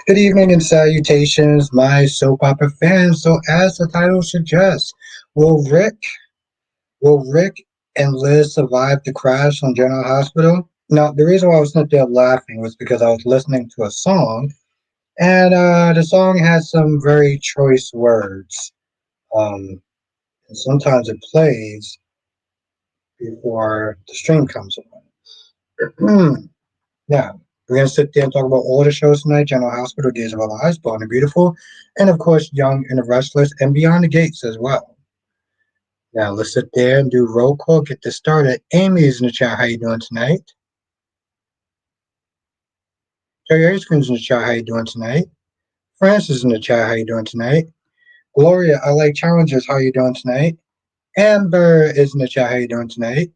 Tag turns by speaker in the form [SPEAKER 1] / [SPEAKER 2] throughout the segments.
[SPEAKER 1] Good evening and salutations, my soap opera fans. So, as the title suggests, will Rick, will Rick and Liz survive the crash on General Hospital? Now, the reason why I was not there laughing was because I was listening to a song, and the song has some very choice words. Um, and sometimes it plays before the stream comes on. Now, we're going to sit there and talk about all the shows tonight: General Hospital, Days of Our Lives, Born and Beautiful, and of course, Young and the Restless, and Beyond the Gates as well. Now, let's sit there and do roll call, get this started. Amy's in the chat. How you doing tonight? Terry Aiskins in the chat. How you doing tonight? Francis in the chat. How you doing tonight? Gloria, I like challenges. How you doing tonight? Amber is in the chat. How you doing tonight?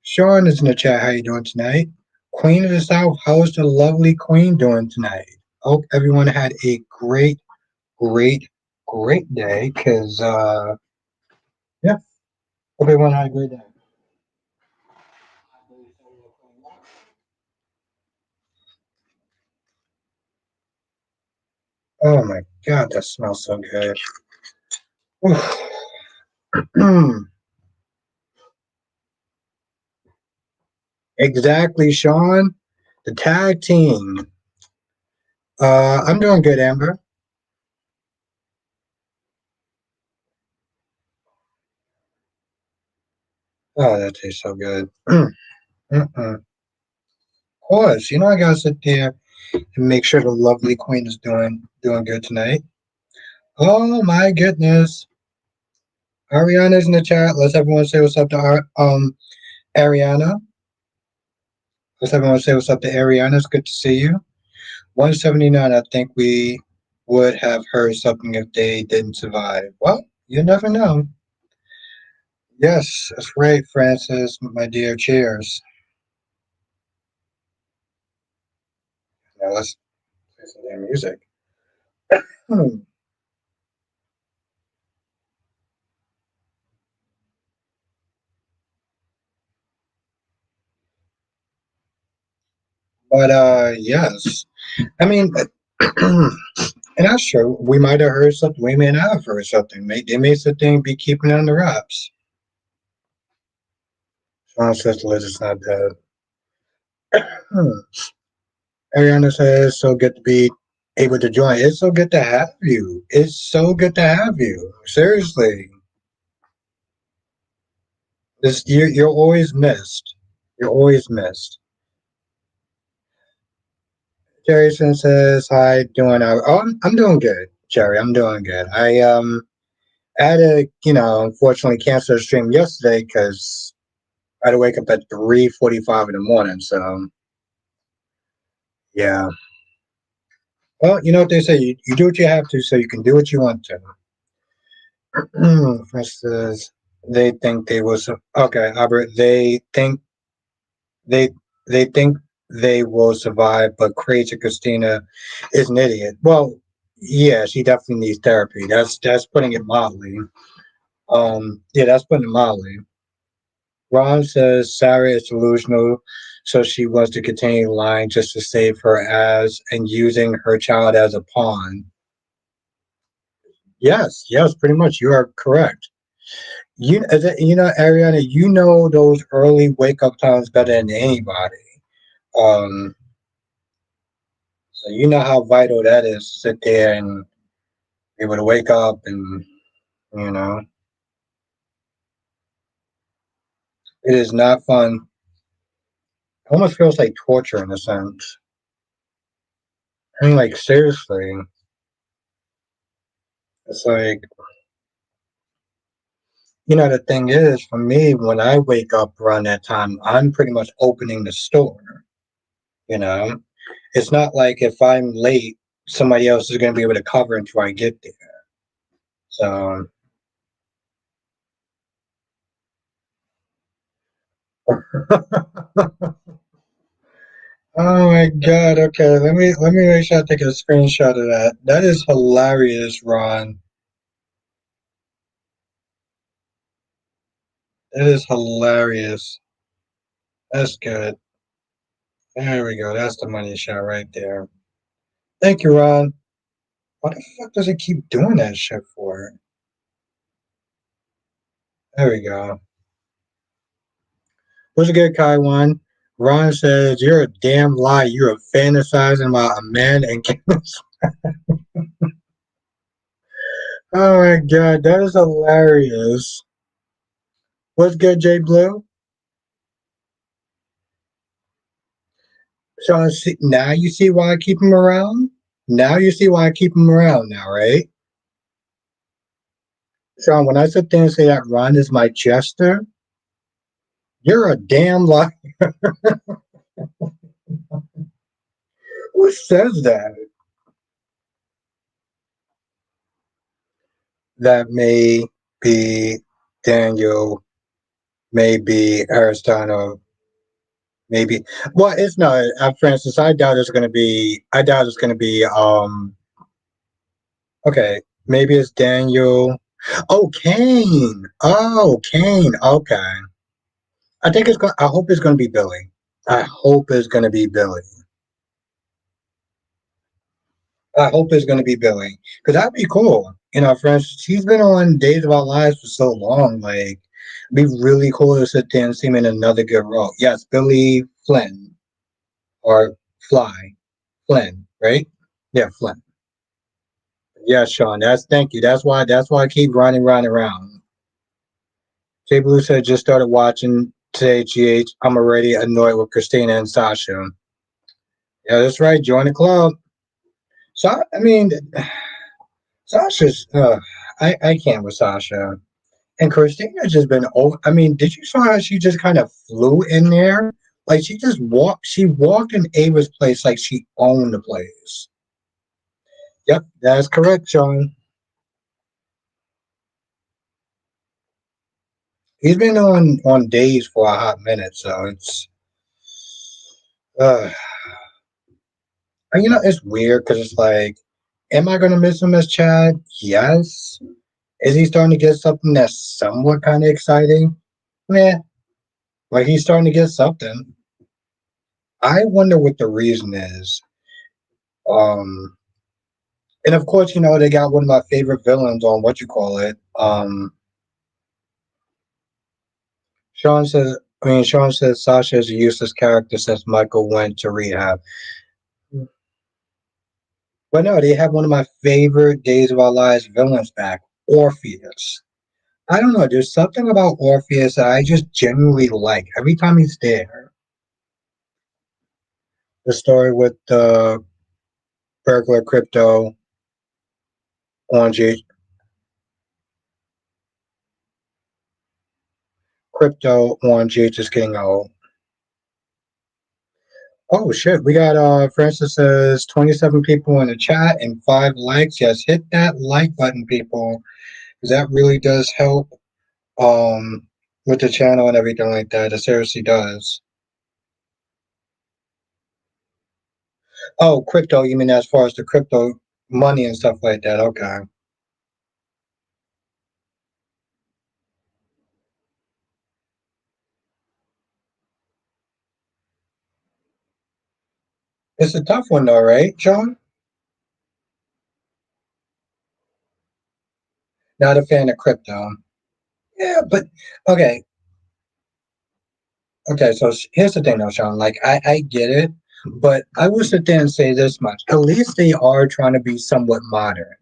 [SPEAKER 1] Sean is in the chat. How you doing tonight? Queen of the South, how's the lovely Queen doing tonight? Hope everyone had a great, great day. Cause yeah, hope everyone had a great day. Oh my God, that smells so good. Exactly, Sean. The tag team. I'm doing good, Amber. Oh, that tastes so good. Of course, I gotta sit there and make sure the lovely Queen is doing good tonight. Oh my goodness. Ariana's in the chat. Let's everyone say what's up to Ariana. Let's everyone say what's up to Ariana. It's good to see you. 179, I think we would have heard something if they didn't survive. Well, you never know. Yes, that's right, Francis, my dear. Cheers. Now let's play some damn music. Hmm. But yes. I mean, and that's true. We might have heard something. We may not have heard something. They may sit there and be keeping it on the wraps. Sean says Liz is not dead. Hmm. Ariana says, so good to be able to join. It's so good to have you. It's so good to have you. Seriously. You're always missed. You're always missed. Jerryson says, hi, doing I'm doing good, Jerry. I'm doing good. I had to, unfortunately cancel the stream yesterday because I had to wake up at 3:45 in the morning. So yeah. Well, you know what they say, you do what you have to so you can do what you want to. For instance, they think they will. Okay, Albert. They they think they will survive, but Crazy Christina is an idiot. Well, yeah, she definitely needs therapy. That's putting it mildly. Yeah, that's putting it mildly. Ron says Sarah is delusional, so she wants to continue lying just to save her ass and using her child as a pawn. Yes, pretty much. You are correct. Ariana, you know those early wake up times better than anybody. Um, so you know how vital that is to sit there and be able to wake up and you know it is not fun. It almost feels like torture in a sense. I mean, like seriously, it's like the thing is for me when I wake up around that time, I'm pretty much opening the store. You know, it's not like if I'm late, somebody else is going to be able to cover until I get there. So. Oh my god, okay, let me make sure I take a screenshot of that. That is hilarious, Ron. That is hilarious. That's good. There we go. That's the money shot right there. Thank you, Ron. What the fuck does it keep doing that shit for? There we go. What's a good Kai one? Ron says, "You're a damn lie. You're fantasizing about a man and kids." Oh my god, that is hilarious. What's good, Jay Blue? So now you see why I keep him around? Now you see why I keep him around now, right? Sean, when I sit there and say that Ron is my jester, you're a damn lie. Who says that? That may be Daniel, maybe Aristotle, maybe. Well, it's not. Francis, I doubt it's going to be. I doubt it's going to be. Okay, maybe it's Daniel. Oh, Kane. Oh, Kane. Okay. I think it's going. I hope it's going to be Billy. I hope it's going to be Billy. I hope it's going to be Billy because that'd be cool. You know, Francis, he's been on Days of Our Lives for so long. Like, it'd be really cool to sit there and see him in another good role. Yes, Billy Flynn or Fly Flynn, right? Yeah, Flynn. Yeah, Sean. That's thank you. That's why I keep running around. Jay Blue said just started watching today. GH. I'm already annoyed with Christina and Sasha. Yeah, that's right. Join the club. So I mean, Sasha's. I can't with Sasha. And Christina's just been over. I mean, did you saw how she just kind of flew in there? Like she just walked. She walked in Ava's place like she owned the place. Yep, that's correct, Sean. He's been on days for a hot minute, so it's. Uh, it's weird because it's like, am I gonna miss him as Chad? Yes. Is he starting to get something that's somewhat kind of exciting? Meh. Like he's starting to get something. I wonder what the reason is. Um, And of course, they got one of my favorite villains on what you call it. Sean says Sasha is a useless character since Michael went to rehab. But no, they have one of my favorite Days of Our Lives villains back, Orpheus. I don't know, there's something about Orpheus that I just genuinely like every time he's there. The story with the burglar crypto on G just getting old. Oh shit, we got Francis says 27 people in the chat and 5 likes. Yes, hit that like button, people, because that really does help with the channel and everything like that. It seriously does. Oh, crypto, you mean as far as the crypto money and stuff like that. Okay. It's a tough one though, right, Sean? Not a fan of crypto. Yeah, but okay. Okay, so here's the thing though, Sean. Like I get it, but I will sit there and say this much. At least they are trying to be somewhat modern,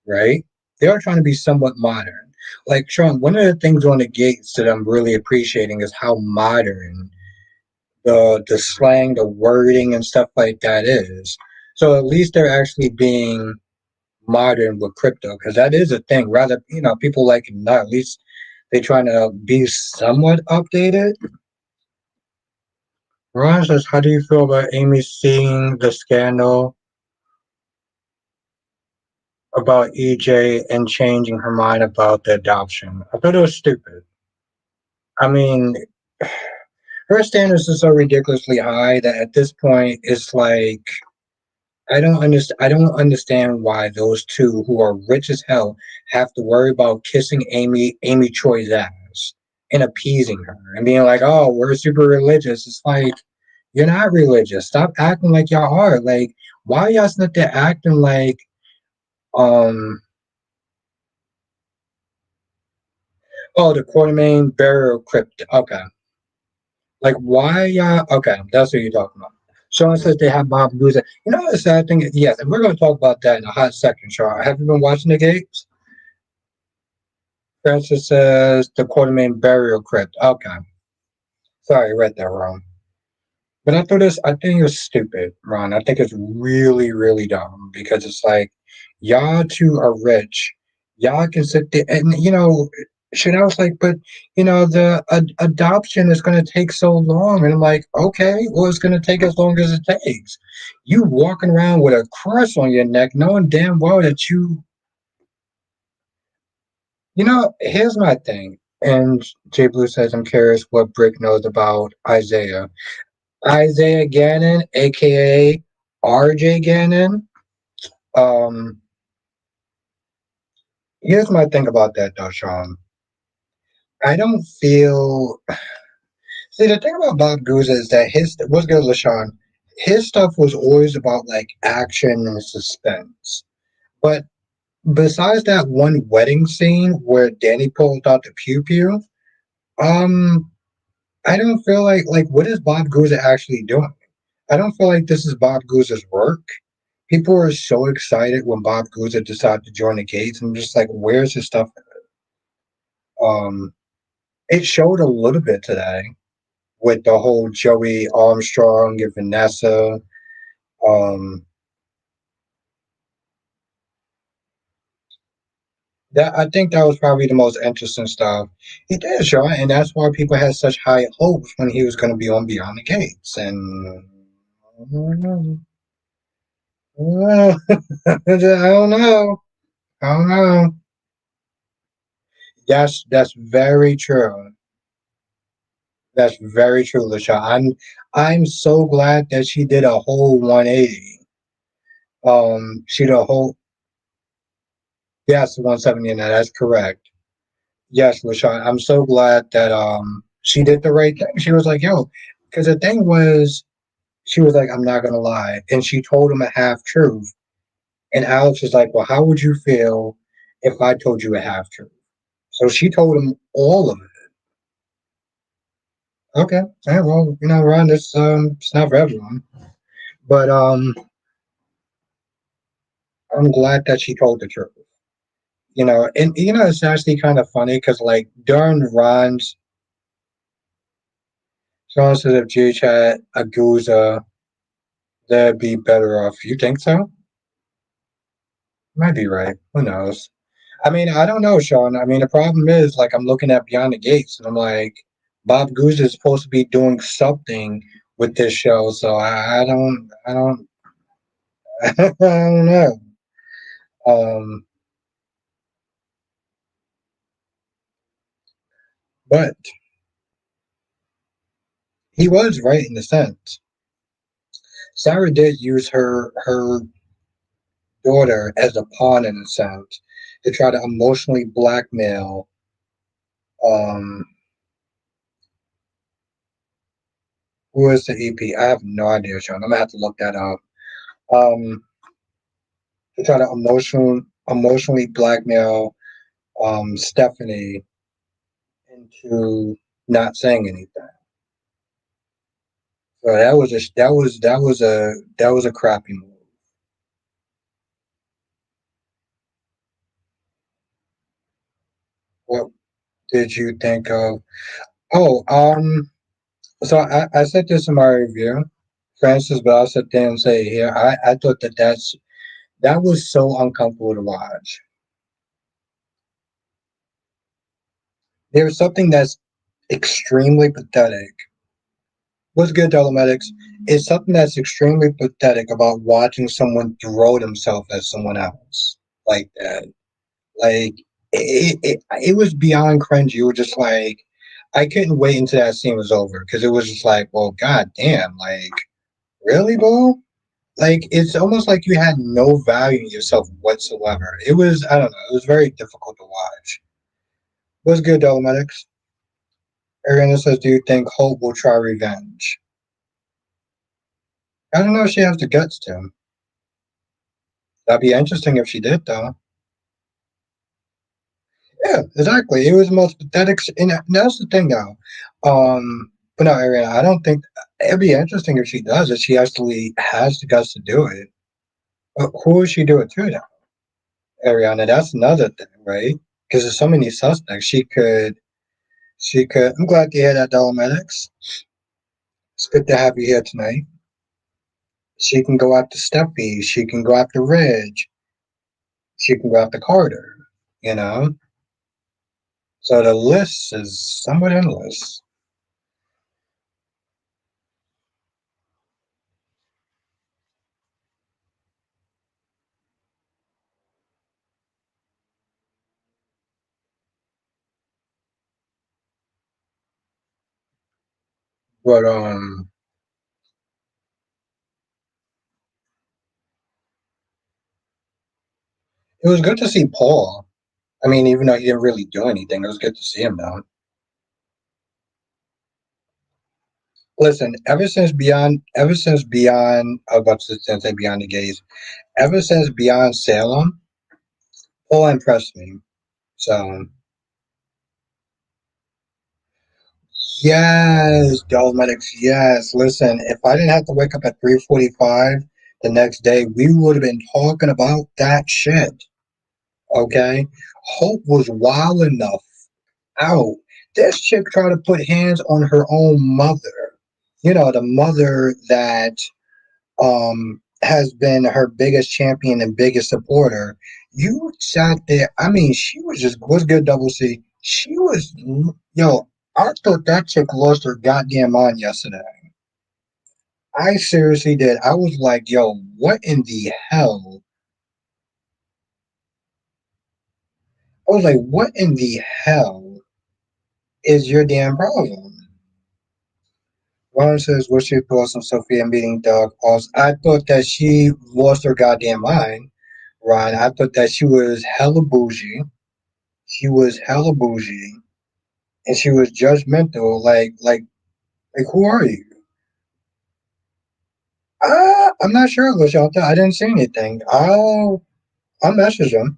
[SPEAKER 1] right? They are trying to be somewhat modern. Like Sean, one of the things on the gates that I'm really appreciating is how modern the slang, the wording, and stuff like that is. So at least they're actually being modern with crypto because that is a thing. Rather, people like it not. At least they trying to be somewhat updated. Ron says, "How do you feel about Amy seeing the scandal about EJ and changing her mind about the adoption?" I thought it was stupid. I mean, her standards are so ridiculously high that at this point it's like I don't understand why those two who are rich as hell have to worry about kissing Amy Choi's ass and appeasing her and being like, "Oh, we're super religious." It's like you're not religious. Stop acting like y'all are. Like, why y'all sit there acting like um oh the Quartermain burial crypt? Okay, like why y'all? Okay, that's what you're talking about. Sean says they have Bob Guza. You know the sad thing? Yes, and we're going to talk about that in a hot second, Sean. Have you been watching the games? Francis says the Quartermain burial crypt. Okay. Sorry, I read that wrong. But I think it's stupid, Ron. I think it's really, really dumb because it's like, y'all two are rich. Y'all can sit there and, Chanel was like, but, the adoption is going to take so long. And I'm like, okay, well, it's going to take as long as it takes. You walking around with a cross on your neck, knowing damn well that here's my thing. And Jay Blue says, I'm curious what Brick knows about Isaiah. Isaiah Gannon, aka RJ Gannon. Um, Here's my thing about that though, Sean. I don't feel see the thing about Bob Guza is that his what's good, LaShawn. His stuff was always about like action and suspense. But besides that one wedding scene where Danny pulled out the pew pew, um, I don't feel like what is Bob Guza actually doing? I don't feel like this is Bob Guza's work. People are so excited when Bob Guza decided to join the Gates. I'm just like, where's his stuff? Um, it showed a little bit today with the whole Joey Armstrong and Vanessa. Um, that I think that was probably the most interesting stuff he did, show, and that's why people had such high hopes when he was going to be on Beyond the Gates. And I don't know. I don't know. I don't know. That's very true. That's very true, Lasha. I'm so glad that she did a whole 180. She did a whole yes, 179. That's correct. Yes, Lasha. I'm so glad that she did the right thing. She was like, yo, because the thing was, she was like, I'm not gonna lie, and she told him a half truth. And Alex was like, well, how would you feel if I told you a half truth? So she told him all of it. Okay, yeah, well, Ron, this it's not for everyone, but I'm glad that she told the truth. And it's actually kind of funny because like during Ron's Sean says if GH had a Guza, they'd be better off. You think so? Might be right. Who knows? I mean, I don't know, Sean. I mean, the problem is like I'm looking at Beyond the Gates and I'm like, Bob Guza is supposed to be doing something with this show, so I don't know. Um, but he was right in a sense. Sarah did use her daughter as a pawn in a sense to try to emotionally blackmail um who is the EP? I have no idea, Sean. I'm gonna have to look that up. Um to try to emotionally blackmail Stephanie into not saying anything. So that was a crappy move. What did you think of oh so I said this in my review, Francis, but I'll sit there and say here, I thought that was so uncomfortable to watch. There's something that's extremely pathetic. What's good, telemedics? Is something that's extremely pathetic about watching someone throw themselves at someone else like that. Like it was beyond cringy. You were just like, I couldn't wait until that scene was over because it was just like, well, god damn, like really, bro? Like it's almost like you had no value in yourself whatsoever. It was I don't know. It was very difficult to watch. What's good, Dolometics? Ariana says, "Do you think Hope will try revenge?" I don't know if she has the guts to. That'd be interesting if she did, though. Yeah, exactly. It was the most pathetic, and that's the thing, though. But no, Ariana, I don't think it'd be interesting if she does. If she actually has the guts to do it, but who would she do it to, though? Ariana, that's another thing, right? Because there's so many suspects. She could. She could. I'm glad to hear that, Dolomedics. It's good to have you here tonight. She can go after Steffi. She can go after Reg. She can go after Carter. You know, so the list is somewhat endless. But it was good to see Paul. I mean, even though he didn't really do anything, it was good to see him though. Listen, ever since Beyond, I was about to say Beyond the Gates, ever since Beyond Salem, Paul impressed me. So yes, Dolmetics, yes. Listen, if I didn't have to wake up at 3:45 the next day, we would have been talking about that shit. Okay, Hope was wild enough out. This chick tried to put hands on her own mother. You know, the mother that has been her biggest champion and biggest supporter. You sat there. I mean, she was just was good. Double C. She was yo. I thought that chick lost her goddamn mind yesterday. I seriously did. I was like, yo, what in the hell? I was like, what in the hell is your damn problem? Ron says, what's your thoughts on Sophia meeting Doug? Also, I thought that she lost her goddamn mind, Ron. I thought that she was hella bougie. She was hella bougie. And she was judgmental. Like, who are you? I'm not sure, Lashanta. I didn't see anything. I'll message him.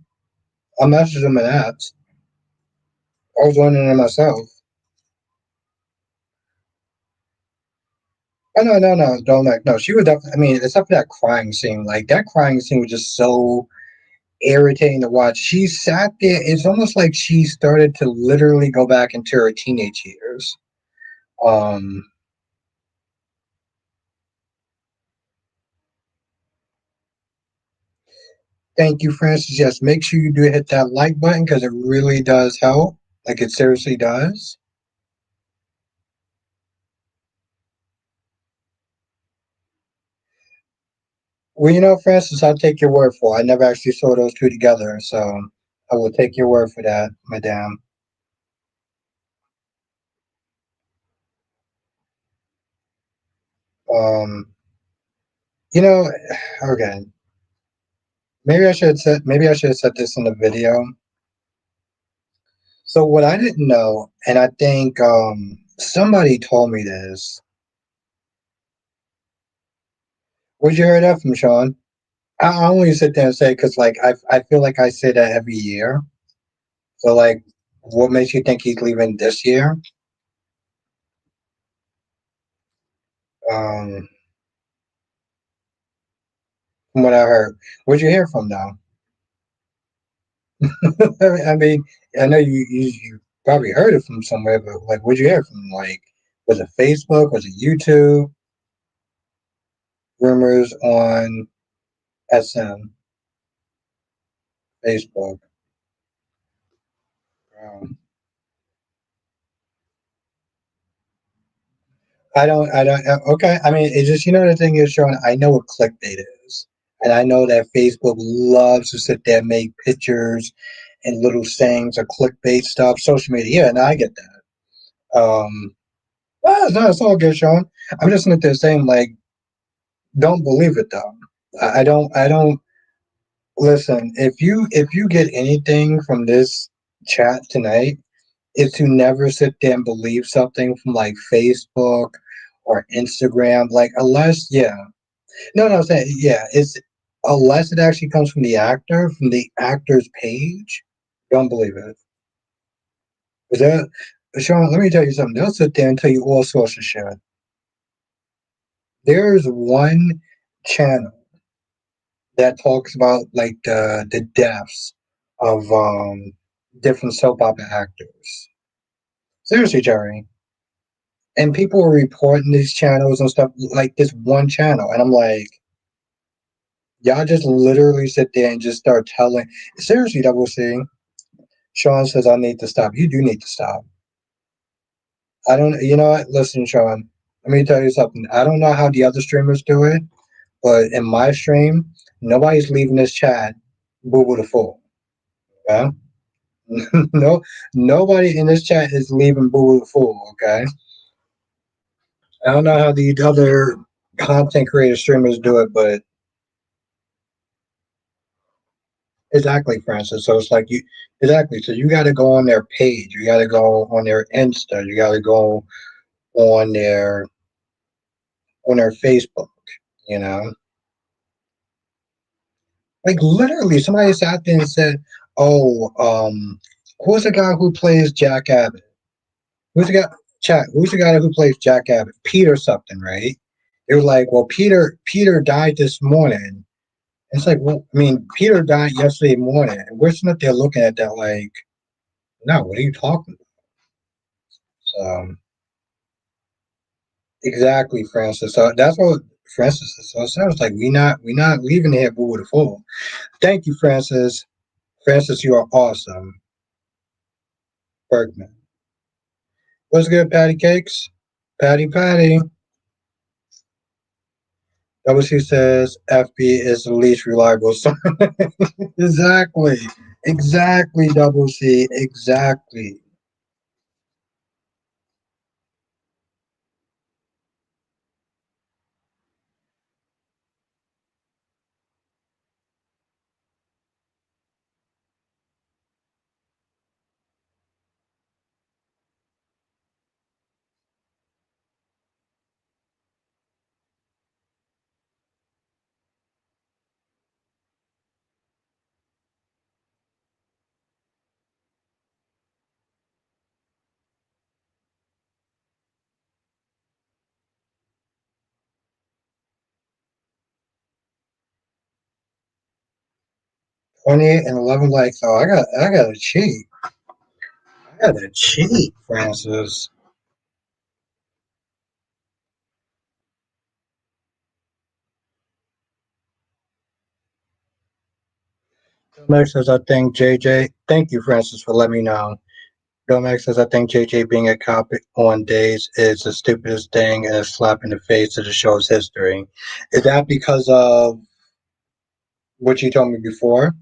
[SPEAKER 1] I'll message him in apps. I was wondering myself. Oh, no, no, no. Don't like, no, she was definitely, I mean, except for that crying scene. Like, that crying scene was just so irritating to watch. She sat there. It's almost like she started to literally go back into her teenage years. Um, Thank you, Francis. Yes, make sure you do hit that like button because it really does help. Like it seriously does. Well, you know, Francis, I'll take your word for it. I never actually saw those two together, so I will take your word for that, madame. Um, you know, okay. Maybe I should have said this in the video. So what I didn't know, and I think somebody told me this. Where'd you hear that from, Sean? I only sit there and say because like I feel like I say that every year. So like, what makes you think he's leaving this year? Um, from what I heard, where'd you hear from now? I mean, I know you probably heard it from somewhere, but like, where'd you hear it from? Like, was it Facebook? Was it YouTube? Rumors on SM, Facebook. Um, I don't. Okay, I mean, it's just the thing is, Sean. I know what clickbait is, and I know that Facebook loves to sit there and make pictures and little sayings or clickbait stuff. Social media, yeah, and I get that. Um, no, it's all good, Sean. I'm just sitting there saying, like, don't believe it though. I don't listen. If you get anything from this chat tonight, is to never sit there and believe something from like Facebook or Instagram. Like, unless, yeah, no, I'm saying, yeah, it's unless it actually comes from the actor's page. Don't believe it. Is that, Sean? Let me tell you something. They'll sit there and tell you all sorts of shit. There's one channel that talks about like the deaths of different soap opera actors. Seriously, Jerry. And people were reporting these channels and stuff like this one channel, and I'm like, y'all just literally sit there and just start telling. Seriously, Double C. Sean says I need to stop. You do need to stop. I don't. You know what? Listen, Sean. Let me tell you something. I don't know how the other streamers do it, but in my stream, nobody's leaving this chat boo boo the fool. Okay? No, nobody in this chat is leaving boo boo the fool. Okay? I don't know how the other content creator streamers do it, but exactly, Francis. So it's like you exactly. So you got to go on their page. You got to go on their Insta. You got to go on their Facebook. You know, like literally, somebody sat there and said, "Oh, who's the guy who plays Jack Abbott? Who's the guy? Chat. Who's the guy who plays Jack Abbott? Peter something, right?" It was like, "Well, Peter died this morning." It's like, well, I mean, Peter died yesterday morning, and we're sitting up there looking at that like, no, what are you talking about? So, exactly, Francis. So that's what Francis is. So it sounds like we not leaving here boo with a fool. Thank you, Francis. Francis, you are awesome. Bergman. What's good, Patty Cakes? Patty. WC says FB is the least reliable source. Exactly. Exactly, Double C. Exactly. 28 and 11 likes. Oh, I got to cheat. I got to cheat, Francis. Max says, I think JJ, thank you, Francis, for letting me know. Domax says, I think JJ being a cop on days is the stupidest thing and a slap in the face of the show's history. Is that because of what you told me before?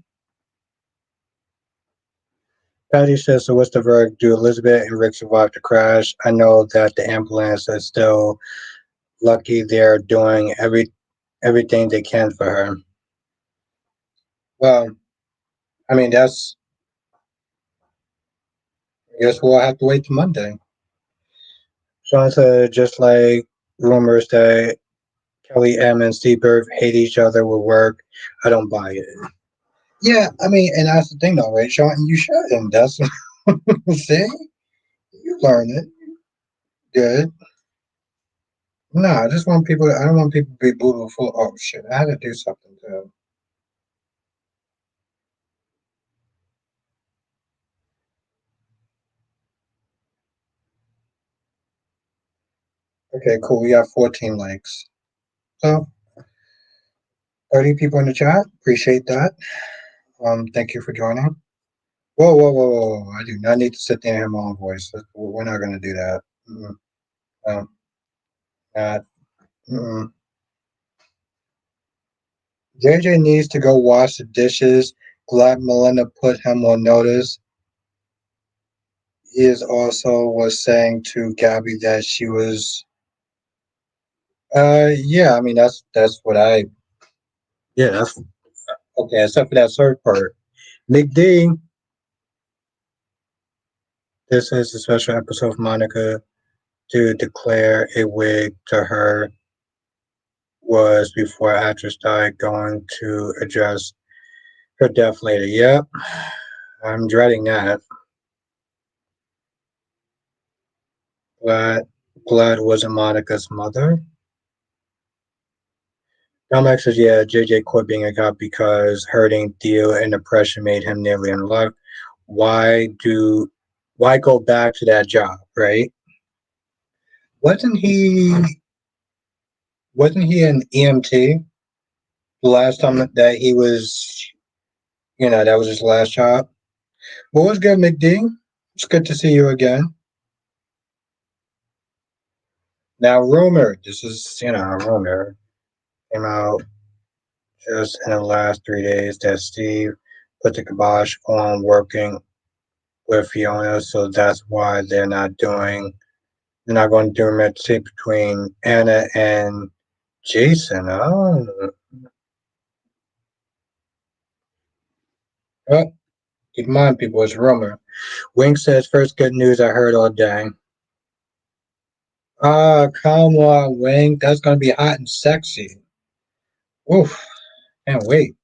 [SPEAKER 1] Patty says, so what's the verdict? Do Elizabeth and Rick survive the crash? I know that the ambulance is still lucky they're doing everything they can for her. Well, I mean, I guess we'll have to wait till Monday. Sean said, just like rumors that Kelly M and Steve Burke hate each other with work, I don't buy it. Yeah, I mean, and that's the thing, though, right, Sean? You shouldn't. That's see, you learn it. Good. No, I just want people. I don't want people to be brutal. Full. Oh shit! I had to do something too. Okay, cool. We got 14 likes. So 30 people in the chat. Appreciate that. Thank you for joining. Whoa! I do not need to sit there and hear my own voice. We're not going to do that. Mm-mm. No, not. Mm-mm. JJ needs to go wash the dishes. Glad Melinda put him on notice. He is also was saying to Gabby that she was yeah, I mean that's what I yeah, that's okay, except for that third part. McD, this is a special episode of Monica to declare a wig to her was before actress died going to address her death later. Yep, I'm dreading that. Glad Glad wasn't Monica's mother. Dominic says, yeah, JJ quit being a cop because hurting Theo and depression made him nearly unalive. Why do why go back to that job, right? Wasn't he wasn't he an EMT the last time that he was that was his last job? Well, what's good, McD? It's good to see you again. Now, rumor, this is, a rumor, came out just in the last 3 days that Steve put the kibosh on working with Fiona, so that's why they're not going to do a mixtape between Anna and Jason. Oh, keep in mind, people, it's rumor. Wink says, first good news I heard all day. Ah, come on, Wink. That's going to be hot and sexy. Oof, can't wait.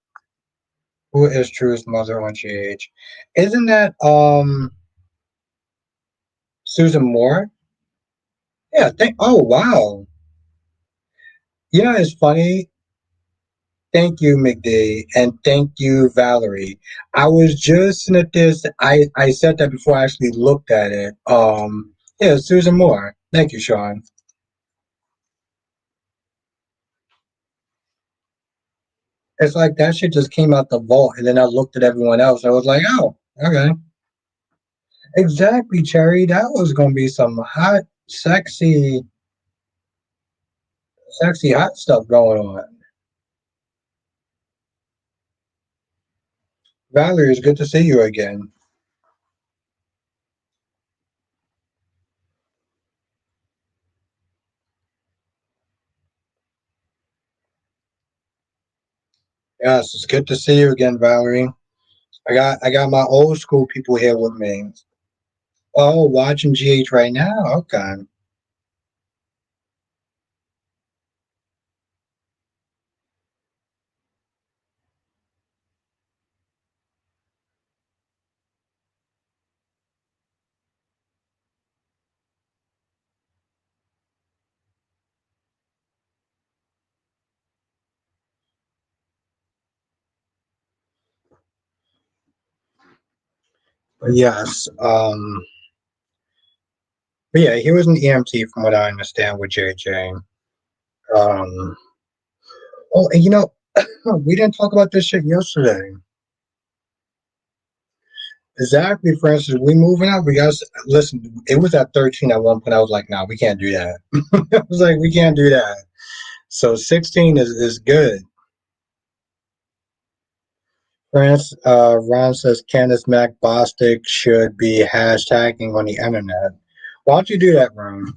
[SPEAKER 1] Who is True's mother on GH? Isn't that Susan Moore? Yeah, oh wow. It's funny. Thank you, McD, and thank you, Valerie. I was just at this. I said that before I actually looked at it. Yeah, Susan Moore. Thank you, Sean. It's like that shit just came out the vault, and then I looked at everyone else. I was like, oh, okay, exactly, Cherry. That was gonna be some hot, sexy, hot stuff going on. Valerie, it's good to see you again. Yes, it's good to see you again, Valerie. I got my old school people here with me. Oh, watching GH right now. Okay. But yes. But yeah, he was an EMT from what I understand with JJ. Um. Oh, and we didn't talk about this shit yesterday. Exactly, Francis. We moving out. We got listen. It was at 13 at one point. I was like, nah, we can't do that. I was like, we can't do that. So 16 is good. France, Ron says Candace Mac Bostic should be hashtagging on the internet. Why don't you do that, Ron?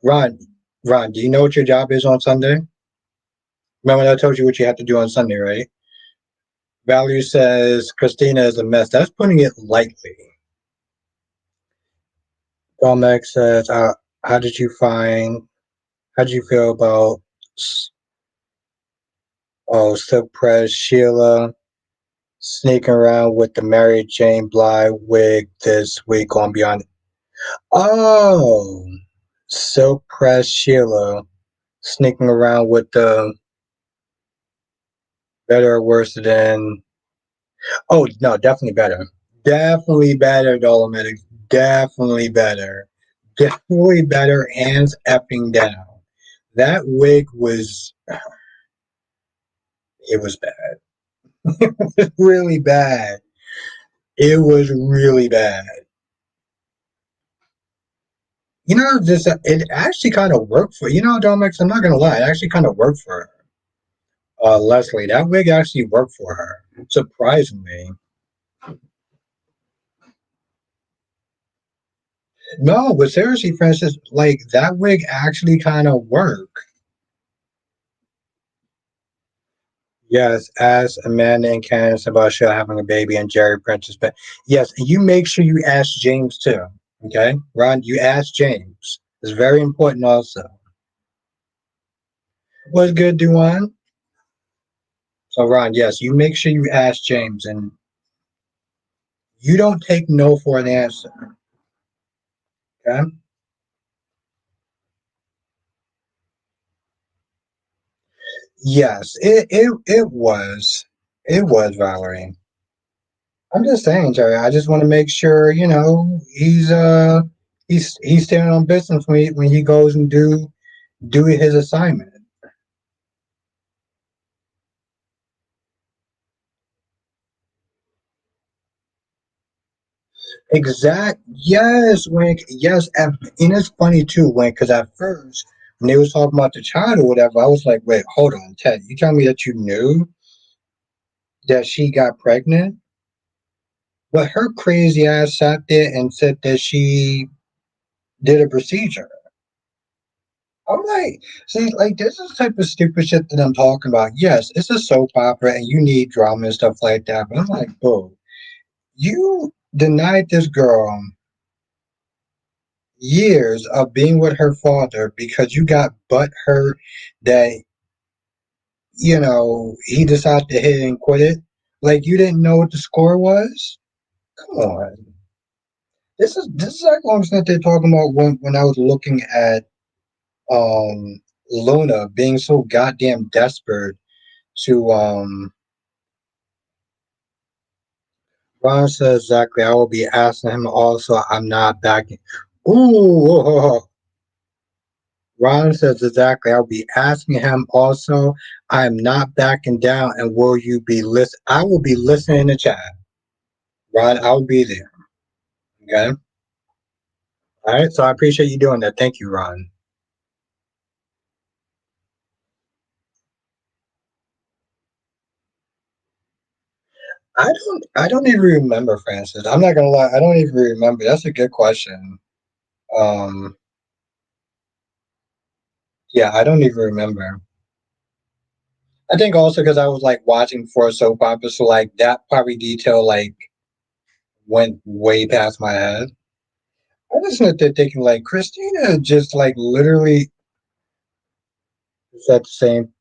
[SPEAKER 1] Ron, Ron, do you know what your job is on Sunday? Remember I told you what you have to do on Sunday, right? Valerie says Christina is a mess. That's putting it lightly. Domek says, how did you find, how did you feel about, Silk Press Sheila sneaking around with the Mary Jane Bly wig this week on Beyond? Oh, Silk Press Sheila sneaking around with the better or worse than. Oh no, definitely better. Definitely better, Dolomitics. Definitely better. Definitely better, hands effing down. That wig was it was bad. It was really bad. It was really bad. This it actually kind of worked for Domix. I'm not gonna lie, it actually kind of worked for her. Leslie, that wig actually worked for her, surprisingly. No, but seriously, Francis, like that wig actually kind of worked. Yes, as Amanda and Candace about Shell having a baby and Jerry Prentice. But yes, and you make sure you ask James too. Okay, Ron, you ask James. It's very important also. What's good, Duan? So Ron, yes, you make sure you ask James, and you don't take no for an answer. Okay? Yes, it was Valerie. I'm just saying, Jerry. I just want to make sure he's standing on business when he goes and do his assignment. Yes, Wink. Yes, and it's funny too, Wink, because at first when they was talking about the child or whatever, I was like, wait, hold on, Ted. You tell me that you knew that she got pregnant, but her crazy ass sat there and said that she did a procedure. I'm like, see, like this is the type of stupid shit that I'm talking about. Yes, it's a soap opera and you need drama and stuff like that, but I'm like, bro, you denied this girl years of being with her father because you got butt hurt that he decided to hit and quit it. Like you didn't know what the score was. Come on, this is like what I'm they're talking about when I was looking at Luna being so goddamn desperate to Ron says exactly. I will be asking him also. I'm not backing. Ooh, Ron says exactly. I'll be asking him also. I am not backing down. And will you be listen? I will be listening in the chat. Ron, I'll be there. Okay. All right. So I appreciate you doing that. Thank you, Ron. I don't even remember Francis. I'm not gonna lie. I don't even remember. That's a good question. Um. Yeah, I don't even remember. I think also because I was like watching for a soap opera, so like that probably detail like went way past my head. I was sitting there thinking like Christina just like literally said the same.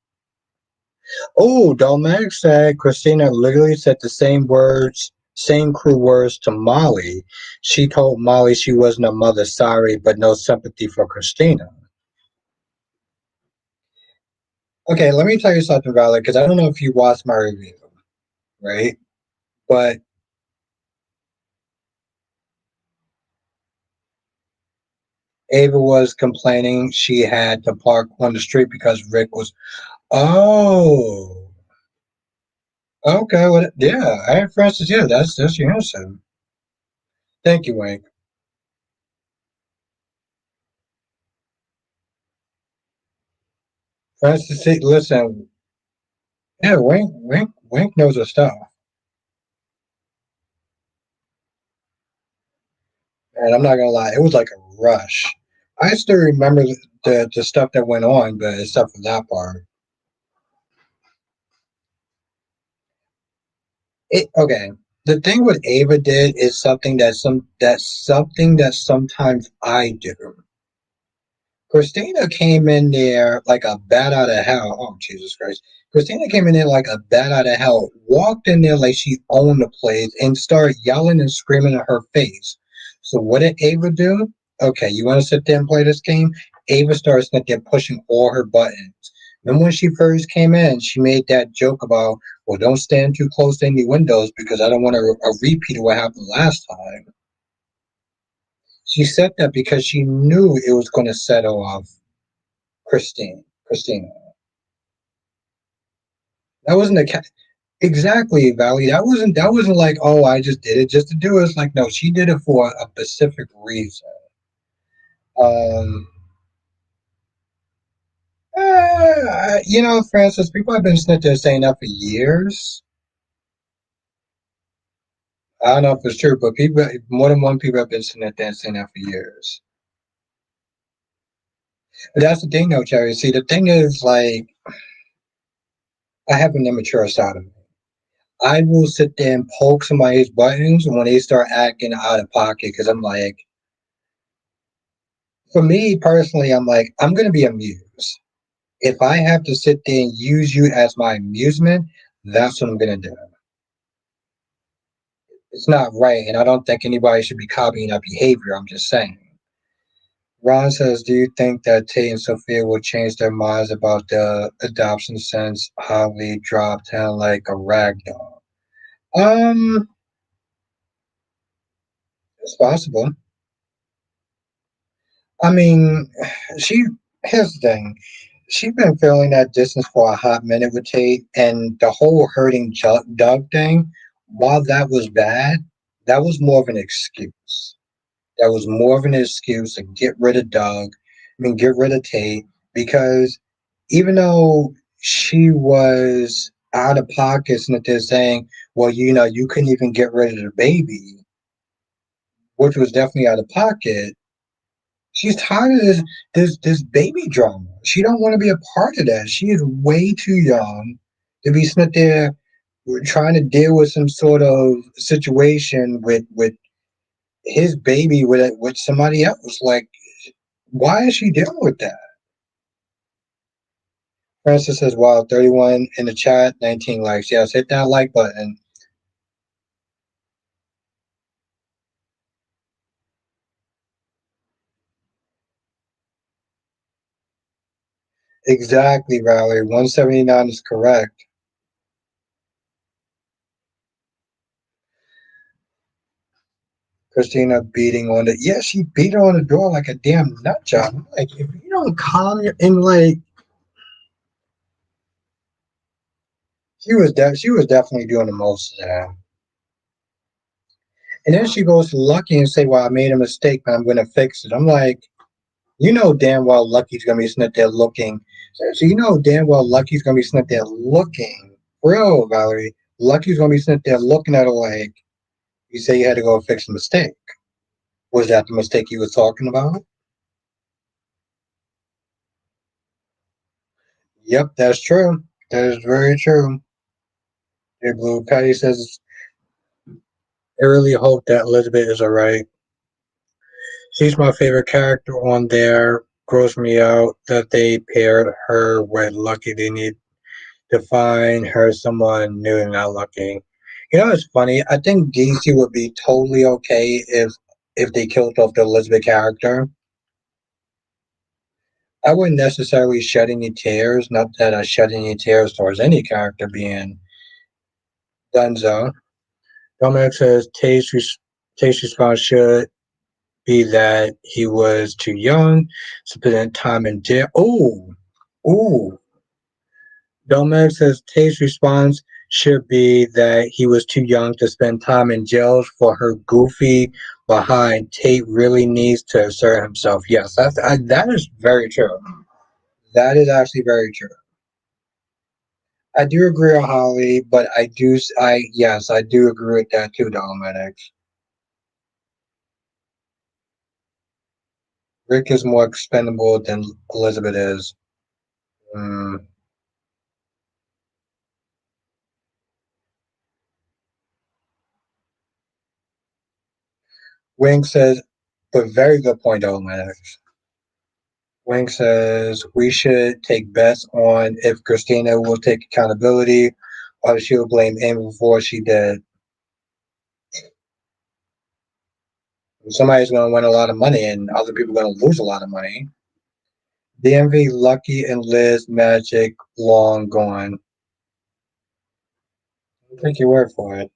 [SPEAKER 1] Oh, Dominic said Christina literally said the same words, same crew words to Molly. She told Molly she wasn't a mother, sorry, but no sympathy for Christina. Okay, let me tell you something about it because I don't know if you watched my review, right? But Ava was complaining she had to park on the street because Rick was. Oh, okay. Well, yeah. Hey, Francis. Yeah, that's your answer. Thank you, Wink. Francis, see, listen. Yeah, Wink knows her stuff, and I'm not gonna lie. It was like a rush. I still remember the stuff that went on, but except for that part. Okay. The thing what Ava did is something that sometimes I do. Christina came in there like a bat out of hell. Oh, Jesus Christ. Christina came in there like a bat out of hell, walked in there like she owned the place, and started yelling and screaming at her face. So, what did Ava do? Okay, you want to sit there and play this game? Ava started sitting there pushing all her buttons. And when she first came in, she made that joke about, well, don't stand too close to any windows because I don't want a repeat of what happened last time. She said that because she knew it was going to set off Christina. That wasn't a exactly, Valley. That wasn't like, oh, I just did it just to do it. It's like, no, she did it for a specific reason. Um, Francis, people have been sitting there saying that for years. I don't know if it's true, but people, more than one people have been sitting there and saying that for years. But that's the thing, though, Cherry. See, the thing is, like, I have an immature side of me. I will sit there and poke somebody's buttons when they start acting out of pocket because I'm like, for me personally, I'm like, I'm gonna be amused. If I have to sit there and use you as my amusement, that's what I'm gonna do. It's not right, and I don't think anybody should be copying that behavior. I'm just saying. Ron says, "Do you think that Tate and Sophia will change their minds about the adoption since Holly dropped him like a rag doll?" Um, it's possible. I mean, she. Here's the thing. She's been feeling that distance for a hot minute with Tate, and the whole hurting Doug thing. While that was bad, that was more of an excuse. That was more of an excuse to get rid of Doug. I mean, get rid of Tate because even though she was out of pocket and they're saying, well, you couldn't even get rid of the baby, which was definitely out of pocket. She's tired of this baby drama. She don't want to be a part of that. She is way too young to be sitting there trying to deal with some sort of situation with his baby with somebody else. Like, why is she dealing with that? Francis says, wow, 31 in the chat, 19 likes. Yes, hit that like button. Exactly, Valerie. 179 is correct. Christina beating on the yeah, she beat her on the door like a damn nut job. I'm like, if you don't calm your and like she was definitely doing the most of that. And then she goes to Lucky and say, well, I made a mistake, but I'm gonna fix it. I'm like, you know damn well Lucky's gonna be sitting there looking. So you know damn well Lucky's gonna be sitting there looking. Real, Valerie. Lucky's gonna be sitting there looking at her like, you say you had to go fix a mistake. Was that the mistake you was talking about? Yep, that's true. That is very true. Hey, Blue Patty says, I really hope that Elizabeth is alright. She's my favorite character on there. Grows me out that they paired her with Lucky. They need to find her someone new and not Lucky. You know, it's funny. I think DC would be totally okay if they killed off the Elizabeth character. I wouldn't necessarily shed any tears. Not that I shed any tears towards any character being Dunzo. Dominic says Tate's response should be that he was too young, spending time in jail. Ooh. Dominic says Tate's response should be that he was too young to spend time in jail for her goofy behind. Tate really needs to assert himself. Yes, that is very true. That is actually very true. I do agree on Holly, but yes, I do agree with that too, Dominic. Rick is more expendable than Elizabeth is. Mm. Wing says, but very good point, Dominic. Wing says we should take bets on if Christina will take accountability or she'll blame Amy before she did. Somebody's going to win a lot of money and other people are going to lose a lot of money. DMV, Lucky, and Liz, Magic, long gone. I'll take your word for it.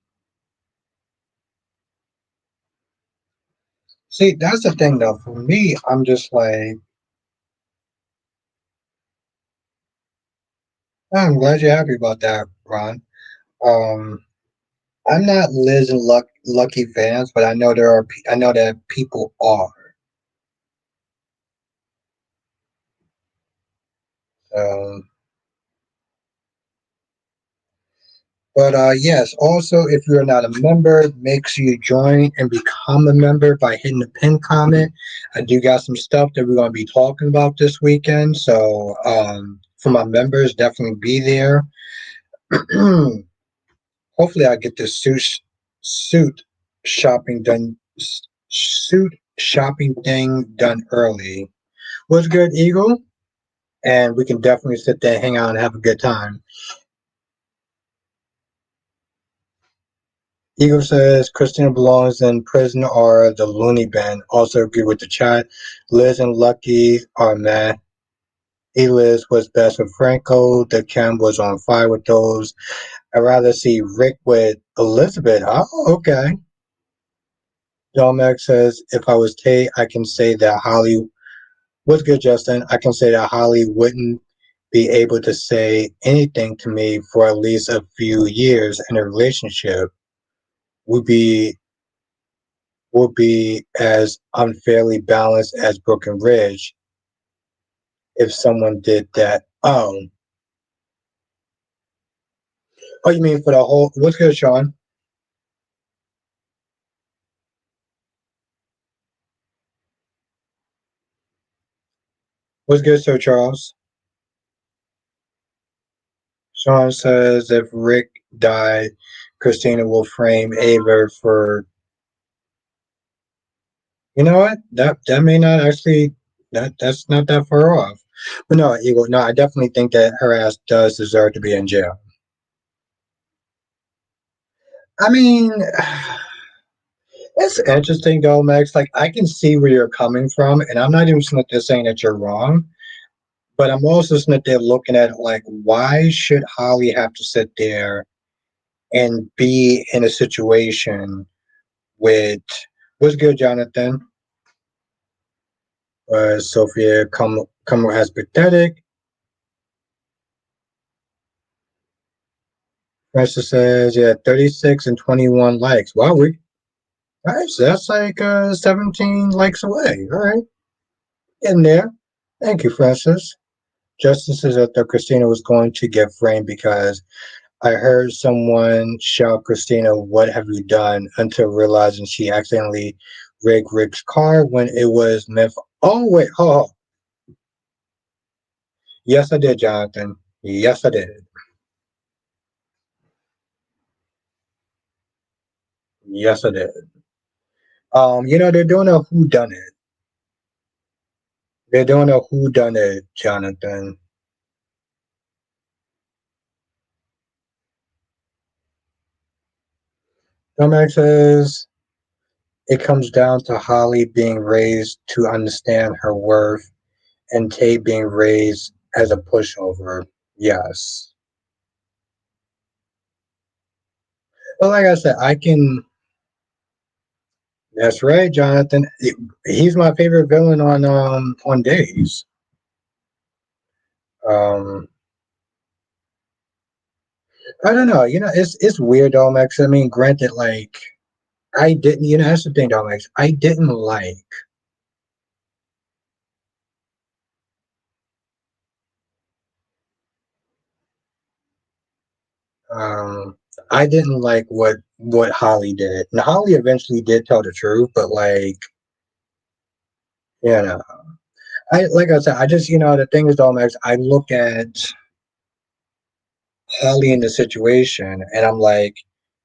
[SPEAKER 1] See, that's the thing though. For me, I'm just like, I'm glad you're happy about that, Ron. Um, I'm not Liz and Lucky fans, but I know that people are. Um, But yes, also if you're not a member, make sure you join and become a member by hitting the pin comment. I do got some stuff that we're gonna be talking about this weekend. So for my members, definitely be there. Hopefully I get this suit shopping done suit shopping thing done early. What's good, Eagle? And we can definitely sit there, hang out, and have a good time. Eagle says Christina belongs in prison or the loony bin. Also agree with the chat. Liz and Lucky are mad. Liz was best with Franco. The Cam was on fire with those. I'd rather see Rick with Elizabeth. Oh, okay. Dominic says if I was Kate, I can say that Holly. What's good, Justin? I can say that Holly wouldn't be able to say anything to me for at least a few years in a relationship. Would be would be as unfairly balanced as Broken Ridge if someone did that. Oh, you mean for the whole? What's good, Sean? What's good, Sir Charles? Sean says if Rick died, Christina will frame Ava for. You know what? That may not actually. That's not that far off. But no, Eagle. No, I definitely think that her ass does deserve to be in jail. I mean. It's interesting though, Max. Like I can see where you're coming from, and I'm not even saying that you're wrong, but I'm also sitting there looking at it like, why should Holly have to sit there and be in a situation with what's good, Jonathan? Sophia come as pathetic. Francis says, yeah, 36 and 21 likes. Wow, we nice. That's like 17 likes away. All right, in there. Thank you, Francis. Justice says that Christina was going to get framed because I heard someone shout, Christina, what have you done? Until realizing she accidentally rigged Rick's car when it was meant for. Oh, wait. Oh, yes, I did, Jonathan. Yes, I did. Yes, I did. They're doing a who done it. They're doing a who done it, Jonathan. Tomax says it comes down to Holly being raised to understand her worth and Tay being raised as a pushover. Yes. But like I said, I can. That's right, Jonathan. He's my favorite villain on Days. Um, I don't know. It's weird, though, Max. I mean, granted, like I didn't. That's the thing, though, Max. I didn't like. Um, I didn't like what Holly did. Now Holly eventually did tell the truth, but like you know, I like I said, I just the thing is, though, Max. I look at Holly in the situation, and I'm like,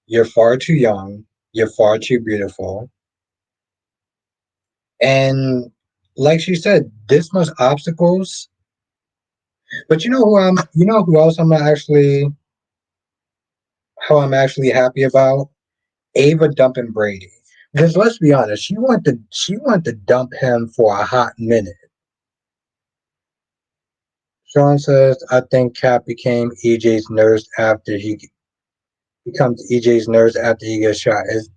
[SPEAKER 1] you're far too young, you're far too beautiful, and like she said, this much obstacles. But you know who else I'm actually, how I'm actually happy about? Ava dumping Brady. Because let's be honest, she wanted to dump him for a hot minute. Sean says, I think Cap became EJ's nurse after he becomes EJ's nurse after he gets shot. Is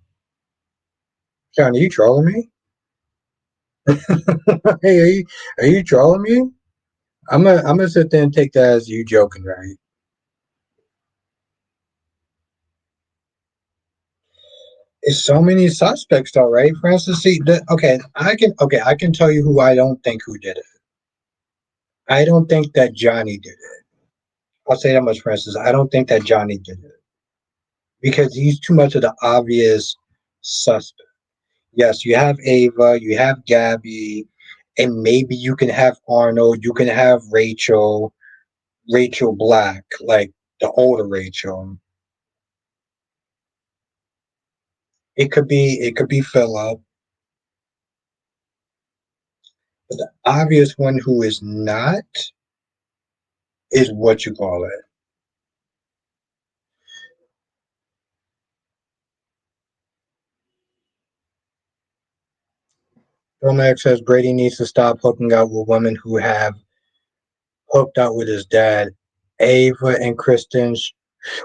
[SPEAKER 1] Sean, are you trolling me? Hey, are you trolling me? I'm gonna sit there and take that as you joking, right? It's so many suspects, though, right, Francis? See, I can tell you who I don't think who did it. I don't think that Johnny did it. I'll say that much, Francis. I don't think that Johnny did it. because he's too much of the obvious suspect. Yes, you have Ava, you have Gabby, and maybe you can have Arnold, you can have Rachel, Rachel Black, like the older Rachel. It could be Philip, but the obvious one who is not is what you call it. Romax says Brady needs to stop hooking up with women who have hooked up with his dad. Ava and Kristen.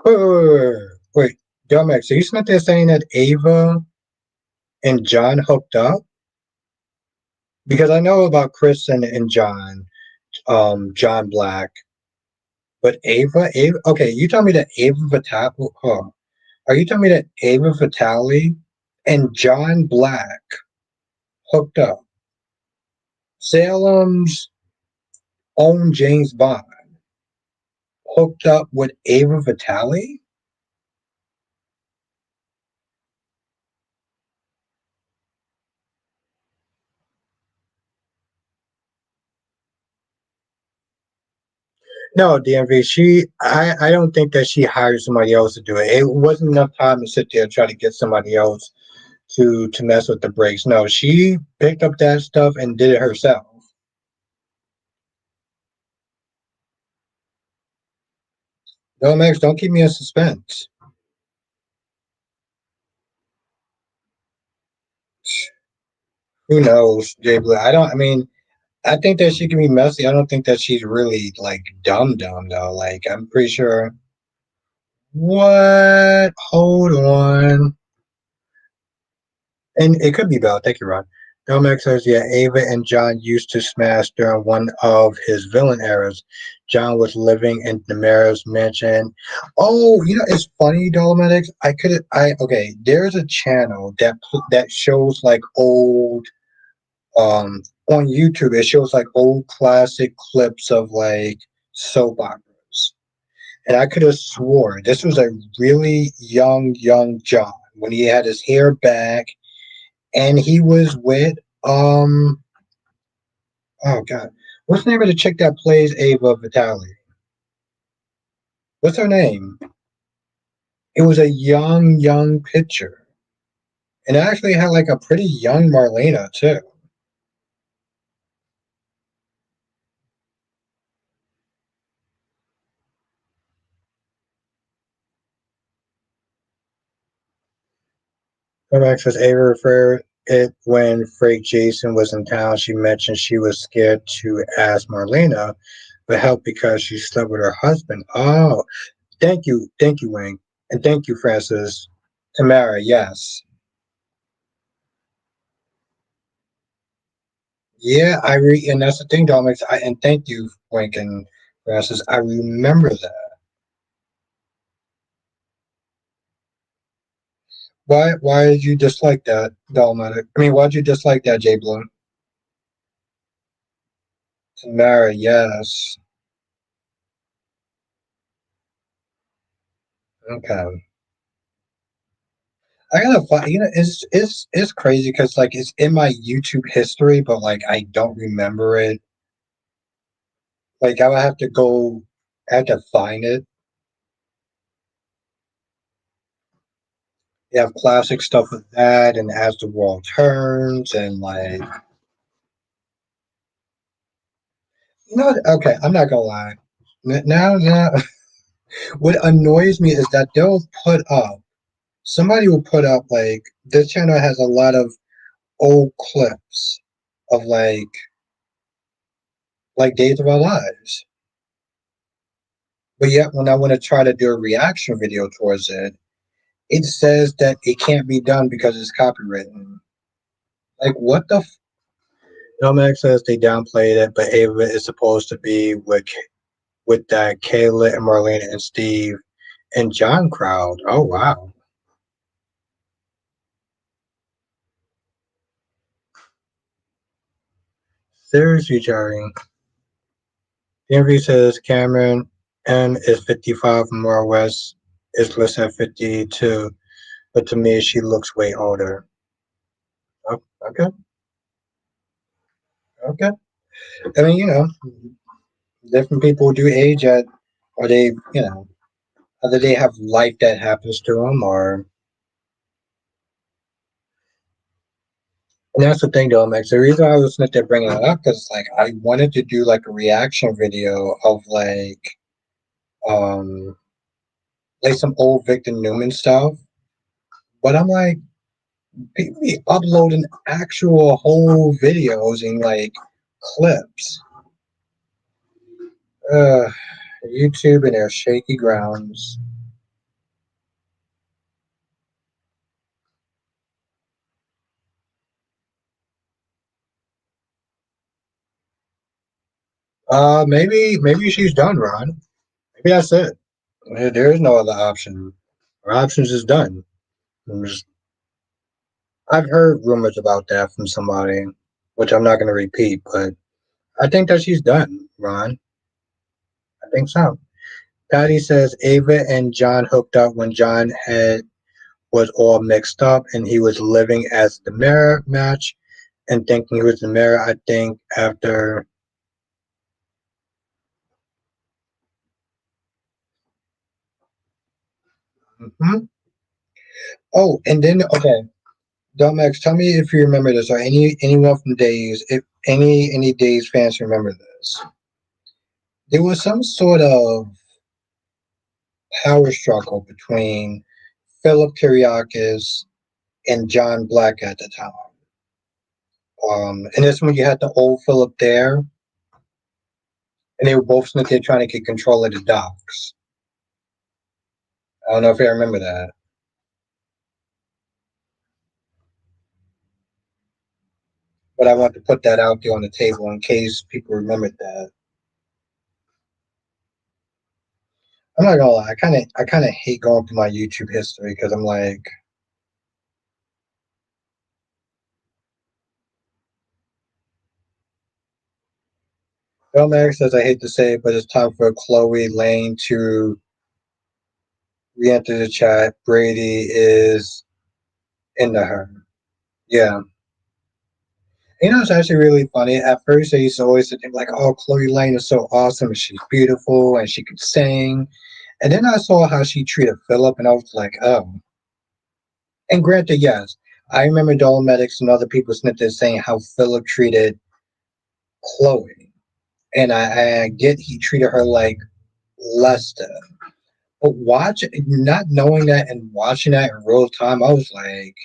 [SPEAKER 1] Wait. Domex, so you sent there saying that Ava and John hooked up? Because I know about Kristen and John, John Black, but Ava. Okay, you tell me that Ava Vitale. Huh, are you telling me that Ava Vitale and John Black hooked up? Salem's own James Bond hooked up with Ava Vitale? No, DMV. I don't think that she hired somebody else to do it. It wasn't enough time to sit there and try to get somebody else to mess with the brakes. No, she picked up that stuff and did it herself. No, Max, don't keep me in suspense. Who knows, Jay Blue? I don't. I mean, I think that she can be messy. I don't think that she's really like dumb though. Like I'm pretty sure. What? Hold on. And it could be Belle. Thank you, Ron. Domex says, yeah, Ava and John used to smash during one of his villain eras. John was living in the mayor's mansion. Oh, it's funny, Dolometics. Okay, there's a channel that shows like old, on YouTube, it shows like old classic clips of like soap operas. And I could have swore this was a really young John when he had his hair back and he was with oh god, what's the name of the chick that plays Ava Vitale? What's her name? It was a young picture, and it actually had like a pretty young Marlena too. Correct, says Ava referred it when Frank Jason was in town. She mentioned she was scared to ask Marlena for help because she slept with her husband. Oh, thank you, Wayne, and thank you, Francis. Tamara, yes. Yeah, and that's the thing, Dominic. And thank you, Lincoln Francis. I remember that. Why did you dislike that, Dominic? I mean, why did you dislike that, Jay Bloom? Tamara, yes. Okay. I gotta find. It's crazy because like it's in my YouTube history, but like I don't remember it. Like I would have to go. I have to find it. You have classic stuff with that, and as the world turns, and like okay, I'm not gonna lie. Now, what annoys me is that they'll put up. Somebody will put up like this channel has a lot of old clips of like Days of Our Lives, but yet when I want to try to do a reaction video towards it, it says that it can't be done because it's copywritten. Like what the? Nomax says they downplayed it, but Ava is supposed to be with that Kayla and Marlena and Steve and John crowd. Oh wow. Seriously, Jerry. The interview says Cameron M is 55 from More West is listed at 52, but to me she looks way older. Oh, okay, okay. I mean, different people do age at, or they, either they have life that happens to them, or and that's the thing, though, Max. The reason I was not there bringing it up because like I wanted to do like a reaction video of um like some old Victor Newman stuff, but I'm like people be uploading actual whole videos and like clips. Uh, YouTube and their shaky grounds. Maybe she's done, Ron. Maybe that's it. There is no other option. Her options is done. I've heard rumors about that from somebody, which I'm not going to repeat, but I think that she's done, Ron. I think so. Patty says Ava and John hooked up when John had was all mixed up and he was living as the mirror match and thinking he was the mirror. I think after. Mhm. Oh, and then okay, Domex, tell me if you remember this or anyone from Days, if any Days fans remember this. There was some sort of power struggle between Philip Kiriakis and John Black at the time. And this when you had the old Philip there, and they were both sitting there trying to get control of the docks. I don't know if you remember that, but I want to put that out there on the table in case people remembered that. I'm not gonna lie, I kind of hate going through my YouTube history because I'm like, Max says I hate to say it, but it's time for Chloe Lane to re-enter the chat. Brady is into her. Yeah. It's actually really funny. At first, I used to always think like, "Oh, Chloe Lane is so awesome, and she's beautiful, and she could sing." And then I saw how she treated Philip, and I was like, "Oh." And granted, yes, I remember Dolomedics and other people snipped saying how Philip treated Chloe, and I get he treated her like less than. But not knowing that and watching that in real time, I was like,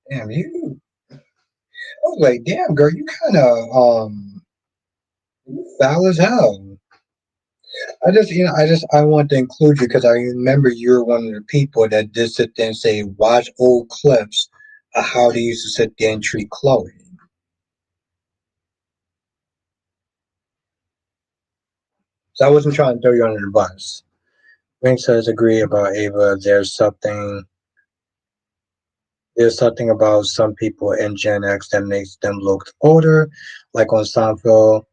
[SPEAKER 1] "Damn, you." I was like, "Damn, girl, you kind of foul as hell." I want to include you because I remember you were one of the people that did sit there and say, watch old clips of how they used to sit there and treat Chloe. So I wasn't trying to throw you under the bus. Wing says, agree about Ava. There's something about some people in Gen X that makes them look older. Like on Seinfeld,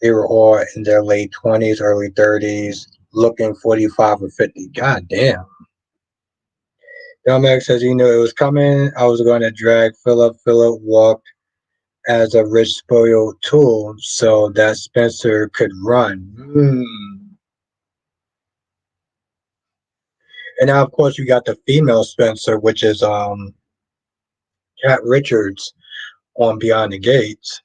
[SPEAKER 1] they were all in their late 20s, early 30s, looking 45 or 50. God damn. Max says, it was coming. I was going to drag Philip. Philip walked as a rich spoiled tool so that Spencer could run. And now, of course, you got the female Spencer, which is Cat Richards on Beyond the Gates.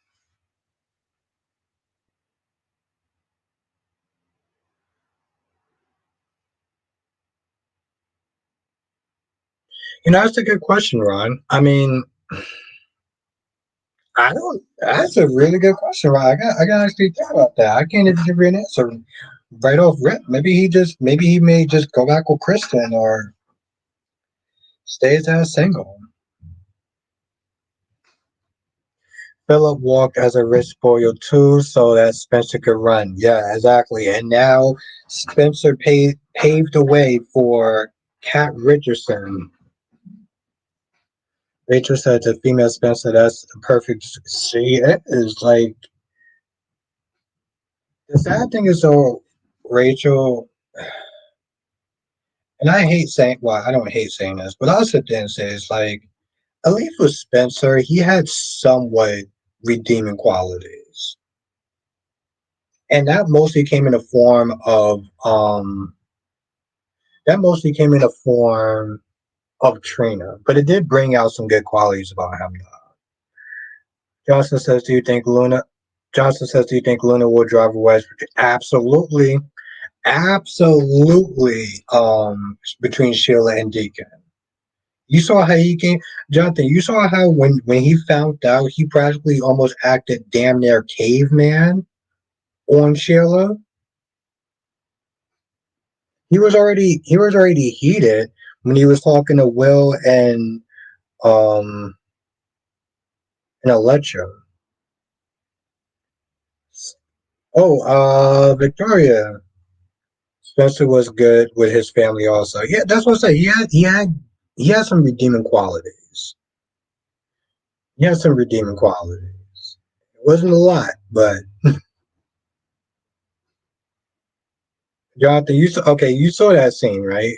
[SPEAKER 1] That's a good question, Ron. I mean, I don't. That's a really good question, Ron. I got to actually think about that. I can't even give you an answer right off rip. Maybe he may just go back with Kristen or stays as single. Philip walked as a rich spoiled too, so that Spencer could run. Yeah, exactly. And now Spencer paved the way for Kat Richardson. Rachel said to female Spencer, that's the perfect. See, it is like the sad thing is though, Rachel. And I hate saying, well, I don't hate saying this, but I'll sit there and say it's like, at least with Spencer, he had somewhat redeeming qualities. And that mostly came in the form of Trina, but it did bring out some good qualities about him. Johnson says, "Do you think Luna?" Johnson says, "Do you think Luna will drive a wedge?" Absolutely, absolutely. Between Sheila and Deacon, you saw how he came, Jonathan. You saw how when he found out, he practically almost acted damn near caveman on Sheila. He was already heated when he was talking to Will um and Electra. Oh, Victoria. Spencer was good with his family also. Yeah, that's what I say. He had some redeeming qualities. He had some redeeming qualities. It wasn't a lot, but Jonathan, you saw that scene, right?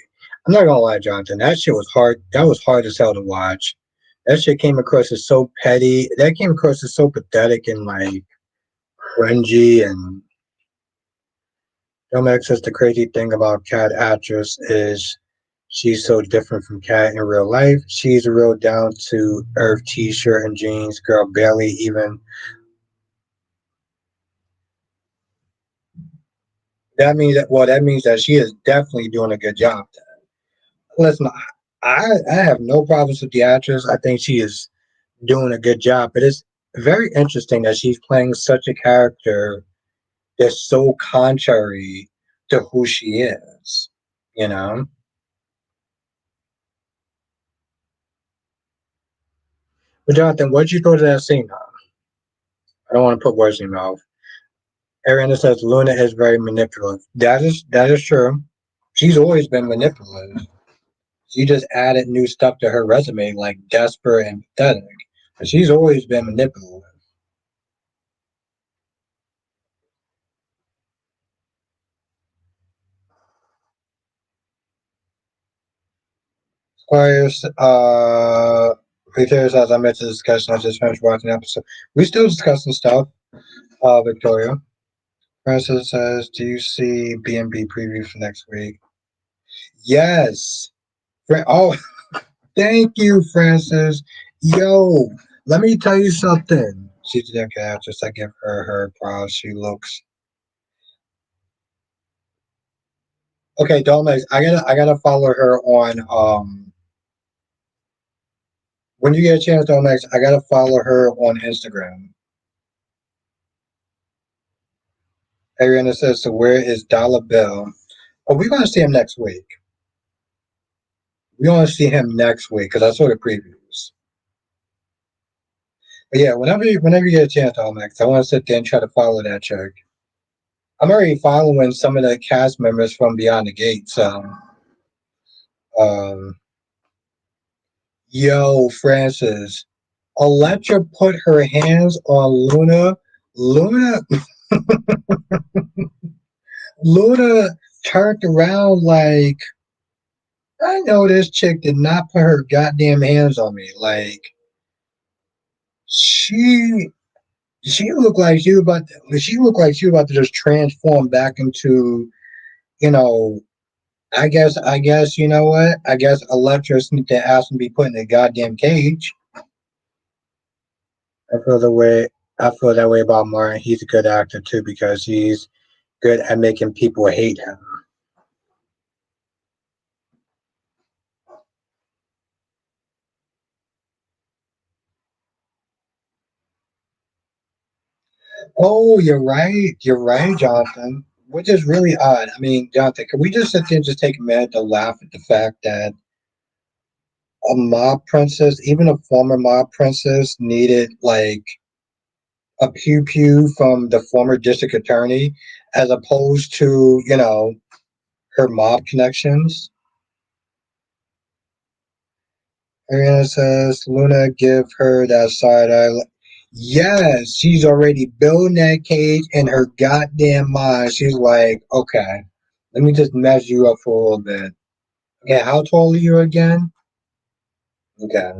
[SPEAKER 1] I'm not gonna lie, Jonathan. That shit was hard. That was hard as hell to watch. That shit came across as so petty. That came across as so pathetic and like cringy. And Domex says the crazy thing about Cat actress is she's so different from Cat in real life. She's a real down to earth t-shirt and jeans girl, barely even. That means that she is definitely doing a good job. Listen, I have no problems with the actress. I think she is doing a good job. But it's very interesting that she's playing such a character that's so contrary to who she is. You know. But Jonathan, what did you thought of that scene? I don't want to put words in your mouth. Ariana says Luna is very manipulative. That is true. She's always been manipulative. She just added new stuff to her resume, like desperate and pathetic. But she's always been manipulative. Squires, Retailers, as I mentioned, discussion. I just finished watching the episode. We still discussing stuff. Victoria. Francis says, "Do you see B&B preview for next week?" Yes. Oh, thank you, Francis. Yo, let me tell you something. She's a good actress. I give her props. She looks okay. Domex, I gotta follow her on when you get a chance, Domex, I gotta follow her on Instagram. Ariana says, "So where is Dollar Bill?" Oh, we're gonna see him next week. We're gonna see him next week because I saw the previews. But yeah, whenever you get a chance, Domex, I want to sit there and try to follow that chick. I'm already following some of the cast members from Beyond the Gate. So, um, yo, Francis, Electra put her hands on Luna. Luna, Luna turned around like, I know this chick did not put her goddamn hands on me. Like, she, she looked like she looked like she was about to just transform back into, you know, I guess you know what? I guess Electra's need to ask him to be put in a goddamn cage. I feel the way I feel that way about Martin. He's a good actor too because he's good at making people hate him. Oh, you're right. You're right, Jonathan. Which is really odd. I mean, Jonathan, can we just sit there and just take a minute to laugh at the fact that a mob princess, even a former mob princess, needed like a pew pew from the former district attorney as opposed to, her mob connections. Ariana says, Luna, give her that side eye. Yes, she's already building that cage in her goddamn mind. She's like, okay, let me just mess you up for a little bit. Yeah, how tall are you again? Okay.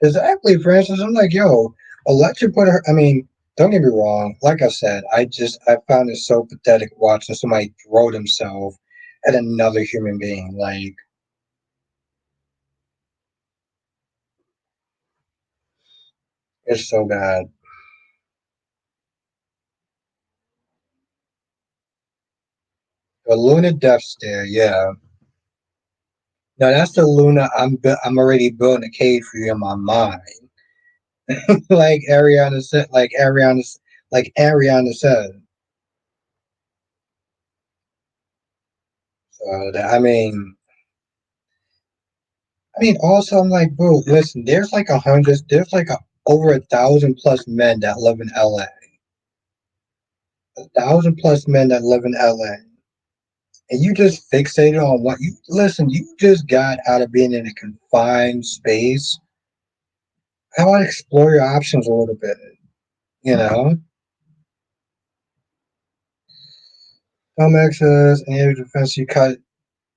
[SPEAKER 1] Exactly, Francis. I'm like, yo, Alexa put her. I mean, don't get me wrong. Like I said, I found it so pathetic watching somebody throw themselves at another human being. Like, it's so bad. The Luna death stare, yeah. Now that's the Luna. I'm already building a cage for you in my mind, like Ariana said. Like Ariana said. So that, also I'm like, bro, listen. There's like over 1,000 plus men that live in LA. 1,000 plus men that live in LA, and you just fixated on what you listen. You just got out of being in a confined space. How about explore your options a little bit? You know, home access and every defense you cut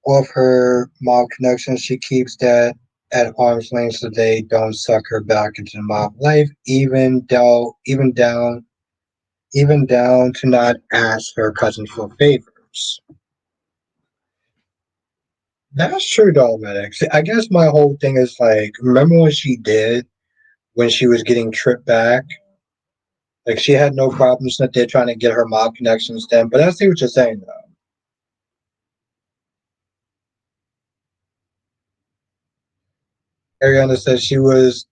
[SPEAKER 1] off her mob connections. She keeps that at arm's length so they don't suck her back into the mob life, even down to not ask her cousin for favors. That's true, though, medics. I guess my whole thing is like, remember when she did when she was getting tripped back? Like she had no problems that they're trying to get her mob connections then. But I see what you're saying, though. Ariana says she was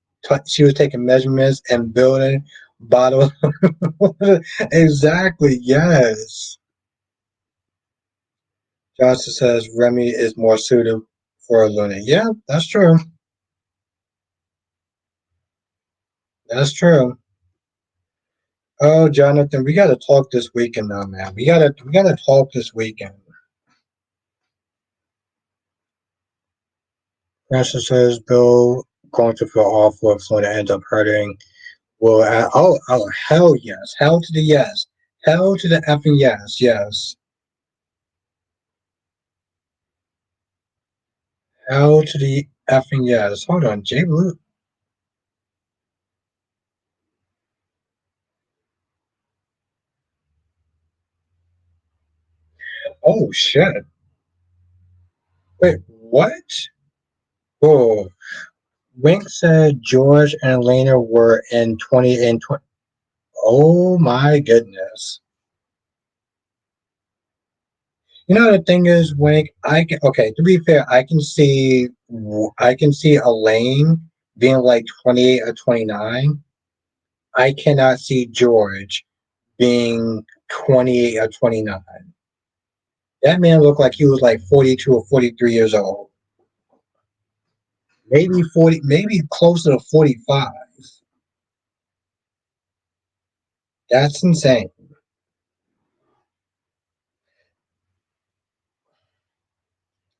[SPEAKER 1] taking measurements and building bottles. Exactly. Yes. Johnson says Remy is more suited for Luna. Yeah, that's true. That's true. Oh, Jonathan, we gotta talk this weekend now, man. We gotta talk this weekend. Francis says Bill going to feel awful if Luna ends up hurting. Well, hell yes, hell to the yes, hell to the effing yes, yes, hell to the effing yes. Hold on, Jay Blue. Oh shit! Wait, what? Oh, Wink said George and Elena were in 20. Oh my goodness! You know the thing is, Wink. I can okay. To be fair, I can see Elaine being like 28 or 29. I cannot see George being 28 or 29. That man looked like he was like 42 or 43 years old. Maybe 40, maybe closer to 45. That's insane.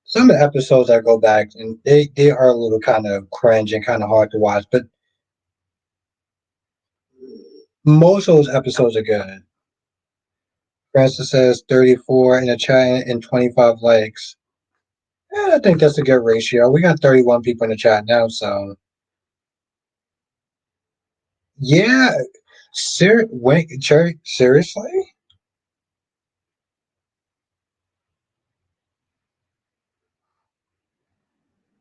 [SPEAKER 1] Some of the episodes I go back and they are a little kind of cringe and kind of hard to watch, but most of those episodes are good. Francis says 34 in the chat and 25 likes. Yeah, I think that's a good ratio. We got 31 people in the chat now, so yeah. Wait, Cherry, seriously?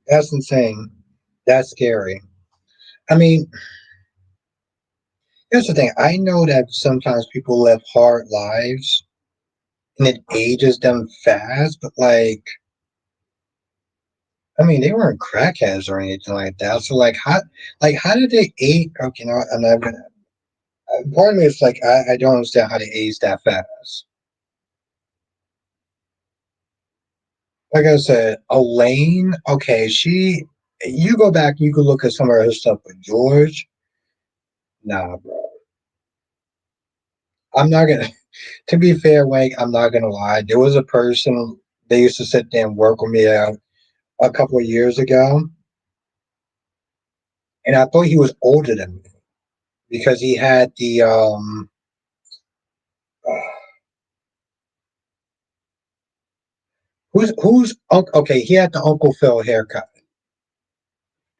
[SPEAKER 1] That's insane. That's scary. I mean, here's the thing. I know that sometimes people live hard lives and it ages them fast, but like, I mean, they weren't crackheads or anything like that. So how did they age? Okay, no, I'm not gonna. Part of me is like, I don't understand how they age that fast. Like I said, Elaine, okay, you go back, you could look at some of her stuff with George. Nah, bro. I'm not gonna, to be fair, Wake, I'm not gonna lie. There was a person, they used to sit there and work with me a couple of years ago, and I thought he was older than me because he had Okay, he had the Uncle Phil haircut.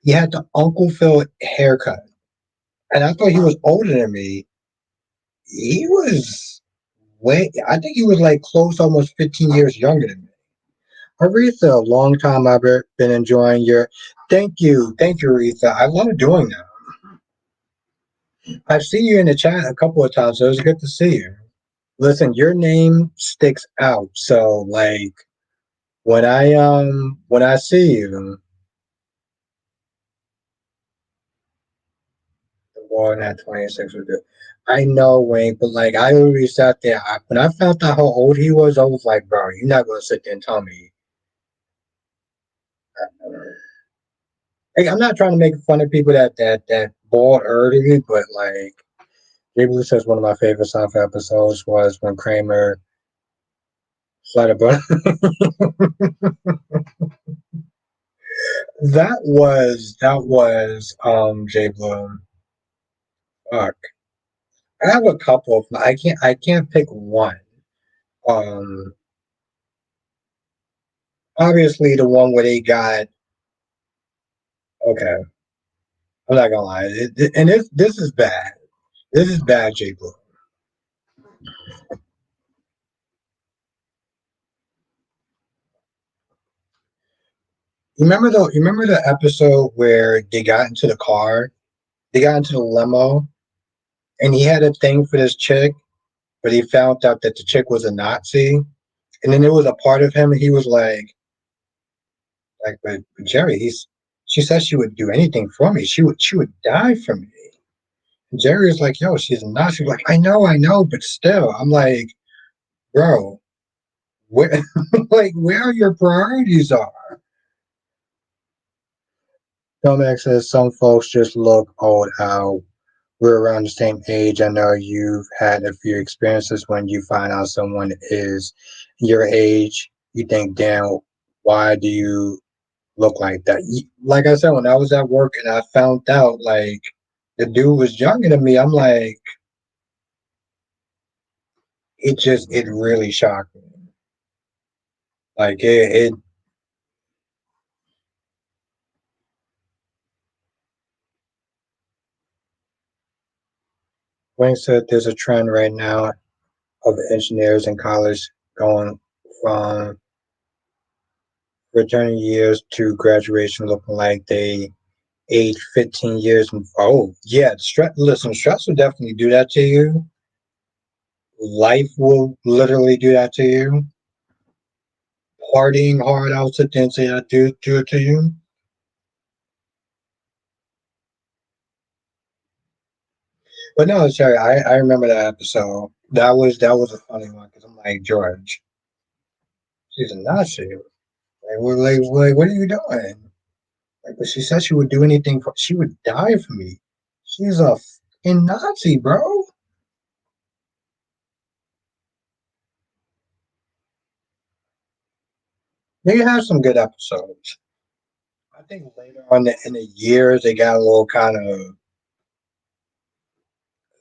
[SPEAKER 1] He had the Uncle Phil haircut. And I thought he was older than me. He was I think he was like close, almost 15 years younger than me. Aretha, a long time I've been enjoying your. Thank you, Aretha. I love doing that. I've seen you in the chat a couple of times, so it was good to see you. Listen, your name sticks out. So like when I see you, the one at 26 was good. I know, Wayne, but like I always sat there. When I found out how old he was, I was like, bro, you're not gonna sit there and tell me. Like, I'm not trying to make fun of people that bald early, but like Jay Blue says one of my favorite Seinfeld episodes was when Kramer started. But that was Jay Blue. Fuck. I have a couple of I can't pick one. Um Obviously the one where they got okay, I'm not gonna lie. And this is bad. This is bad, Jay Blue. You remember the episode where they got into the car, they got into the limo, and he had a thing for this chick, but he found out that the chick was a Nazi, and then there was a part of him, and he was like, but Jerry, she said she would do anything for me. She would die for me. And Jerry was like, yo, she's a Nazi. Like, I know, but still, I'm like, bro, where, like, where are your priorities are? Tomax says some folks just look old out. We're around the same age. I know you've had a few experiences when you find out someone is your age. You think, damn, why do you look like that? Like I said, when I was at work and I found out like the dude was younger than me, I'm like, it really shocked me. Like it Wayne said there's a trend right now of engineers in college going from returning years to graduation looking like they age 15 years. Oh, yeah. Listen, stress will definitely do that to you. Life will literally do that to you. Partying hard, I'll sit there and say that do it to you. But no, sorry, I remember that episode. That was a funny one because I'm like, George, she's a Nazi. Like, what are you doing? Like, but she said she would do anything she would die for me. She's a fucking Nazi, bro. They have some good episodes. I think later on in the years they got a little kind of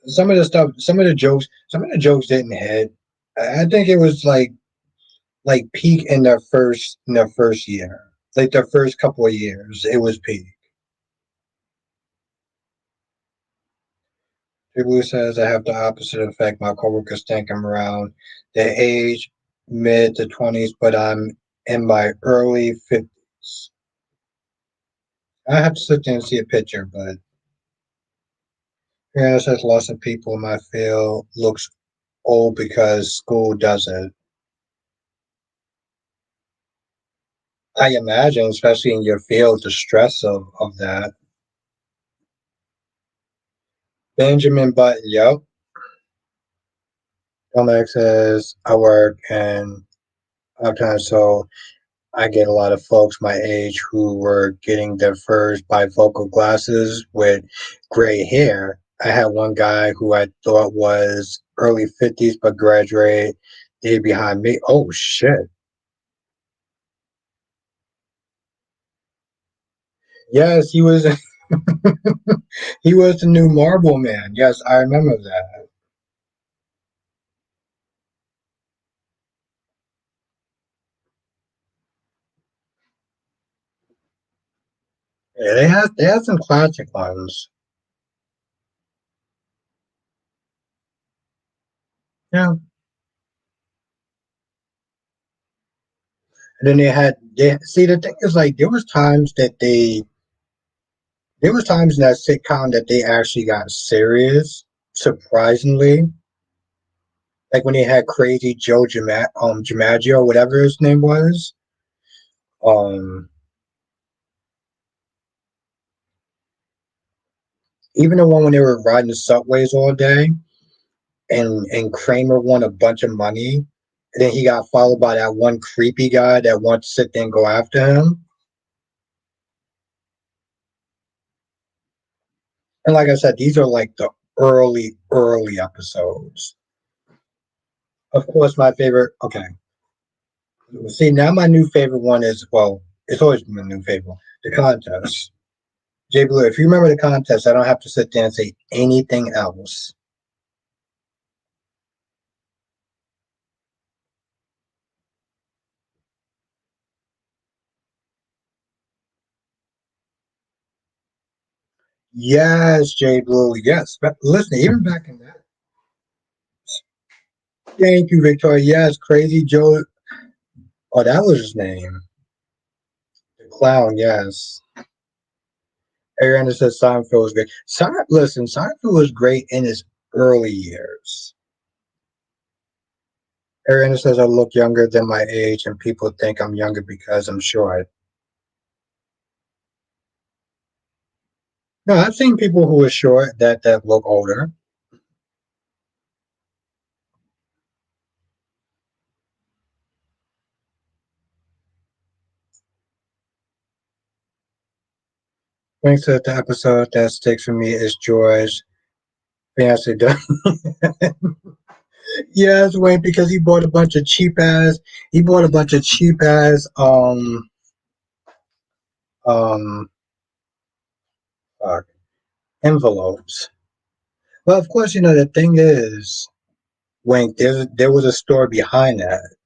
[SPEAKER 1] some of the jokes didn't hit. I think it was like peak in their first year, like their first couple of years. It was peak. People says I have the opposite effect. My coworkers think I'm around the age mid to 20s, but I'm in my early 50s. I have to sit there and see a picture, but yeah, it says lots of people in my field looks old because school does it. I imagine, especially in your field, the stress of that. Benjamin Button, yep. Comex says I work and uptime, so I get a lot of folks my age who were getting their first bifocal glasses with gray hair. I had one guy who I thought was early 50s but graduated day behind me. Oh shit. Yes, he was he was the new Marble Man. Yes, I remember that. Yeah, they had some classic ones. Yeah. And then they see the thing is like there was times in that sitcom that they actually got serious, surprisingly. Like when they had crazy Gimaggio, whatever his name was. Um Even the one when they were riding the subways all day and Kramer won a bunch of money. And then he got followed by that one creepy guy that wants to sit there and go after him. And like I said, these are like the early episodes. Of course, my favorite. Okay, see now my new favorite one is well, it's always been my new favorite one. The contest. Jay Blue, if you remember the contest, I don't have to sit there and say anything else. Yes, Jay Blue. Yes, but listen, even back in that. Thank you, Victoria. Yes, Crazy Joe. Oh, that was his name. The clown. Yes. Aaron says Seinfeld was great. Listen, Seinfeld was great in his early years. Aaron says I look younger than my age, and people think I'm younger because I'm short. No, I've seen people who are short that look older. Thanks to the episode that sticks with me is George Fancy done. Yes, Wayne, because he bought a bunch of cheap ass um uh, envelopes. Well, of course, the thing is, Wayne, there was a story behind that.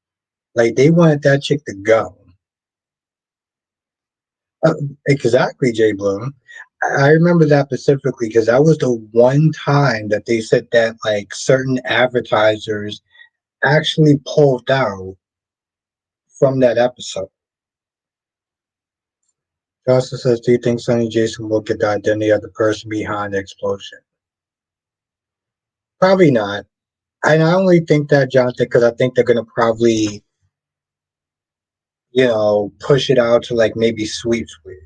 [SPEAKER 1] Like they wanted that chick to go. Uh, exactly, Jay Bloom. I remember that specifically because that was the one time that they said that like certain advertisers actually pulled out from that episode. Johnson says, "Do you think Sonny Jason will get the identity of the person behind the explosion?" Probably not. And I only think that, Jonathan, because I think they're gonna probably, push it out to like maybe Sweet Sweet.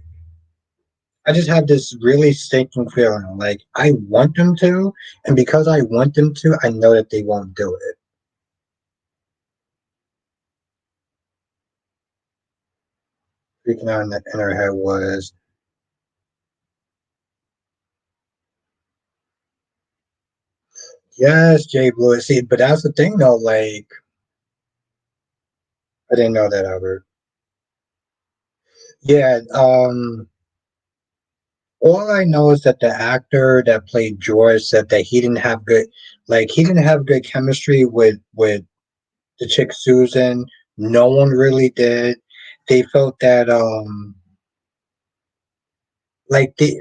[SPEAKER 1] I just have this really stinking feeling. Like I want them to, and because I want them to, I know that they won't do it. Freaking out in her head was, yes, Jay Blue. See, but that's the thing though. Like I didn't know that, Albert. Yeah. All I know is that the actor that played George said that he didn't have good chemistry with the chick Susan. No one really did. They felt that like they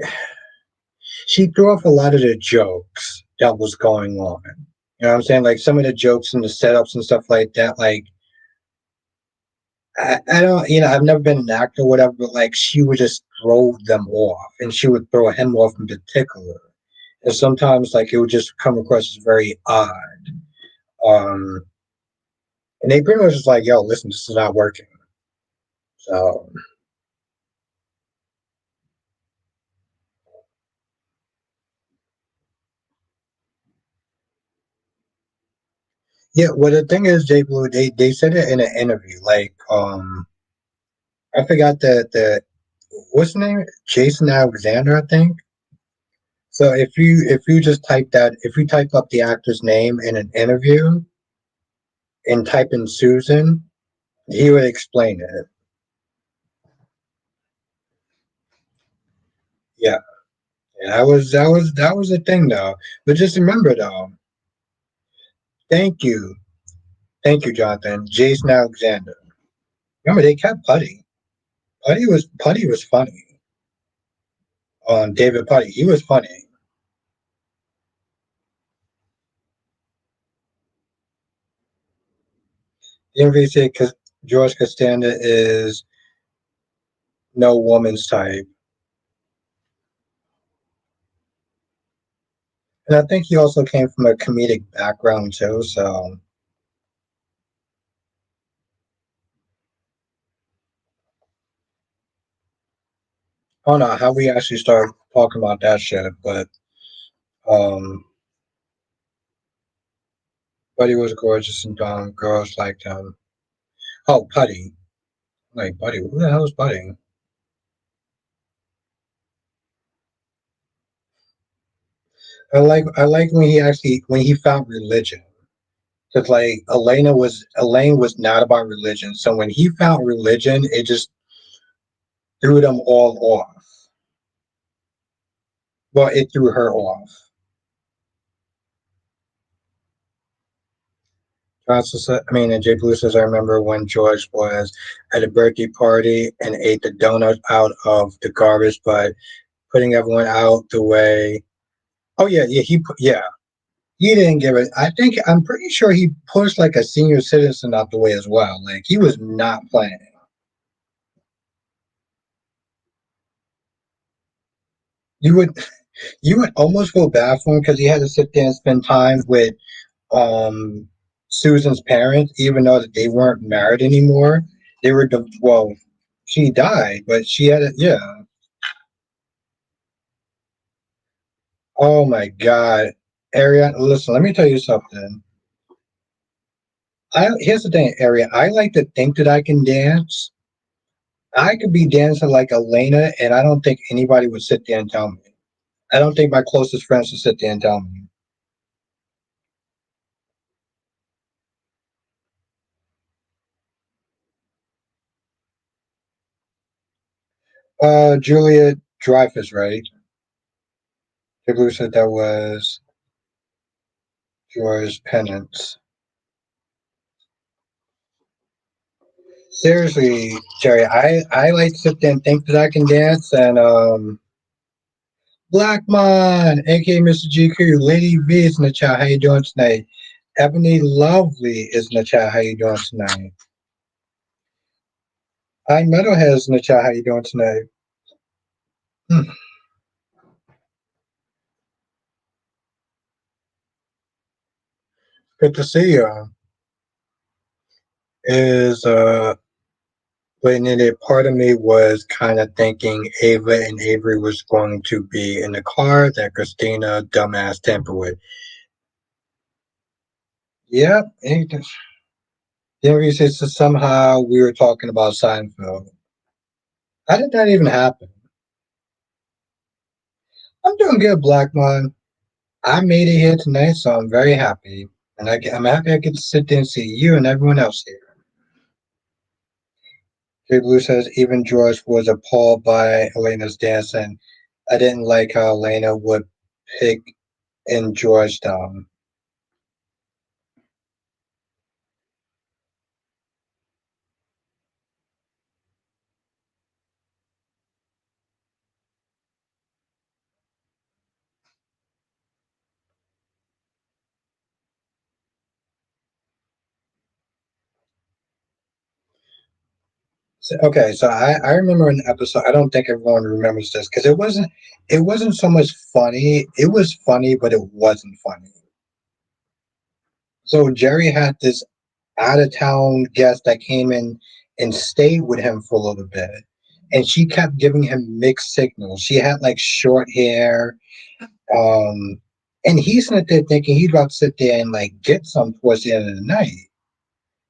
[SPEAKER 1] she threw off a lot of the jokes that was going on. You know what I'm saying? Like some of the jokes and the setups and stuff like that. Like I don't, I've never been an actor or whatever, but like she would just throw them off, and she would throw him off in particular. And sometimes like it would just come across as very odd. Um, and they pretty much just like, yo, listen, this is not working. So yeah, well the thing is, Jay Blue, they said it in an interview. Like, I forgot the what's his name? Jason Alexander, I think. So if you just type that if you type up the actor's name in an interview and type in Susan, he would explain it. Yeah. Yeah, that was the thing though. But just remember though, thank you. Thank you, Jonathan. Jason Alexander. Remember they kept Putty. Putty was funny. on David Putty. He was funny. The MVC George Costanza is no woman's type. And I think he also came from a comedic background too. So I don't know how we actually started talking about that shit, but um, Buddy was gorgeous and girls liked him. Oh, Putty, like Buddy, who the hell is Buddy? I like when he found religion. Because like Elaine was not about religion. So when he found religion, it just threw them all off. Well, it threw her off. And Jay Blue says, I remember when George was at a birthday party and ate the donut out of the garbage, but putting everyone out the way. Oh yeah, he didn't give it. I'm pretty sure he pushed like a senior citizen out the way as well. Like he was not playing. You would you would almost feel bad for him because he had to sit there and spend time with um Susan's parents, even though that they weren't married anymore. They were well, she died, but she had a yeah. Oh my God, Ariana, listen, let me tell you something. I Here's the thing, Ariana. I like to think that I can dance. I could be dancing like Elena, and I don't think anybody would sit there and tell me. I don't think my closest friends would sit there and tell me. Julia Dreyfus, right? People said that was George Pennant. Seriously, Jerry, I like to sit there and think that I can dance, and Blackmon, aka Mr. GQ, Lady V is in the chat. How you doing tonight? Ebony Lovely is in the chat. How you doing tonight? I Metalhead's in the chat. How you doing tonight? Hmm, good to see you. Is But then part of me was kind of thinking Ava and Avery was going to be in the car that Christina dumbass tampered with. Yep. Then we said so somehow we were talking about Seinfeld. How did that even happen? I'm doing good, Black Man. I made it here tonight, so I'm very happy. And I'm happy I get to sit there and see you and everyone else here. Jay Blue says even George was appalled by Elena's dance, and I didn't like how Elena would pick in George down. So I remember an episode. I don't think everyone remembers this because it wasn't so much funny. It was funny, but it wasn't funny. So Jerry had this out of town guest that came in and stayed with him for a little bit, and she kept giving him mixed signals. She had like short hair, um, and he's sitting there thinking he's about to sit there and like get some towards the end of the night,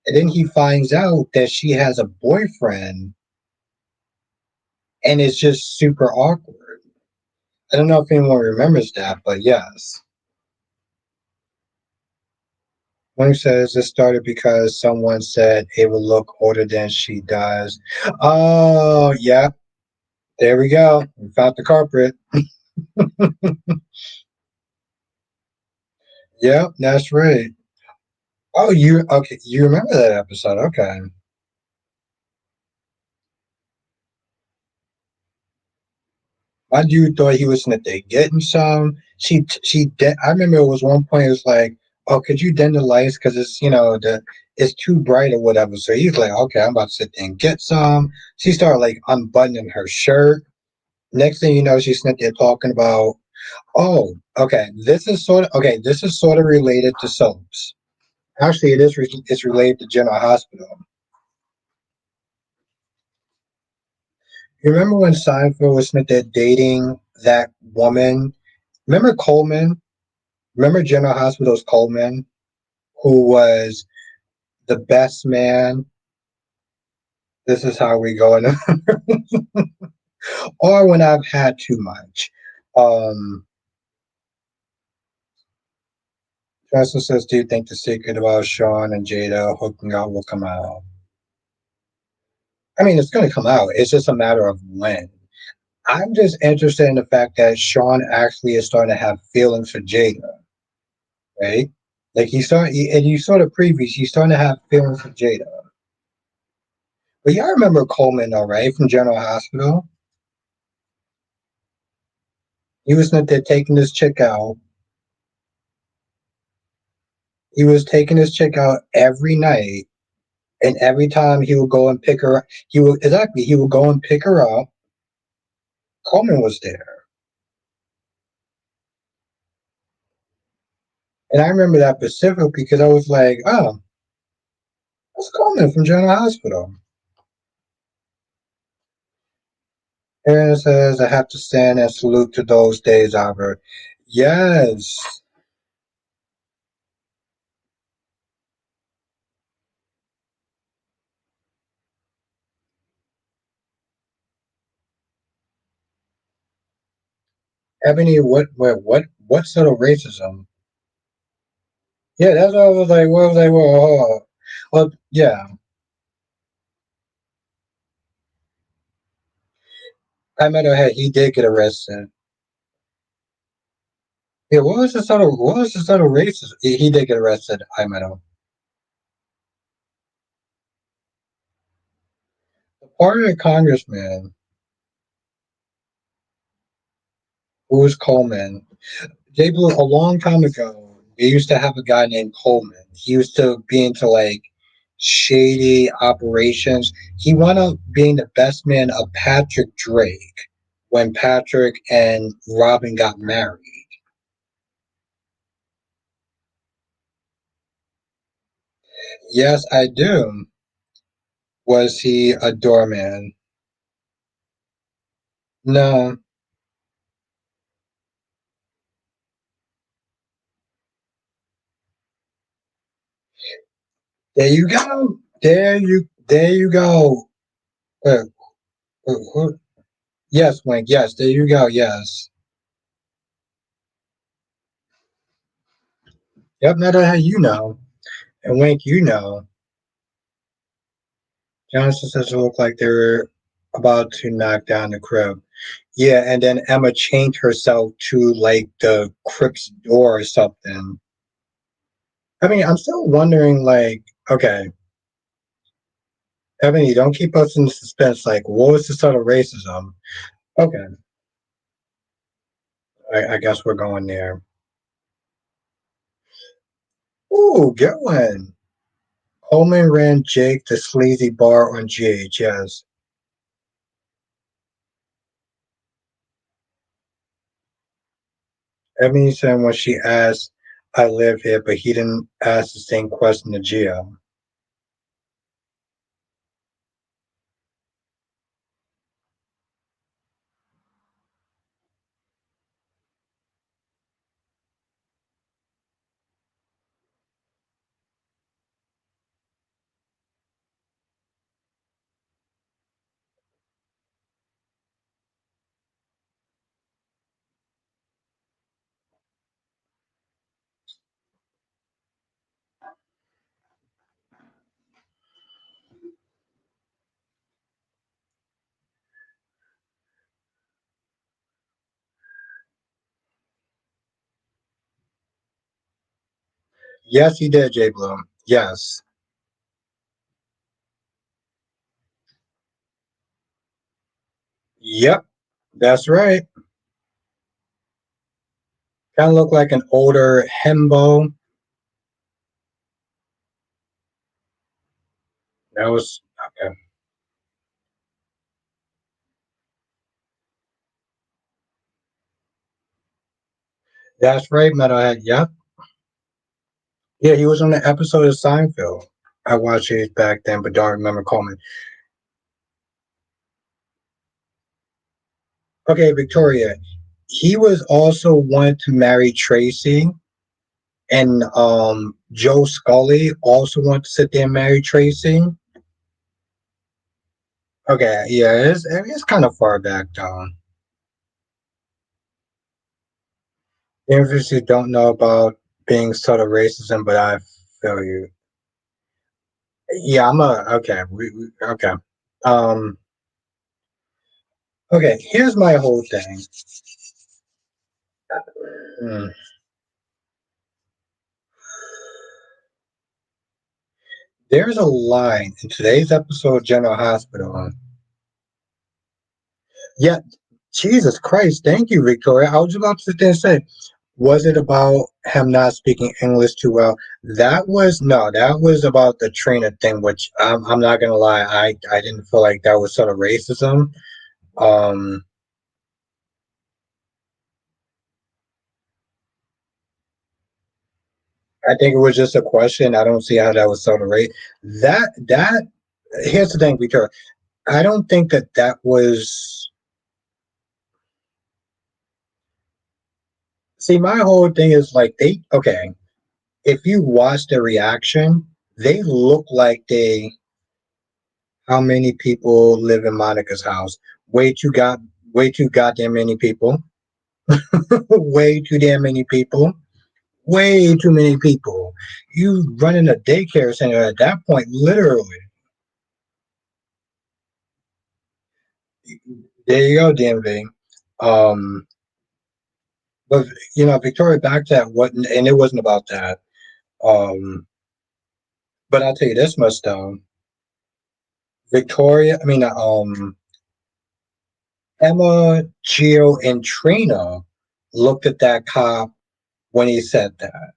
[SPEAKER 1] and then he finds out that she has a boyfriend, and it's just super awkward. I don't know if anyone remembers that, but yes. One says this started because someone said it would look older than she does. Oh, yeah. There we go. We found the culprit. Yep, that's right. Oh, you okay? You remember that episode? Okay. My dude thought he was in there getting some. I remember it was one point. It was like, "Oh, could you dim the lights? Because it's it's too bright or whatever." So he's like, "Okay, I'm about to sit there and get some." She started like unbuttoning her shirt. Next thing you know, she's sitting there talking about, "Oh, okay, this is sort of related to soaps. Actually, it's related to General Hospital. You remember when Seinfeld was sitting there dating that woman? Remember Coleman? Remember General Hospital's Coleman, who was the best man? This is how we go. Or when I've had too much. Um, Justin says, "Do you think the secret about Sean and Jada hooking up will come out?" I mean, it's going to come out. It's just a matter of when. I'm just interested in the fact that Sean actually is starting to have feelings for Jada, right? Like and you saw the previews. He's starting to have feelings for Jada. But y'all remember Coleman, though, right? From General Hospital. He was not there taking this chick out. He was taking this chick out every night, and every time he would go and pick her up, he would go and pick her up. Coleman was there, and I remember that specifically because I was like, "Oh, that's Coleman from General Hospital." Aaron says, "I have to stand and salute to those days, Albert." Yes, Ebony. What sort of racism? Yeah, that's what I was like. What was I? Well, yeah. I met her. Hey, he did get arrested. Yeah, what was the sort of racism? He did get arrested. I met him. The part of the congressman who was Coleman, they blew a long time ago. They used to have a guy named Coleman. He used to be into like shady operations. He wound up being the best man of Patrick Drake when Patrick and Robin got married. Yes, I do. Was he a doorman? No. There you go. There you go. Uh, who- yes, Wink. Yes, there you go. Yes. Yep, now that you know. And Wink, you know. Johnson says it looked like they were about to knock down the crib. Yeah, and then Emma chained herself to like the crypt's door or something. I mean, I'm still wondering, like, okay, Ebony, don't keep us in suspense. Like, what was the sort of racism? Okay, I guess we're going there. Ooh, good one. Coleman ran Jake the sleazy bar on GH. Yes. Ebony said when she asked, "I live here," but he didn't ask the same question to Gio. Yes, he did, J Bloom. Yes. Yep. That's right. Kind of looked like an older hembo. That was okay. That's right, Metalhead. Yep. Yeah, he was on the episode of Seinfeld. I watched it back then, but don't remember Coleman. Okay, Victoria. He was also wanted to marry Tracy, and Joe Scully also wanted to sit there and marry Tracy. Okay, yeah, it's kind of far back though. If you don't know about being sort of racism, but I feel you. Yeah, I'm a okay. Okay. Um. Okay. Here's my whole thing. Hmm. There's a line in today's episode of General Hospital. Yeah, Jesus Christ, thank you, Victoria. I was about to sit there and say, was it about him not speaking English too well? That was no, that was about the trainer thing, which I'm not gonna lie, I didn't feel like that was sort of racism. Um, I think it was just a question. I don't see how that was sort of rate. That here's the thing, Victoria. I don't think that that was. See, my whole thing is like they okay. If you watch the reaction, they look like they. How many people live in Monica's house? Way too got way too goddamn many people. Way too damn many people. Way too many people. You running a daycare center at that point, literally. There you go, DMV. Um, but Victoria backed that wasn't, and it wasn't about that. Um, but I'll tell you this much though, Victoria. I mean, Emma, Gio, and Trina looked at that cop when he said that.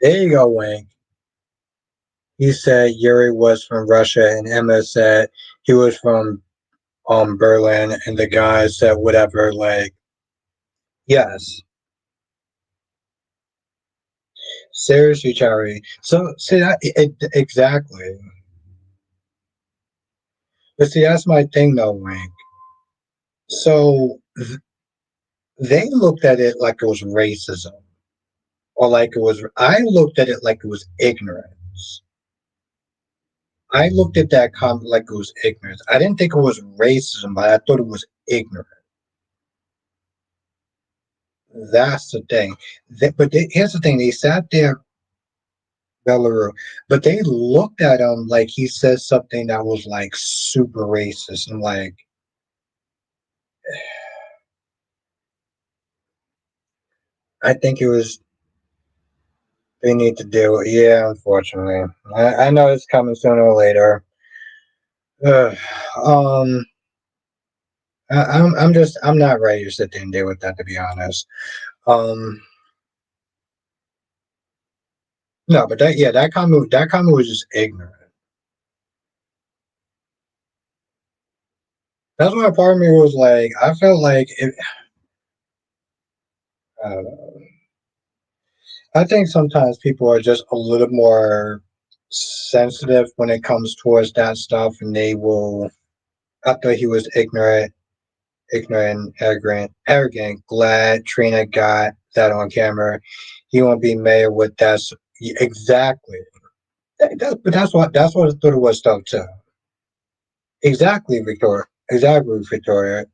[SPEAKER 1] There you go, Wink. He said Yuri was from Russia, and Emma said he was from Berlin, and the guy said whatever. Like, yes, seriously, Charlie. So see that exactly. But see, that's my thing, though, Wink. So they looked at it like it was racism, or like it was. I looked at it like it was ignorance. I looked at that comment like it was ignorance. I didn't think it was racism, but I thought it was ignorant. That's the thing. Here's the thing: they sat there, Belarus, but they looked at him like he said something that was like super racist, and like I think it was they need to deal with. Yeah, unfortunately, I know it's coming sooner or later. Ugh. um, I'm not ready to sit there and deal with that, to be honest. Um, no, but that comment was just ignorant. That's why part of me was like, I felt like I don't know. I think sometimes people are just a little more sensitive when it comes towards that stuff, and they will. I thought he was ignorant, arrogant. Glad Trina got that on camera. He won't be mayor with that. Yeah, exactly. But that's what I thought it was stuff too. Exactly, Victoria. Exactly, Victoria.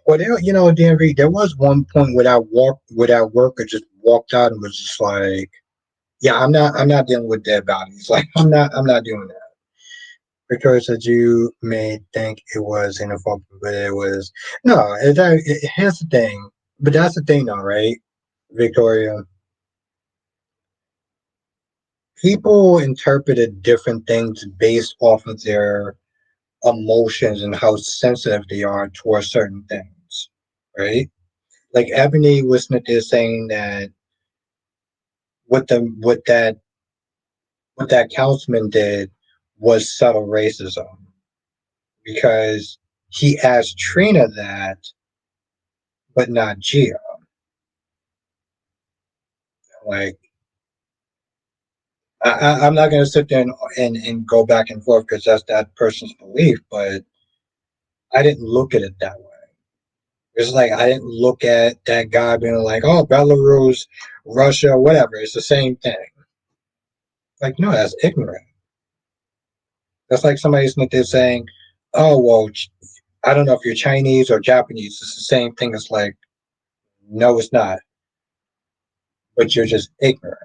[SPEAKER 1] Well, DMV, there was one point where that worker just walked out and was just like, "Yeah, I'm not dealing with dead bodies. Like, I'm not doing that." Victoria said you may think it was inappropriate, but it was no. Here's the thing, but that's the thing, though, right? Victoria, people interpreted different things based off of their emotions and how sensitive they are towards certain things, right? Like Ebony was saying that what the what that councilman did was subtle racism because he asked Trina that, but not Gia. Like I'm not going to sit there and go back and forth because that's that person's belief, but I didn't look at it that way. It's like I didn't look at that guy being like, "Oh, Belarus, Russia, whatever." It's the same thing. Like, no, that's ignorant. That's like somebody sitting there saying, "Oh, well, I don't know if you're Chinese or Japanese." It's the same thing. It's like, no, it's not. But you're just ignorant.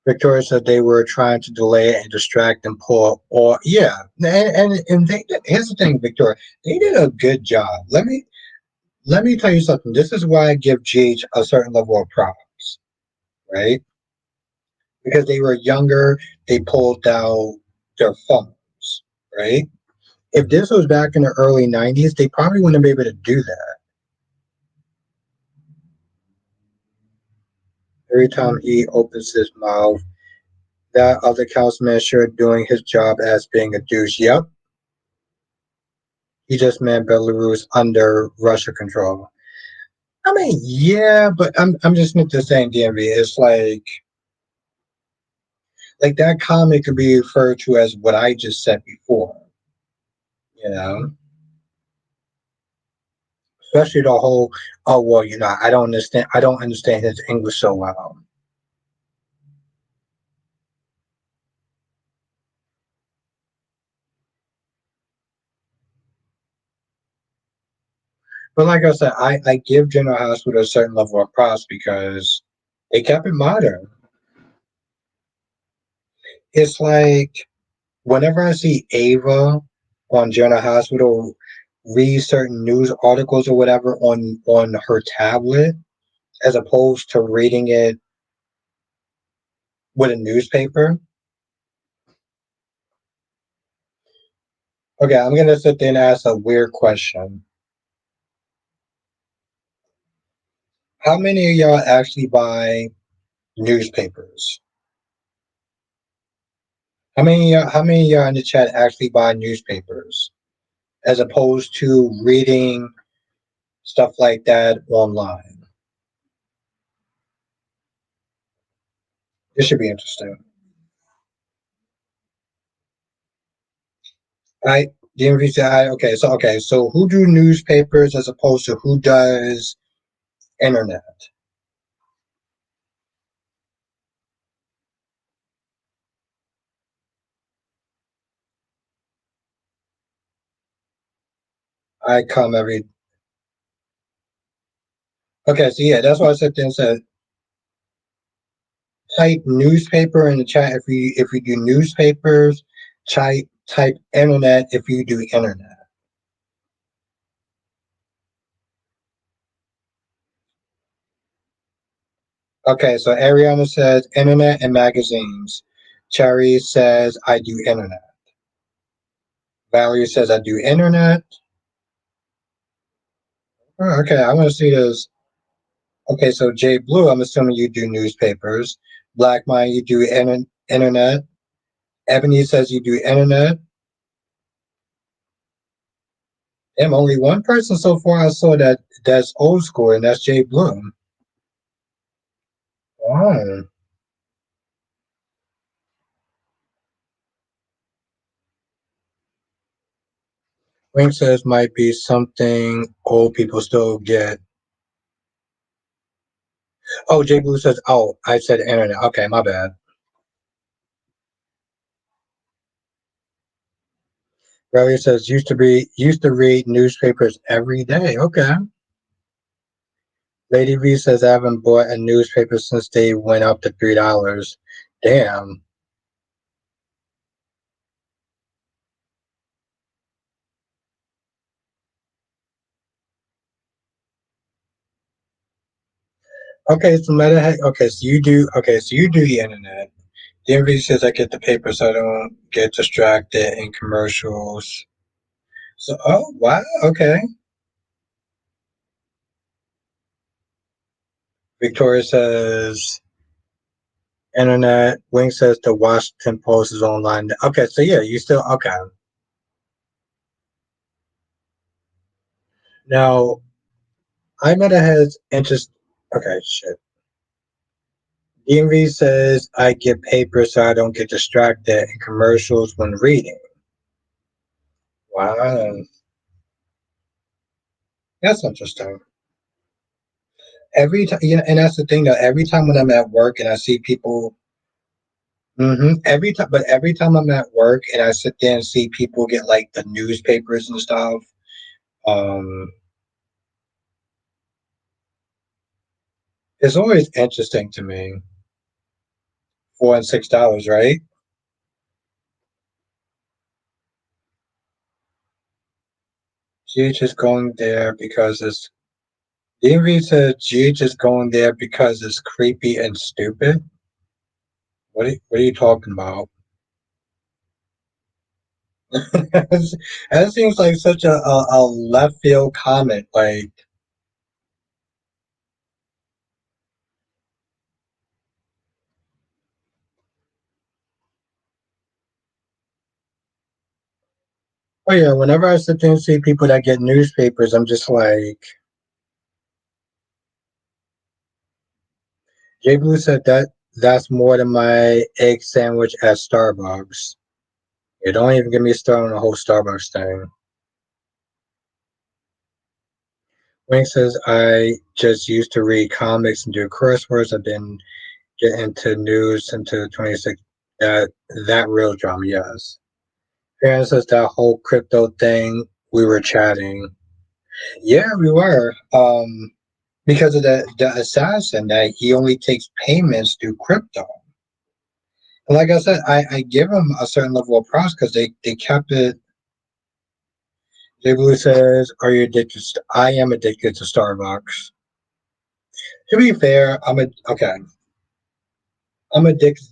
[SPEAKER 1] Victoria said they were trying to delay it and distract and pull. Or yeah, and here's the thing, Victoria, they did a good job. Let me tell you something. This is why I give GH a certain level of props, right? Because they were younger, they pulled out their phones, right? If this was back in the early '90s, they probably wouldn't be able to do that. Every time he opens his mouth, that other councilman sure doing his job as being a douche. Yep, he just meant Belarus under Russia control. I mean, yeah, but I'm just not the same DMV. It's like that comment could be referred to as what I just said before. You know, especially the whole, oh well, I don't understand his English so well. But like I said, I give General Hospital a certain level of props because they kept it modern. It's like whenever I see Ava on General Hospital read certain news articles or whatever on her tablet, as opposed to reading it with a newspaper. Okay, I'm gonna sit there and ask a weird question. How many of y'all actually buy newspapers? How many of y'all in the chat actually buy newspapers as opposed to reading stuff like that online? This should be interesting. I DMV said, okay, so who do newspapers as opposed to who does internet? I come every Okay, so yeah, that's why I sat there and said type newspaper in the chat if you do newspapers, type internet if you do internet. Okay, so Ariana says internet and magazines. Cherry says I do internet. Valerie says I do internet. Oh, okay, I want to see this. Okay, so Jay Blue, I'm assuming you do newspapers. Black Mind, you do internet. Ebony says you do internet. Damn, only one person so far I saw that's old school, and that's Jay Bloom. Wow. Wing says might be something old people still get. Oh, Jay Blue says, oh, I said internet. Okay, my bad. Riley says used to read newspapers every day. Okay. Lady V says I haven't bought a newspaper since they went up to $3. Damn. Okay, so meta. Okay, so you do. Okay, so you do the internet. The DMV says I get the paper so I don't get distracted in commercials. So, oh wow. Okay. Victoria says internet. Wing says the Washington Post is online. Okay, so yeah, you still okay. Now, I meta has interest. Okay, shit. DMV says I get paper so I don't get distracted in commercials when reading. Wow, that's interesting. Every time, you know, and that's the thing though. Every time when I'm at work and I see people, every time, but every time I'm at work and I sit there and see people get like the newspapers and stuff, um, it's always interesting to me. $4 and $6, right? GH is going there because it's DMV said GH is going there because it's creepy and stupid. What are you talking about? That seems like such a left field comment. Like, oh yeah, whenever I sit there and see people that get newspapers, I'm just like, Jay Blue said that's more than my egg sandwich at Starbucks. You don't even get me started on the whole Starbucks thing. Wing says I just used to read comics and do crosswords. I've been getting into news into the 26. That real drama, yes. Aaron says that whole crypto thing. We were chatting. Yeah, we were. Because of the assassin that he only takes payments through crypto. And like I said, I give him a certain level of props because they kept it. Jay Blue says, "Are you addicted? I am addicted to Starbucks. To be fair, okay. I'm addicted.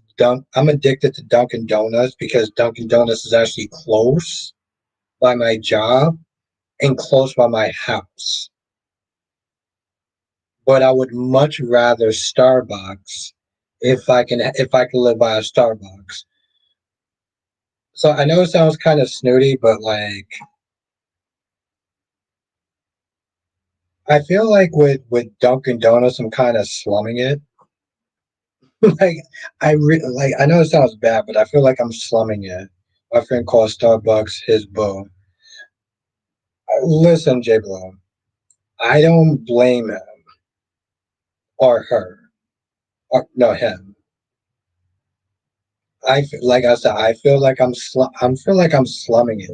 [SPEAKER 1] I'm addicted to Dunkin' Donuts because Dunkin' Donuts is actually close by my job and close by my house. But I would much rather Starbucks if I can live by a Starbucks. So I know it sounds kind of snooty, but like I feel like with Dunkin' Donuts, I'm kind of slumming it. like like I know it sounds bad, but I feel like I'm slumming it. My friend calls Starbucks his boo. Listen, J Blow, I don't blame him or her or no him. Like I said, I feel like I feel like I'm slumming it.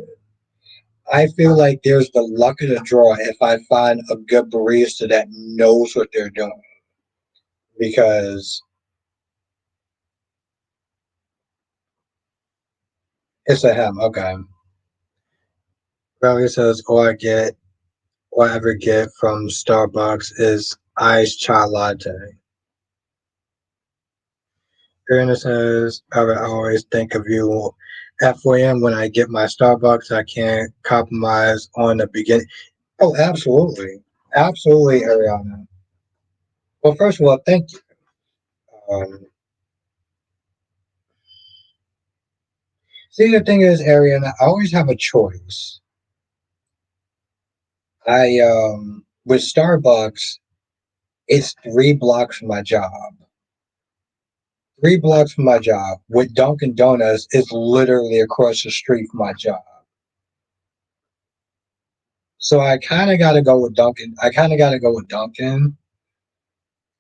[SPEAKER 1] I feel like there's the luck of the draw if I find a good barista that knows what they're doing because it's a him. Okay. Riley says, all I ever get from Starbucks is iced chai latte. Irina says, I would always think of you. FYM, when I get my Starbucks, I can't compromise on the beginning. Oh, absolutely. Absolutely, Ariana. Well, first of all, thank you. Um, See, the thing is, Ariana, I always have a choice. With Starbucks, it's 3 blocks from my job. 3 blocks from my job. With Dunkin' Donuts, it's literally across the street from my job. So I kind of got to go with Dunkin'. I kind of got to go with Dunkin'.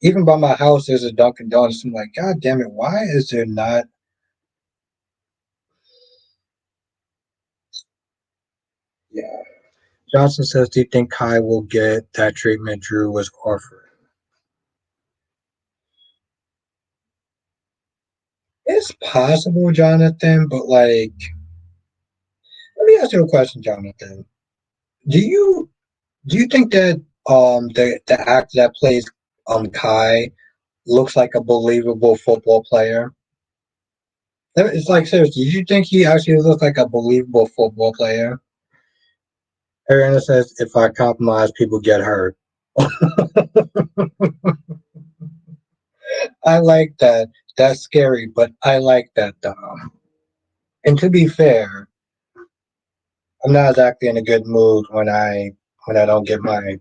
[SPEAKER 1] Even by my house, there's a Dunkin' Donuts. I'm like, God damn it, why is there not? Yeah. Johnson says, do you think Kai will get that treatment Drew was offering? It's possible, Jonathan, but like, let me ask you a question, Jonathan. Do you do you think that the actor that plays Kai looks like a believable football player. It's like seriously, did you think he actually looked like a believable football player? Ariana says, "If I compromise, people get hurt." I like that. That's scary, but I like that though. And to be fair, I'm not exactly in a good mood when I don't get my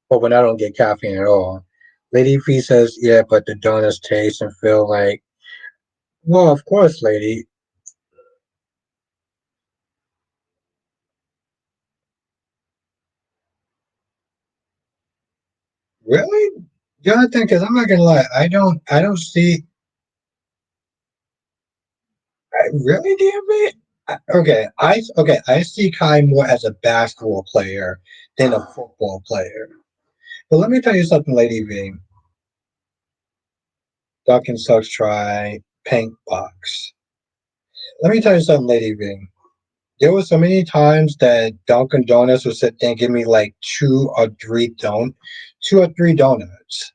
[SPEAKER 1] or when I don't get caffeine at all. Lady P says, "Yeah, but the donuts taste and feel like." Well, of course, lady. Really? Jonathan, because I'm not gonna lie, I don't see. Really, DMV? Okay, I see Kai more as a basketball player than a football player. But let me tell you something, Lady V. Dunkin' Sucks try Pink Box. Let me tell you something, Lady V. There were so many times that Dunkin' Donuts would sit there and give me like two or three donuts.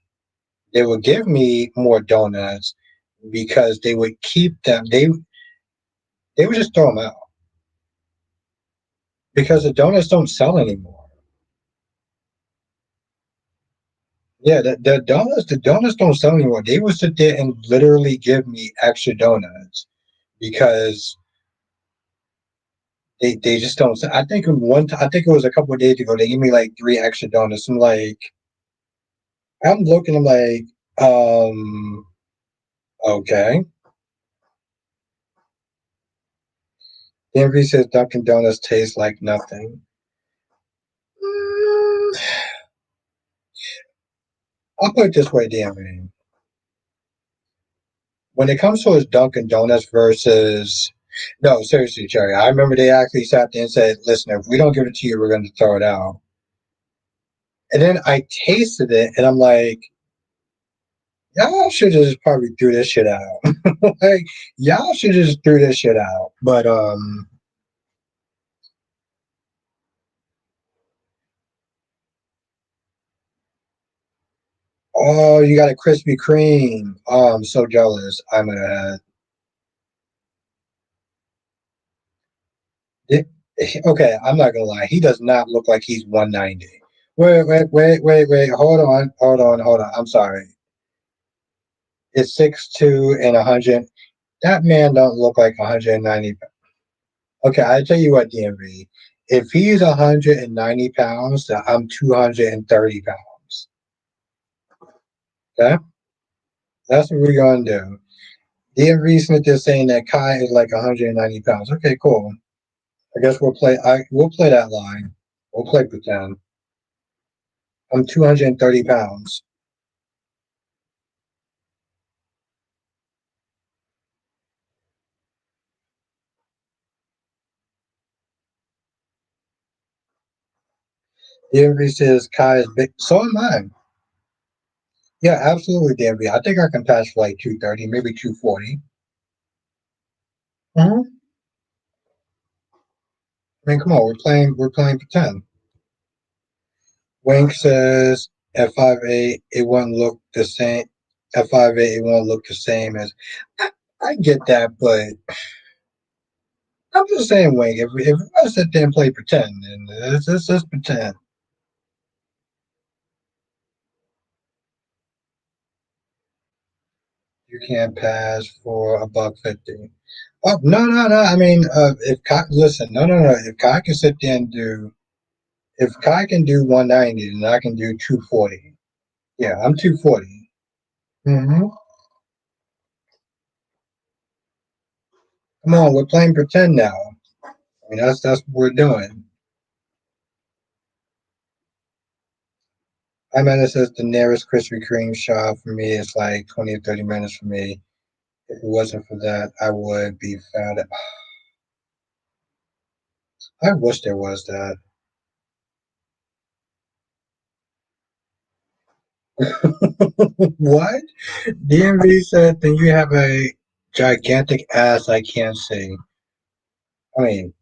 [SPEAKER 1] They would give me more donuts because they would keep them. They would just throw them out because the donuts don't sell anymore. Yeah, the donuts don't sell anymore. They would sit there and literally give me extra donuts because they just don't. I think I think it was a couple of days ago. They gave me like three extra donuts. I'm looking. I'm like, okay. DMV says Dunkin' Donuts taste like nothing. Mm, I'll put it this way, DMV. When it comes to his Dunkin' Donuts versus no, seriously, Cherry. I remember they actually sat there and said, "Listen, if we don't give it to you, we're going to throw it out." And then I tasted it, and I'm like, "Y'all should have just probably threw this shit out. Like, y'all should just threw this shit out." But oh, you got a Krispy Kreme. Oh, I'm so jealous. I'm gonna. It, okay, I'm not gonna lie. He does not look like he's 190. Wait. Hold on. I'm sorry. It's 6'2" and 100. That man don't look like 190. Okay, I tell you what, DMV. If he's 190 pounds, then I'm 230 pounds. Okay, that's what we're gonna do. DMV Smith is saying that Kai is like 190 pounds. Okay, cool. I guess we'll play that line. We'll play pretend. I'm 230 pounds. DMV says Kai is big. So am I. Yeah, absolutely, DMV. I think I can pass for like 230, maybe 240. I mean, come on, we're playing pretend. Wink says at 5'8", it won't look the same. At 5'8", it won't look the same as. I get that, but I'm just saying, Wink. If I sit there and play pretend, then let's just pretend. You can't pass for a $1.50. Oh no! I mean, if Kai, listen, no. If Kai can sit there and do, if Kai can do 190, then I can do 240. Yeah, I'm 240. Mm-hmm. Come on, we're playing pretend now. I mean, that's what we're doing. I mean, it says the nearest Krispy Kreme shop for me is like 20 or 30 minutes for me. If it wasn't for that, I would be fat. I wish there was that. What? DMV said, then you have a gigantic ass I can't see. I mean,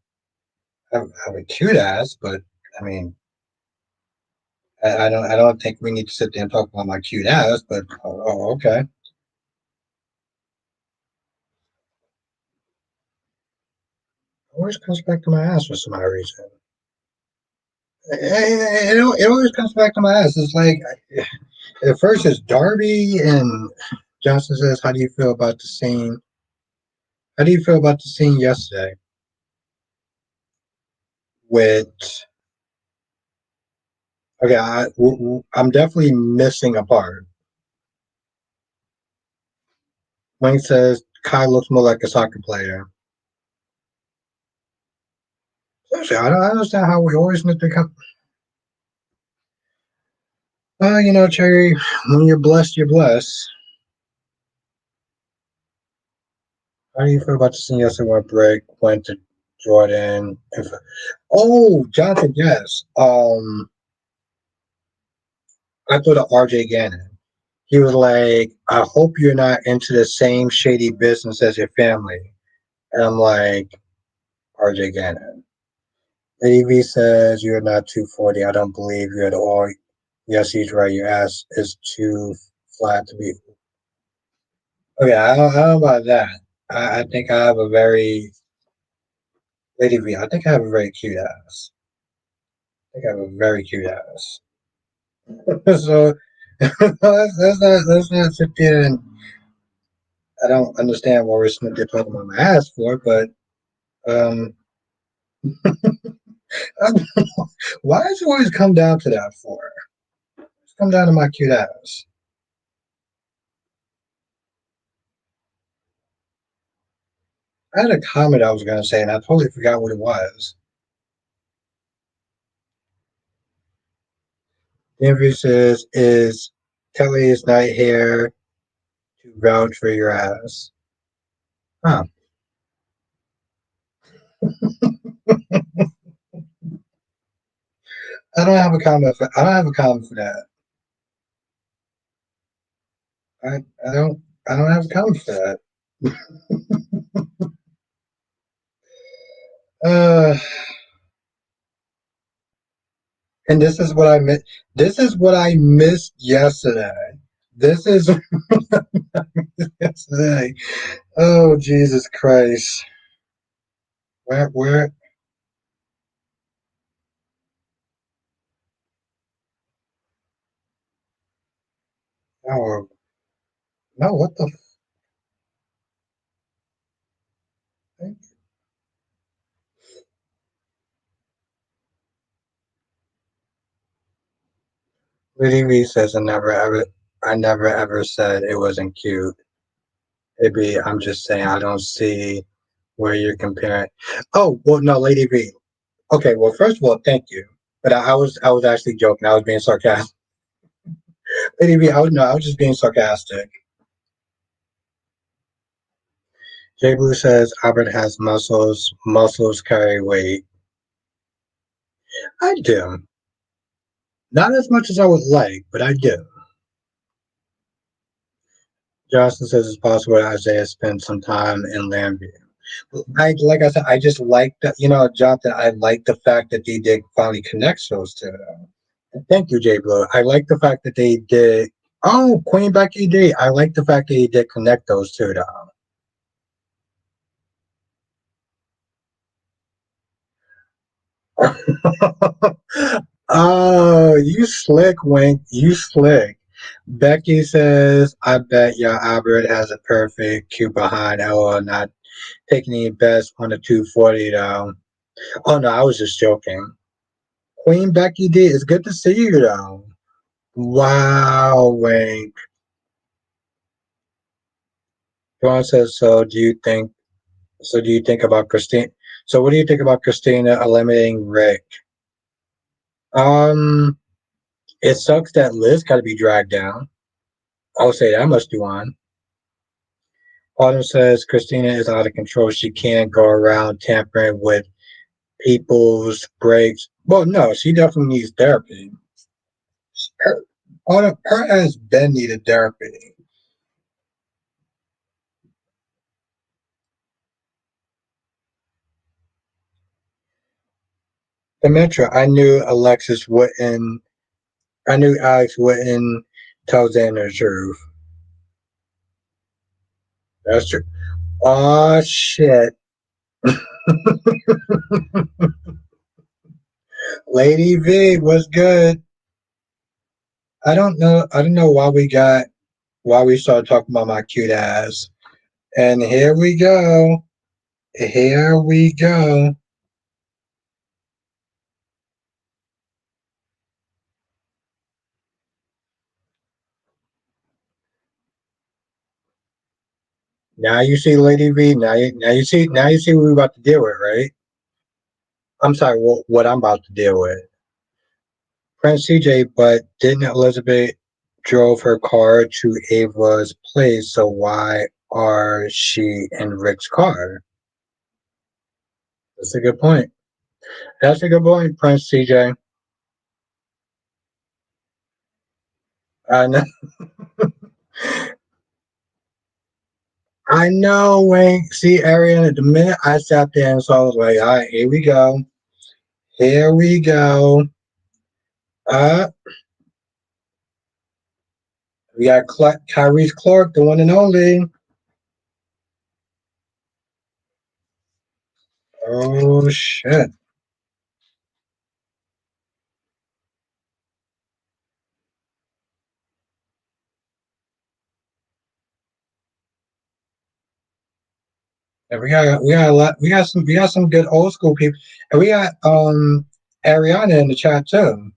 [SPEAKER 1] I have a cute ass, but I mean, I don't think we need to sit there and talk about my cute ass, but okay. Always comes back to my ass for some odd reason. It always comes back to my ass. It's like at first it's Darby and Johnson says, "How do you feel about the scene? How do you feel about the scene yesterday with?" Okay, I'm definitely missing a part. Wayne says Kai looks more like a soccer player. Seriously, I don't understand how we always need to come. Cherry, when you're blessed, you're blessed. How do you feel about the scene yesterday where Brick went to Jordan? Oh, Jonathan, yes. I thought of RJ Gannon. He was like, I hope you're not into the same shady business as your family. And I'm like, RJ Gannon. Lady V says, you're not 240. I don't believe you at all. Yes, he's right. Your ass is too flat to be. Okay, I don't know about that. I think I have a very, Lady V, I think I have a very cute ass. I think I have a very cute ass. So let's not sit there and I don't understand what we're sitting there talking about my ass for, but um, why does it always come down to that for? It's come down to my cute ass. I had a comment I was going to say, and I totally forgot what it was. The interview says, "Is Kelly is not here to vouch for your ass?" Huh? I don't have a comment. I don't have a comment for that. I I don't I don't have a comment for that. Uh, and this is what I missed. This is what I missed yesterday. This is yesterday. Oh Jesus Christ! Where? No, no. What the? F- Lady V says I never ever said it wasn't cute. Maybe I'm just saying I don't see where you're comparing. Oh well, no, Lady V. Okay, well, first of all, thank you. But I was actually joking. I was being sarcastic. Lady V, I was just being sarcastic. Jay Blue says Albert has muscles. Muscles carry weight. I do. Not as much as I would like, but I do. Johnson says it's possible that Isaiah spent some time in Lambview. Like I said, I just like that. Jonathan, I like the fact that they did finally connect those two. Thank you, Jay Blue. I like the fact that they did. Oh, Queen Becky D. I like the fact that he did connect those two. Oh, you slick, Wink. You slick. Becky says, I bet your Albert has a perfect cue behind LL not taking any best on the 240 though. Oh no, I was just joking. Queen Becky D, it's good to see you though. Wow, Wink. Dawn says, do you think about Christine? So what do you think about Christina eliminating Rick? Um, it sucks that Liz got to be dragged down. I'll say that much, Duan. Autumn says Christina is out of control. She can't go around tampering with people's breaks. Well, no, she definitely needs therapy. Her, Autumn, her has been needed therapy. Demetra, I knew Alexis wouldn't. I knew Alex wouldn't tell Xander the truth. That's true. Oh shit. Lady V was good. I don't know. I don't know why we started talking about my cute ass. And here we go. Here we go. Now you see Lady V. Now you see what we're about to deal with, right? I'm sorry, what I'm about to deal with. Prince CJ, but didn't Elizabeth drove her car to Ava's place, so why are she in Rick's car? That's a good point. That's a good point, Prince CJ. I know. I know, Wayne. See, Ariana, the minute I sat there and saw, I was like, all right, here we go. Here we go. Uh, we got Kyrie's Clark, the one and only. Oh, shit. And we got a lot we got some good old school people. And we got Ariana in the chat too.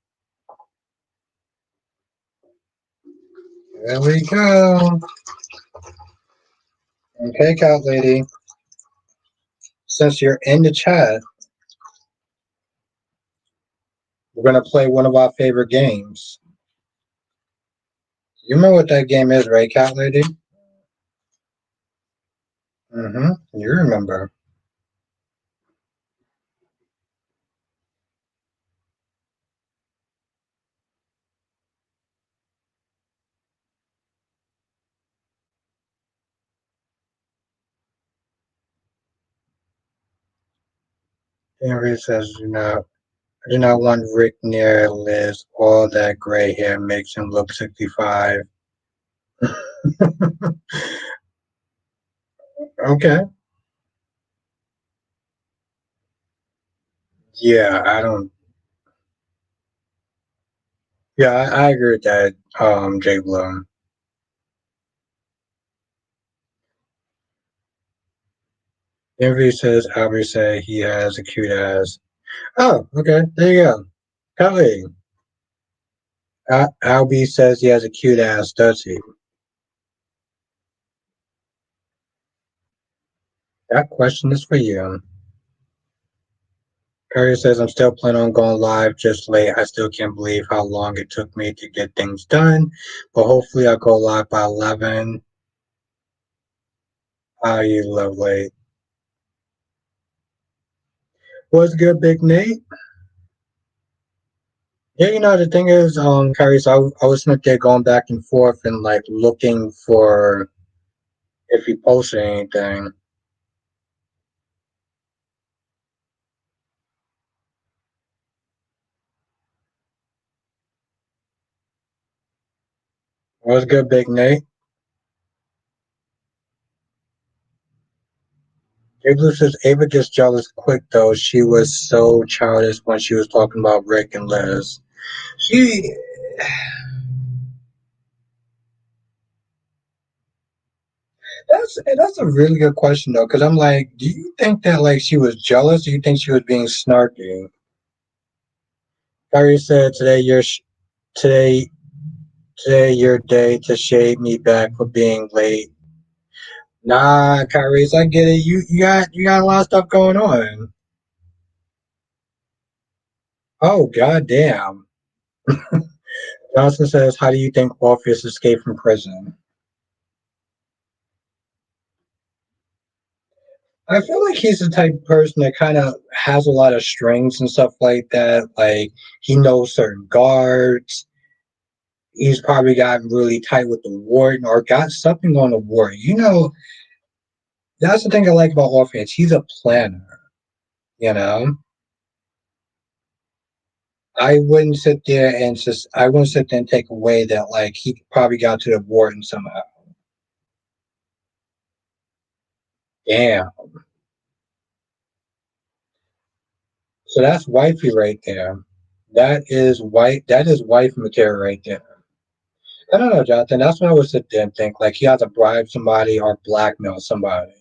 [SPEAKER 1] There we go. Okay, Cat Lady. Since you're in the chat, we're gonna play one of our favorite games. You remember what that game is, right, Cat Lady? Mm-hmm. You remember. Henry says, I do not want Rick near Liz. All that gray hair makes him look 65. Okay. Yeah, I don't. Yeah, I agree with that, Jay Bloom. Envy says Albert say he has a cute ass. Oh, okay. There you go. Kelly. Albie says he has a cute ass, does he? That question is for you. Perry says I'm still planning on going live just late. I still can't believe how long it took me to get things done. But hopefully I'll go live by 11. Ah, you lovely. What's good, Big Nate? Yeah, the thing is, Kyrie, so I was sitting there going back and forth and like looking for if he posted anything. What's good, Big Nate? Ava says Ava gets jealous quick though. She was so childish when she was talking about Rick and Liz. She that's a really good question though, because I'm like, do you think that like she was jealous? Or do you think she was being snarky? Kyrie said today today your day to shade me back for being late. Nah, Kyrie, I get it. You got a lot of stuff going on. Oh goddamn. Johnson says, how do you think Morpheus escaped from prison? I feel like he's the type of person that kind of has a lot of strings and stuff like that. Like he knows certain guards. He's probably gotten really tight with the warden or got something on the warden. That's the thing I like about Orpheus. He's a planner, you know? I wouldn't sit there and take away that like he probably got to the warden somehow. Damn. So that's wifey right there. That is wife material right there. I don't know, Jonathan. That's what I would sit there and think. Like he has to bribe somebody or blackmail somebody.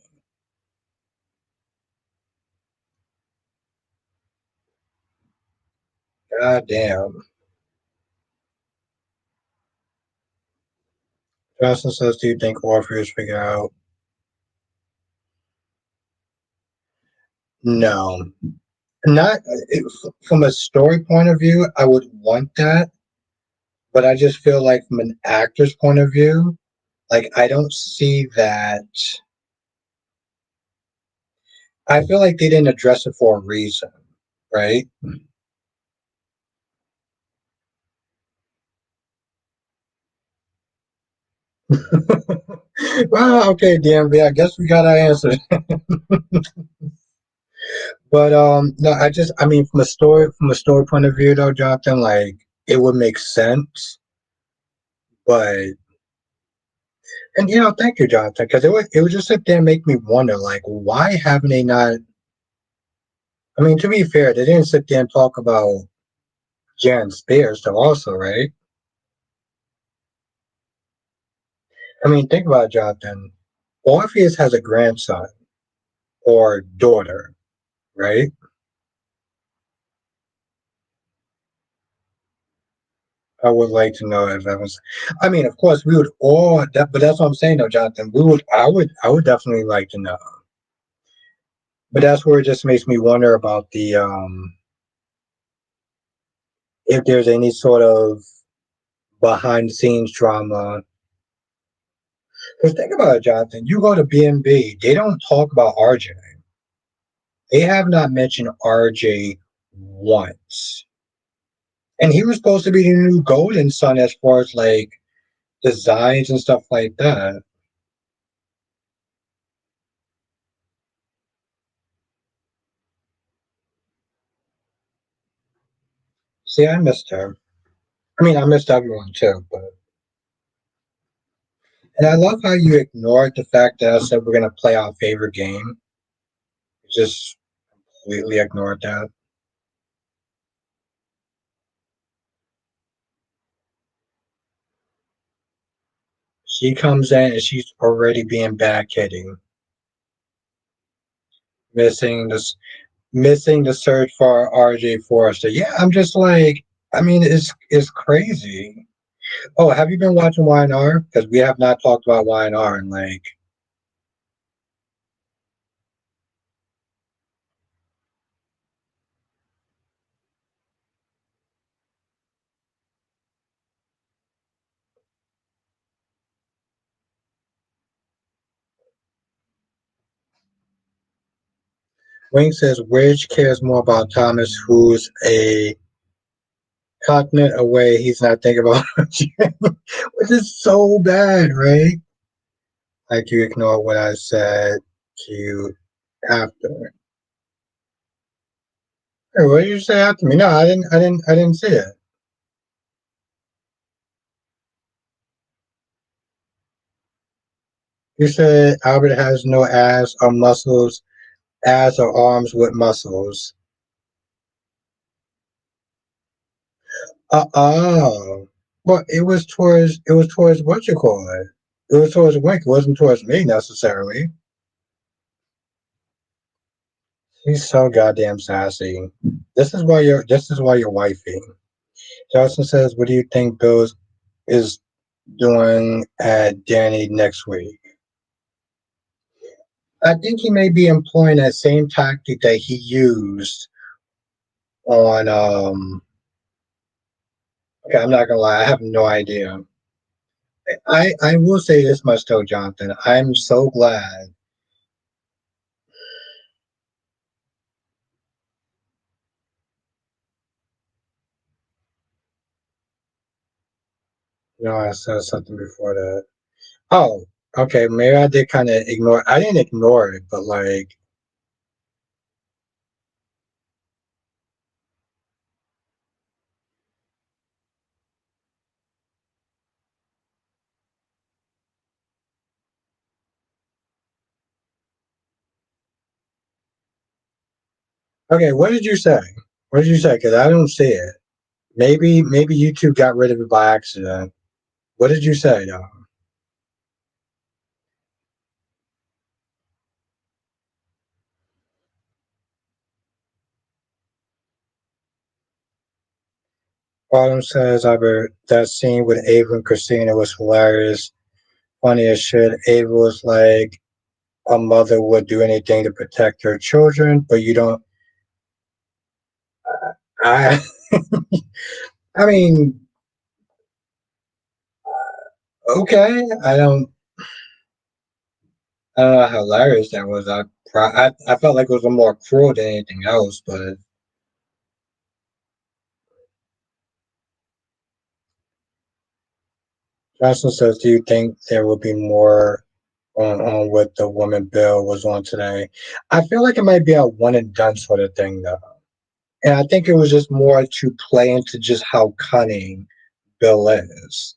[SPEAKER 1] God damn. Justin says, do you think Orpheus figured out? No. Not it, from a story point of view, I would want that, but I just feel like from an actor's point of view, like I don't see that. I feel like they didn't address it for a reason, right? Well, okay, DMV. I guess we got our answer. But no, I mean, from a story point of view, though, Jonathan, like it would make sense. But and thank you, Jonathan, because it would just sit there and make me wonder, like, why haven't they not? I mean, to be fair, they didn't sit there and talk about Jan Spears, though, also, right? I mean, think about it, Jonathan. Orpheus has a grandson or daughter, right? I would like to know if that was. I mean, of course, we would all. But that's what I'm saying, though, Jonathan. We would. I would definitely like to know. But that's where it just makes me wonder about the if there's any sort of behind the scenes drama. Because think about it, Jonathan. You go to B&B, they don't talk about RJ. They have not mentioned RJ once. And he was supposed to be the new golden son as far as like designs and stuff like that. See, I missed her. I mean, I missed everyone too, but and I love how you ignored the fact that I said we're gonna play our favorite game. Just completely ignored that. She comes in and she's already being bad kidding, missing this, missing the search for RJ Forrester. Yeah, I'm just like, I mean, it's crazy. Oh, have you been watching YNR? Because we have not talked about YNR and like Wing says, which cares more about Thomas, who's a continent away? He's not thinking about, which is so bad, right? Like you ignore what I said to you after. Hey, what did you say after me? No, I didn't. I didn't. I didn't say it. You said Albert has no ass or muscles, ass or arms with muscles. Oh. Well, it was towards what you call it. It was towards Wink. It wasn't towards me necessarily. He's so goddamn sassy. This is why you're wifey. Justin says, what do you think Bills is doing at Danny next week? I think he may be employing that same tactic that he used on okay, I'm not gonna lie, I have no idea. I will say this much though, Jonathan. I'm so glad. I said something before that. Oh, okay, maybe I did kind of ignore. I didn't ignore it, but like, Okay, what did you say? What did you say? Because I don't see it. Maybe YouTube got rid of it by accident. What did you say, though? Autumn says, Albert, that scene with Ava and Christina was hilarious. Funny as shit. Ava was like, a mother would do anything to protect her children, but you don't. I, I mean, okay. I don't know how hilarious that was. I felt like it was more cruel than anything else. But Johnson says, do you think there will be more on what the woman bill was on today? I feel like it might be a one and done sort of thing, though. And I think it was just more to play into just how cunning Bill is.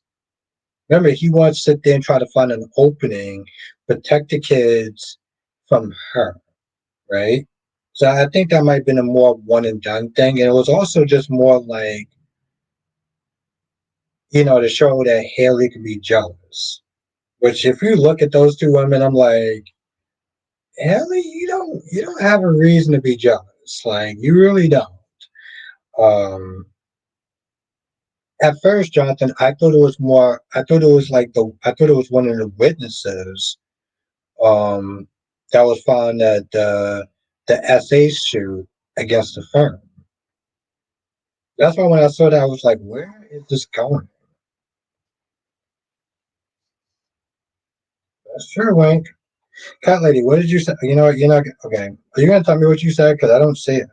[SPEAKER 1] Remember, he wants to sit there and try to find an opening, protect the kids from her, right? So I think that might have been a more one and done thing. And it was also just more like, to show that Haley could be jealous. Which if you look at those two women, I'm like, Haley, you don't have a reason to be jealous. Like you really don't. Um at first, Jonathan, I thought it was like I thought it was one of the witnesses um, that was found at the SA shoot against the firm. That's why when I saw that, I was like, where is this going? That's true, Wink. Cat lady, what did you say? You know what? You're not okay. Are you gonna tell me what you said? Because I don't see it.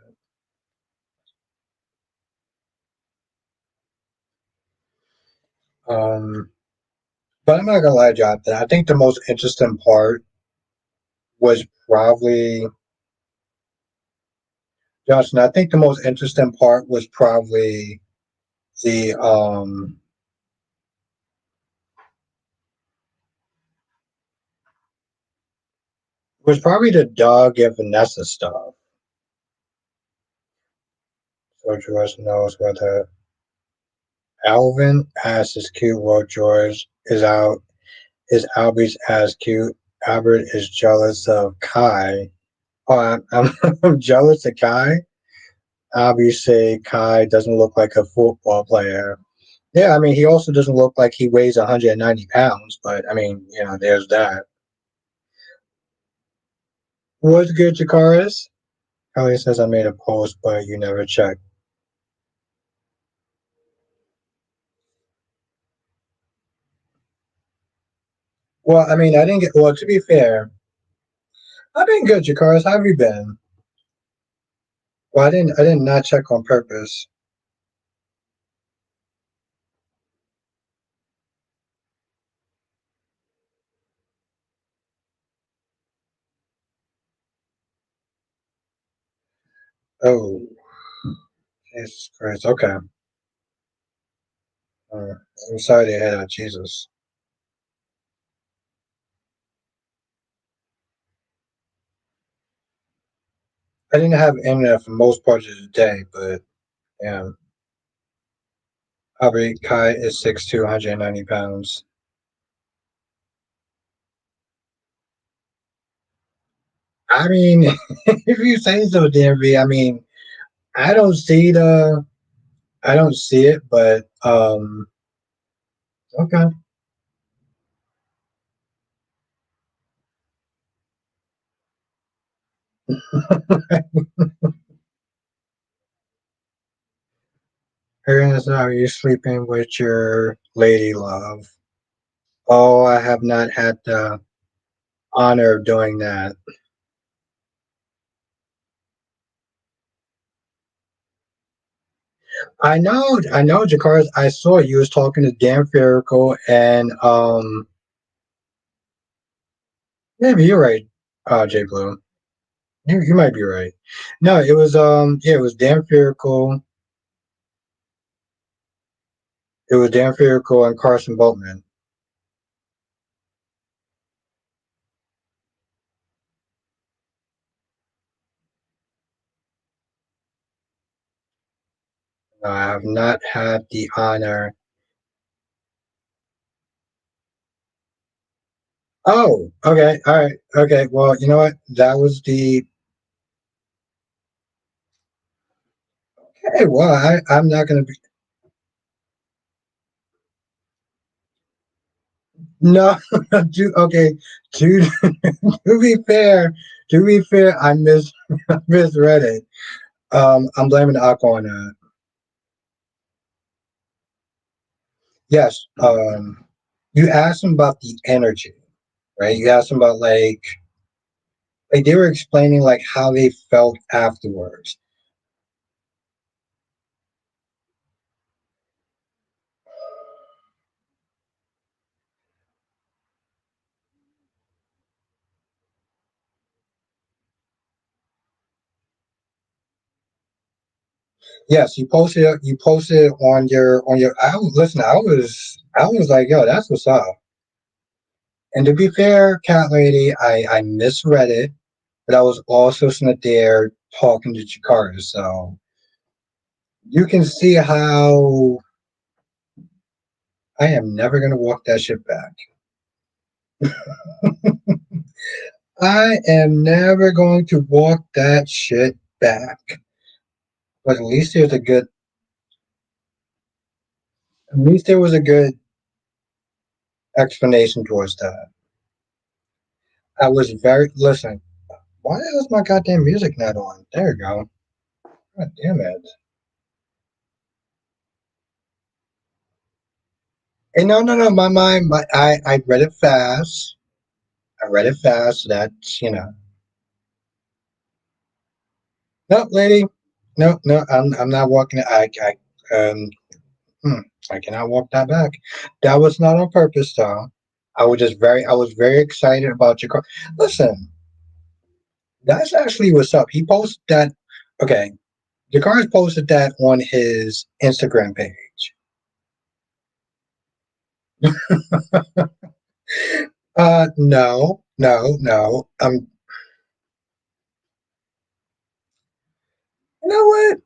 [SPEAKER 1] Um, but I'm not gonna lie, Jonathan. I think the most interesting part was probably Johnson. I think the most interesting part the was probably the Doug and Vanessa stuff. So George knows whether Alvin ass is cute while George is out. Is Albie's ass cute? Albert is jealous of Kai. Oh, I'm jealous of Kai. Albie say Kai doesn't look like a football player. Yeah, I mean, he also doesn't look like he weighs 190 pounds, but I mean, there's that. What's good, Jakaris? Ellie says I made a post, but you never checked. Well, I mean, I didn't get. Well, to be fair, I've been good, Jakaris. How have you been? Well, I did not check on purpose. Oh, Jesus Christ. Okay. Uh, I'm sorry to hear that. Jesus. I didn't have internet for most parts of the day, but yeah. Albert Kai is 6'2", 190 pounds. I mean, if you say so, DMV, I mean, I don't see the, I don't see it, but okay. Aaron, are you sleeping with your lady love? Oh, I have not had the honor of doing that. I know, Jakar. I saw you was talking to Dan Ferrico, and maybe you're right, J Blue. You might be right. No, it was yeah, it was Dan Ferrico. It was Dan Ferrico and Carson Boltman. I have not had the honor. Oh, okay, all right, okay. Well, you know what? That was the. Hey, well, I'm not gonna be. No, okay. To to be fair, I misread it. I'm blaming the alcohol on that. Yes. You asked them about the energy, right? You asked them about like they were explaining like how they felt afterwards. Yes, you posted it on your. I was listen. I was like, yo, that's what's up. And to be fair, cat lady, I misread it, but I was also sitting there talking to Jakarta, so you can see how I am never gonna walk that shit back. I am never going to walk that shit back. But at least there was a good explanation towards that. I was very listen. Why is my goddamn music not on? There you go. God damn it. Hey, no, no, no. I read it fast. I read it fast. So that's no, lady. No, no. I'm not walking. Um, hmm, I cannot walk that back. That was not on purpose, though. I was very excited about your car. Listen, that's actually what's up. He posted that. Okay, Jakar's posted that on his Instagram page. No, no, no. You know what?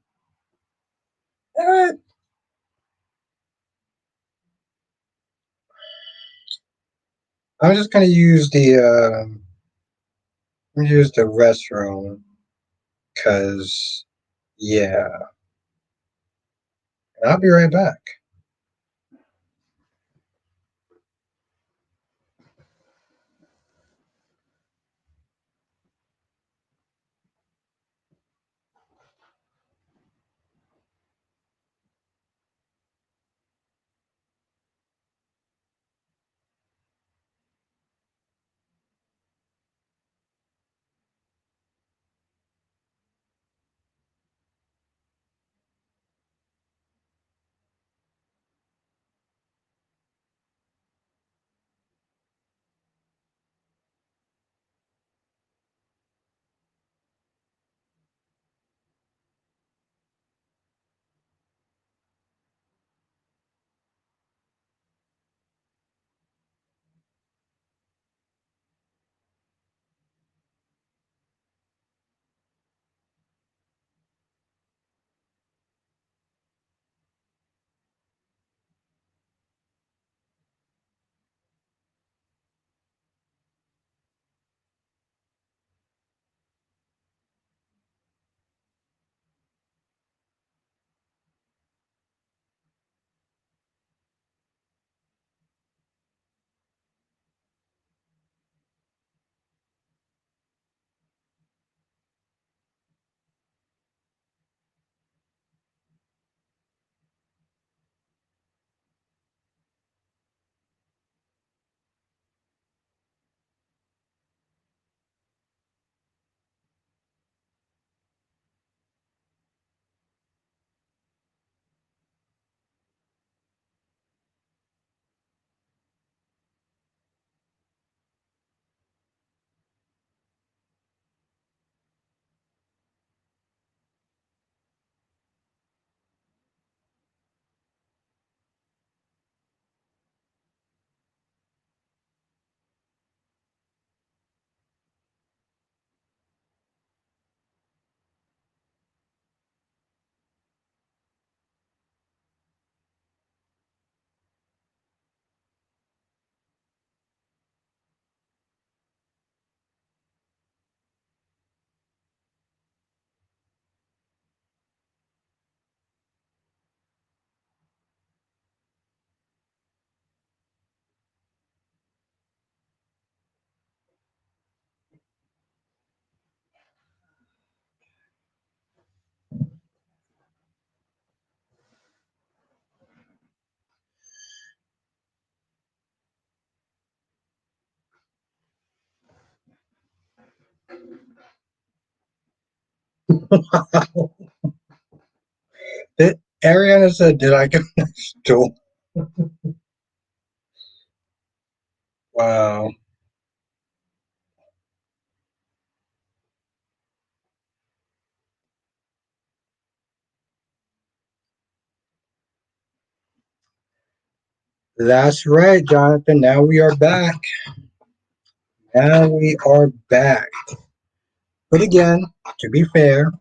[SPEAKER 1] Uh, I'm just gonna use the restroom because yeah, and I'll be right back. Ariana said, "Did I get next door?" Wow, that's right, Jonathan. Now we are back. Now we are back. But again, to be fair,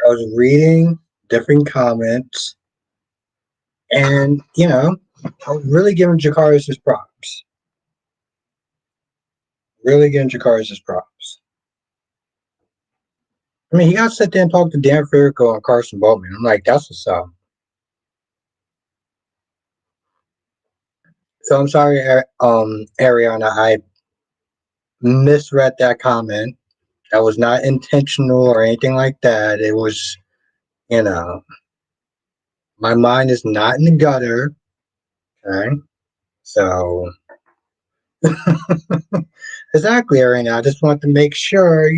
[SPEAKER 1] I was reading different comments, and I was really giving Jakaris his props. Really giving Jakaris his props. I mean, he got to sit there and talk to Dan Farrico and Carson Bowman. I'm like, that's what's up. So I'm sorry, Ariana, I misread that comment. That was not intentional or anything like that. It was, you know, my mind is not in the gutter. Okay, so exactly, Ariana. I just want to make sure.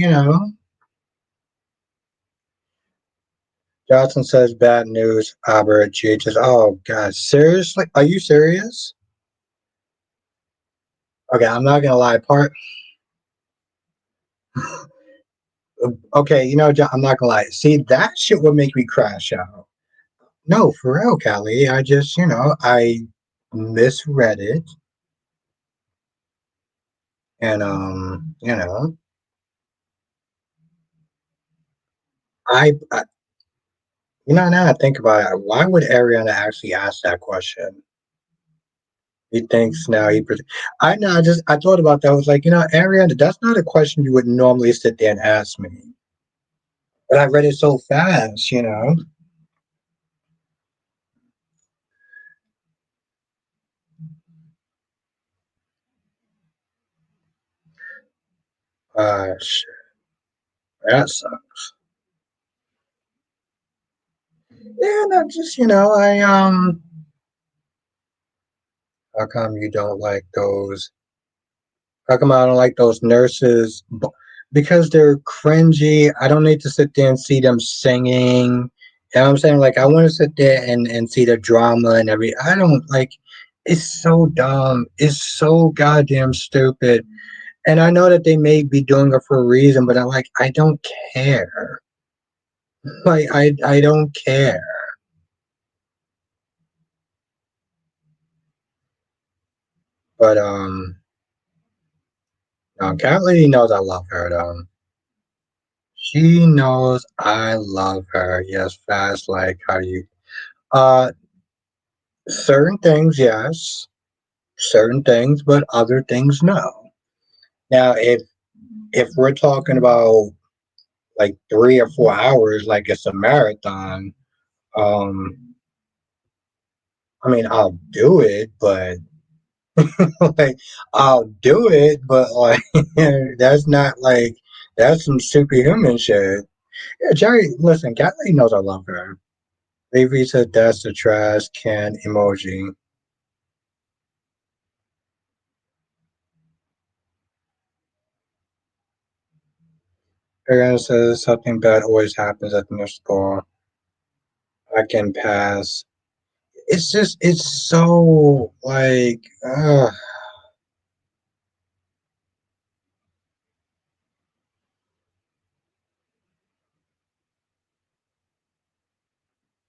[SPEAKER 1] Johnson says bad news. Albert GHS. Oh God, seriously? Are you serious? Okay, I'm not gonna lie. Okay, I'm not gonna lie. See, that shit would make me crash out. No, for real, Callie. I just, I misread it, and I now I think about it. Why would Ariana actually ask that question? He thinks now I know. I thought about that. I was like, Ariana, that's not a question you would normally sit there and ask me. But I read it so fast. Shit, that sucks. Yeah, no, just how come you don't like those? How come I don't like those nurses? Because they're cringy. I don't need to sit there and see them singing. You know what I'm saying? Like, I want to sit there and see the drama and every. I don't like. It's so dumb. It's so goddamn stupid. And I know that they may be doing it for a reason, but I don't care. Like, I don't care. But no, Cat Lady knows I love her though. She knows I love her. Yes, fast. Like how you. Uh, certain things, yes. Certain things, but other things, no. Now, if we're talking about like 3 or 4 hours, like it's a marathon, um, I mean, I'll do it, but like I'll do it, but like that's not like that's some superhuman shit. Yeah, Jerry, listen, Kathleen knows I love her. Levi said that's the trash can emoji. Ariana says something bad always happens at the store. I can pass. It's so like,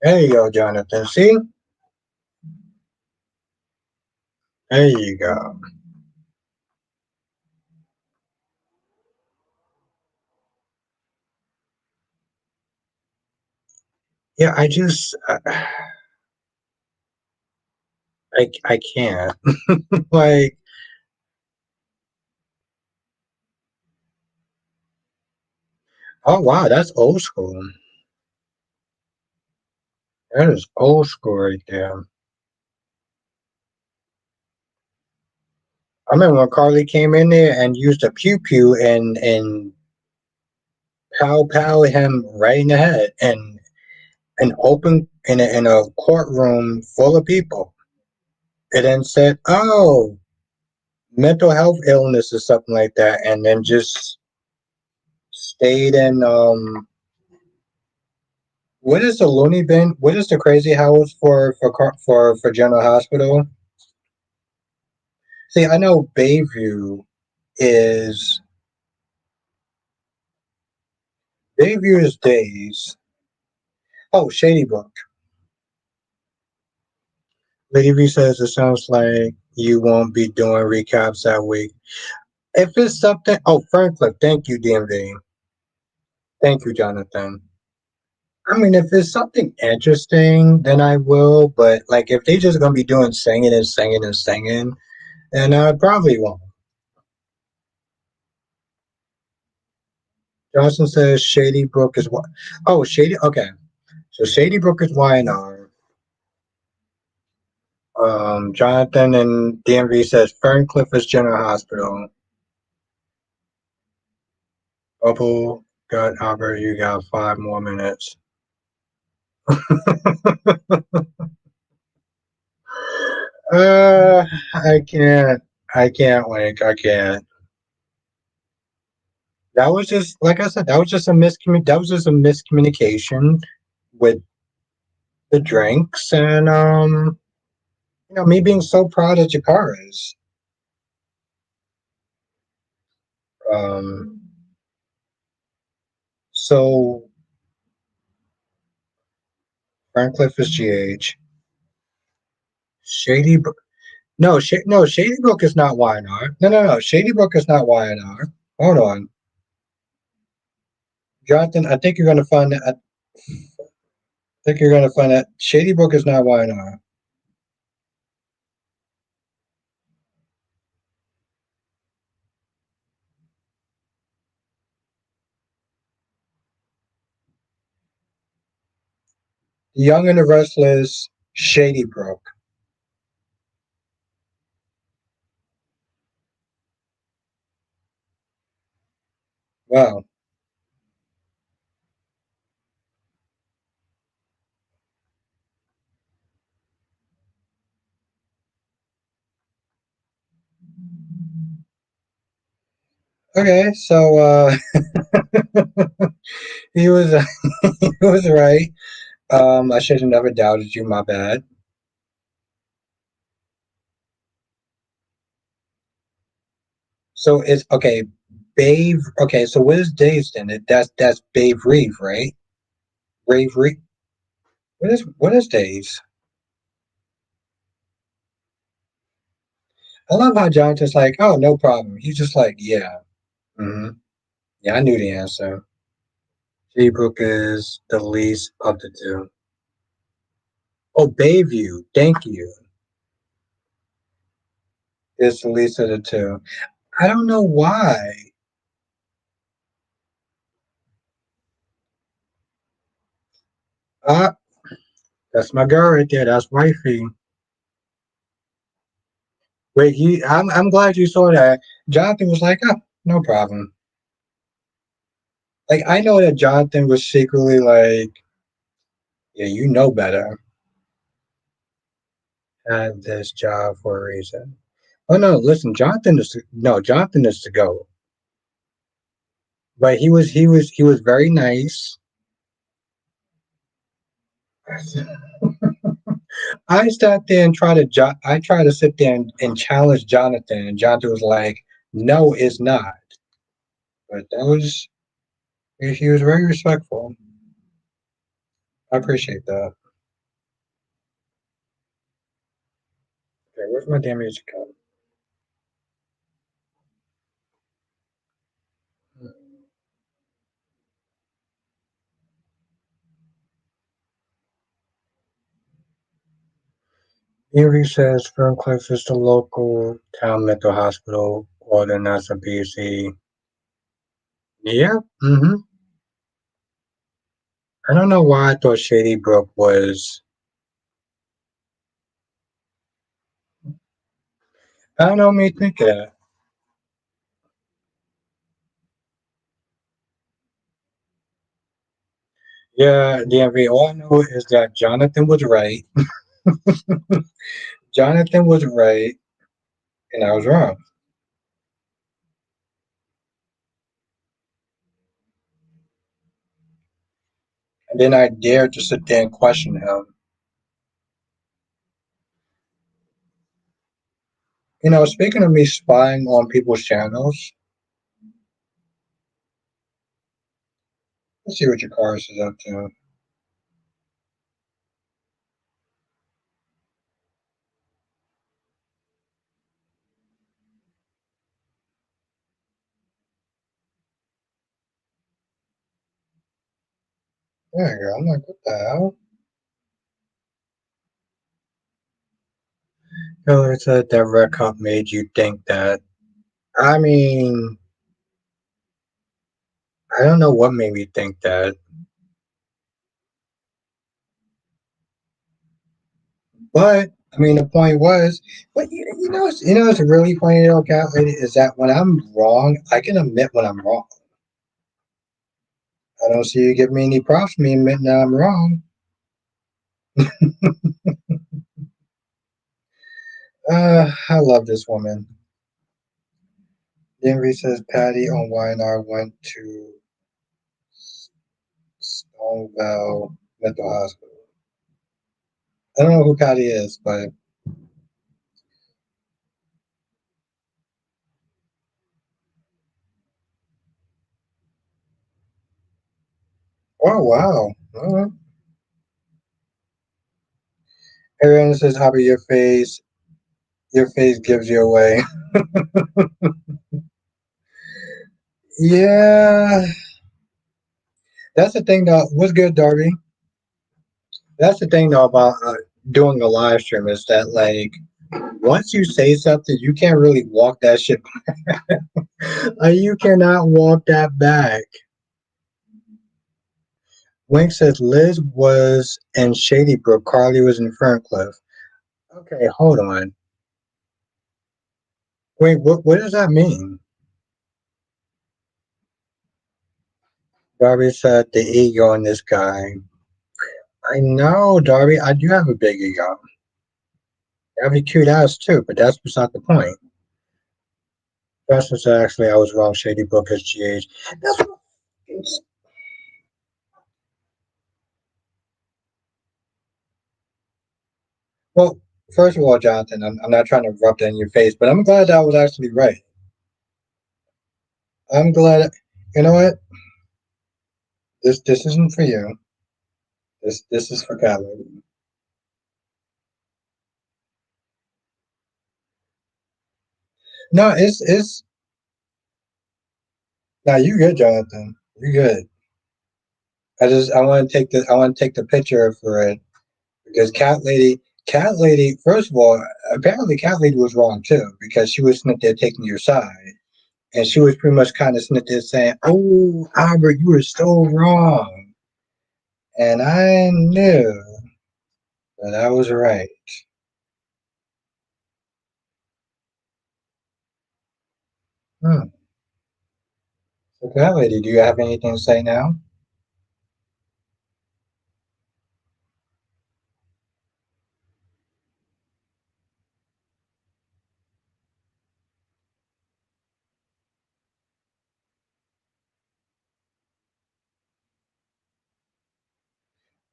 [SPEAKER 1] there you go, Jonathan. See, there you go. Yeah, I can't. Like, oh wow, that's old school. That is old school right there. I remember when Carly came in there and used a pew pew and pow him right in the head and an open in a courtroom full of people. And then said, "Oh, mental health illness or something like that," and then just stayed in. What is the loony bin? What is the crazy house for General Hospital? See, I know Bayview is Bayview is days. Oh, Shady Brook. Lady V says it sounds like you won't be doing recaps that week. If it's something, oh, Ferncliff, thank you, DMV. Thank you, Jonathan. I mean, if it's something interesting, then I will. But like, if they just gonna be doing singing and singing and singing, then I probably won't. Johnson says Shady Brook is what? Oh, Shady. Okay, so Shady Brook is YNR. Jonathan and DMV says Ferncliff is General Hospital. Bubble got Albert. You got 5 more minutes. I can't. I can't, Link. I can't. That was just like I said. That was just a miscommun. That was just a miscommunication with the drinks, and me being so proud of Jakara's. Um, so Ferncliff is GH. Shady. No, Shady Brook is not YNR. No. Shady Brook is not YNR. Hold on, Jonathan. I think you're gonna find that. I think you're gonna find that Shady Brook is not YNR. The Young and the Restless, Shady Brook. Wow. Okay, so he was he was right. I should have never doubted you. My bad. So it's okay. Babe. Okay, so what is Dave's then? That's Babe Reeve, right? Rave Reeve. What is Dave's? I love how Jonathan's like, oh, no problem. He's just like, yeah, yeah. I knew the answer. Seabrook is the least of the two. Oh, Bayview. Thank you. Is the least of the two. I don't know why. Ah, that's my girl right there. That's wifey. Wait, I'm glad you saw that. Jonathan was like, oh, no problem. Like I know that Jonathan was secretly like, yeah, you know better. Had this job for a reason. Oh no, listen, Jonathan is to go. But he was very nice. I sat there and I tried to sit there and challenge Jonathan, and Jonathan was like, "No, it's not." But he was very respectful. I appreciate that. Okay, where's my damn music at? Erie says Ferncliff is the local town mental hospital, or the NASA PC. Yeah. I don't know why I thought Shady Brook was. I don't know me thinking that. Yeah, DMV. All I know is that Jonathan was right. Jonathan was right, and I was wrong. And then I dared to sit there and question him. Speaking of me spying on people's channels, let's see what your cars is up to. There you go. I'm like, what the hell? Hillary said that Red Cup made you think that. I mean, I don't know what made me think that, but I mean, the point was, but it's really funny though, Cat Lady, is that when I'm wrong, I can admit when I'm wrong. I don't see you give me any props for me admitting that I'm wrong. I love this woman. DMV says Patty on YNR went to Stonewall Mental Hospital. I don't know who Patty is, but oh wow. All right. Aaron says, "Hobby, your face gives you away." Yeah, that's the thing though. What's good, Darby? That's the thing though about doing a live stream is that like once you say something, you can't really walk that shit. You cannot walk that back. Wink says Liz was in Shady Brook. Carly was in Ferncliff. Okay, hold on. Wait, what does that mean? Darby said the ego in this guy. I know, Darby. I do have a big ego. I have a cute ass too, but that's beside the point. Justin said actually I was wrong. Shady Brook is GH. That's what it's, well, first of all, Jonathan, I'm not trying to rub that in your face, but I'm glad that I was actually right. I'm glad. You know what? This isn't for you. This is for Kylie. No, it's no. You good, Jonathan? You good? I want to take the picture for it because Cat Lady. First of all, apparently Cat Lady was wrong too because she was sitting there taking your side, and she was pretty much kind of sitting there saying, "Oh, Albert, you were so wrong," and I knew that I was right. Hmm. So, Cat Lady, do you have anything to say now?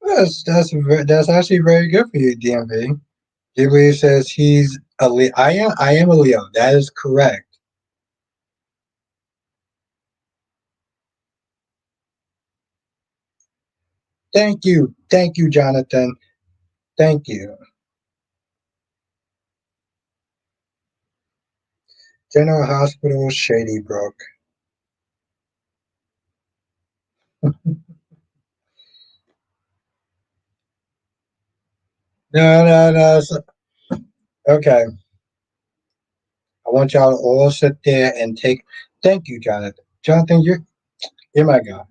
[SPEAKER 1] That's actually very good for you, DMV. Ghibli says he's a Leo. I am a Leo. That is correct. Thank you, Jonathan. Thank you. General Hospital, Shady Brook. No, no, no. Okay, I want y'all to all sit there and take. Thank you, Jonathan. Jonathan, you're my guy.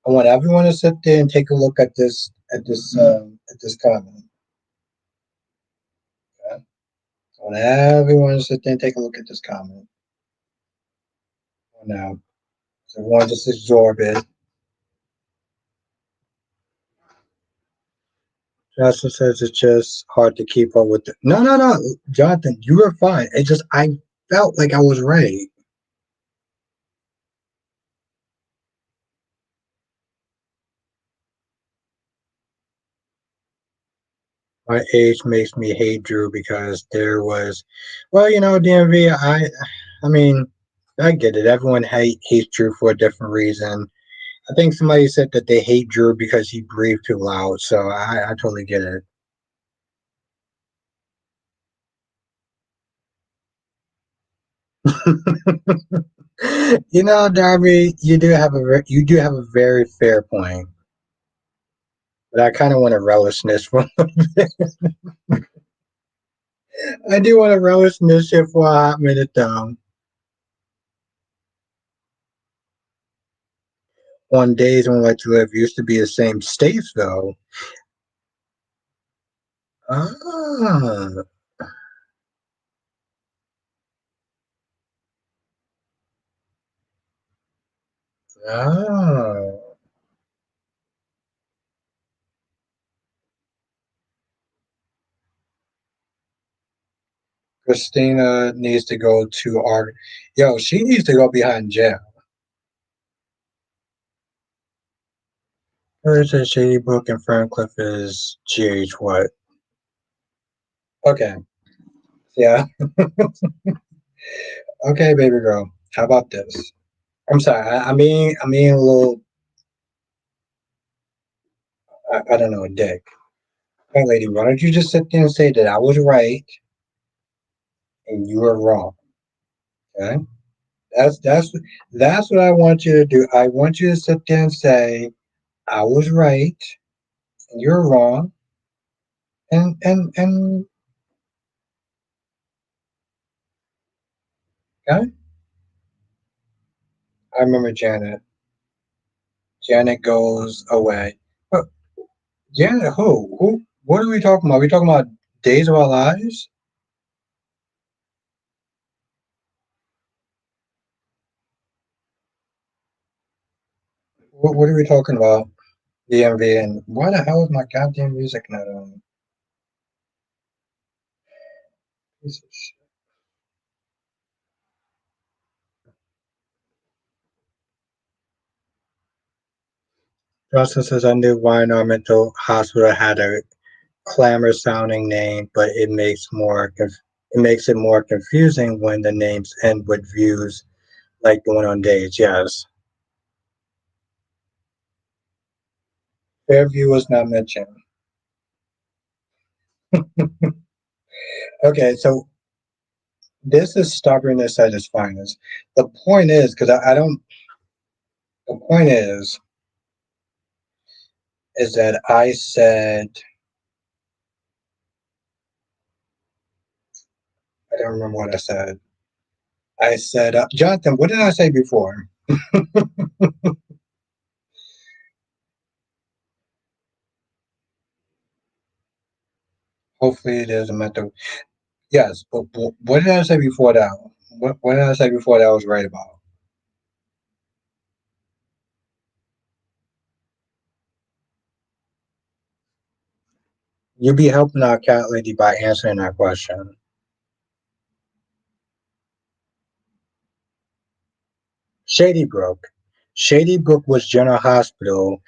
[SPEAKER 1] I want everyone to sit there and take a look at this comment. Okay? I want everyone to sit there and take a look at this comment. Now, so everyone just absorb it. Justin says it's just hard to keep up with. No, no, no, Jonathan, you were fine. It just I felt like I was right. My age makes me hate Drew because there was, well, DMV. I mean, I get it. Everyone hates Drew for a different reason. I think somebody said that they hate Drew because he breathed too loud. So I totally get it. Darby, you do have a very fair point, but I kind of want to relish in this one. I do want to relish in this shit for a hot minute, though. On days when Like to Live used to be the same states, though. Ah, ah. Christina needs to go to our. Yo, she needs to go behind jail. Where is it? Shady Brook and Ferncliff is GH what? Okay. Yeah. Okay, baby girl. How about this? I'm sorry. I'm being a little. I don't know, a dick. Hey, lady, why don't you just sit there and say that I was right and you were wrong? Okay. That's what I want you to do. I want you to sit there and say I was right and you're wrong. And okay. I remember Janet. Janet goes away. But Janet, who? Who? What are we talking about? Are we talking about Days of Our Lives? What are we talking about? DMV and why the hell is my goddamn music not on? Piece of shit. Johnson says I knew why our mental hospital had a clamor sounding name, but it makes it more confusing when the names end with views like the one on Days. Yes, Fairview was not mentioned. Okay, so this is stubbornness at its finest. The point is, because I don't. The point is that I don't remember what I said. I said, Jonathan, what did I say before? Hopefully, it is a mental. Yes, but what did I say before that? What did I say before that I was right about? You'll be helping our cat lady by answering that question. Shady Brook. Shady Brook was General Hospital,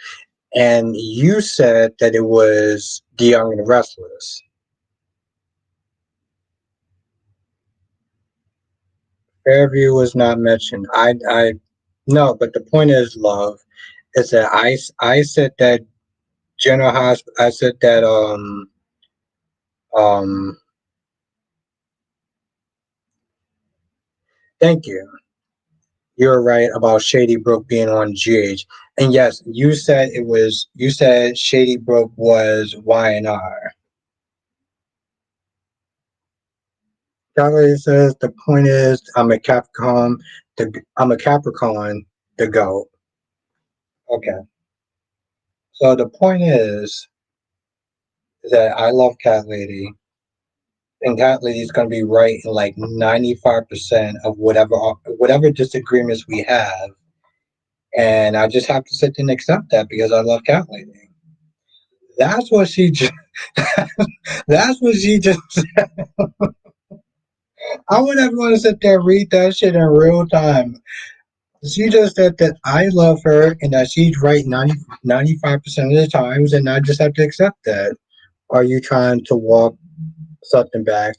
[SPEAKER 1] and you said that it was The Young and the Restless. Fairview was not mentioned. No, but the point is, love, is that I said that General Hospital. I said that um. Thank you. You're right about Shady Brook being on GH. And yes, you said Shady Brook was Y&R. Calvary says the point is I'm a Capricorn, the goat. Okay. So the point is that I love Cat Lady, and Cat Lady is gonna be right in like 95% of whatever disagreements we have. And I just have to sit there and accept that because I love Cat Lady. That's what she just that's what she just I would have want to sit there and read that shit in real time. She just said that I love her and that she's right 95% of the times, and I just have to accept that. Are you trying to walk something back?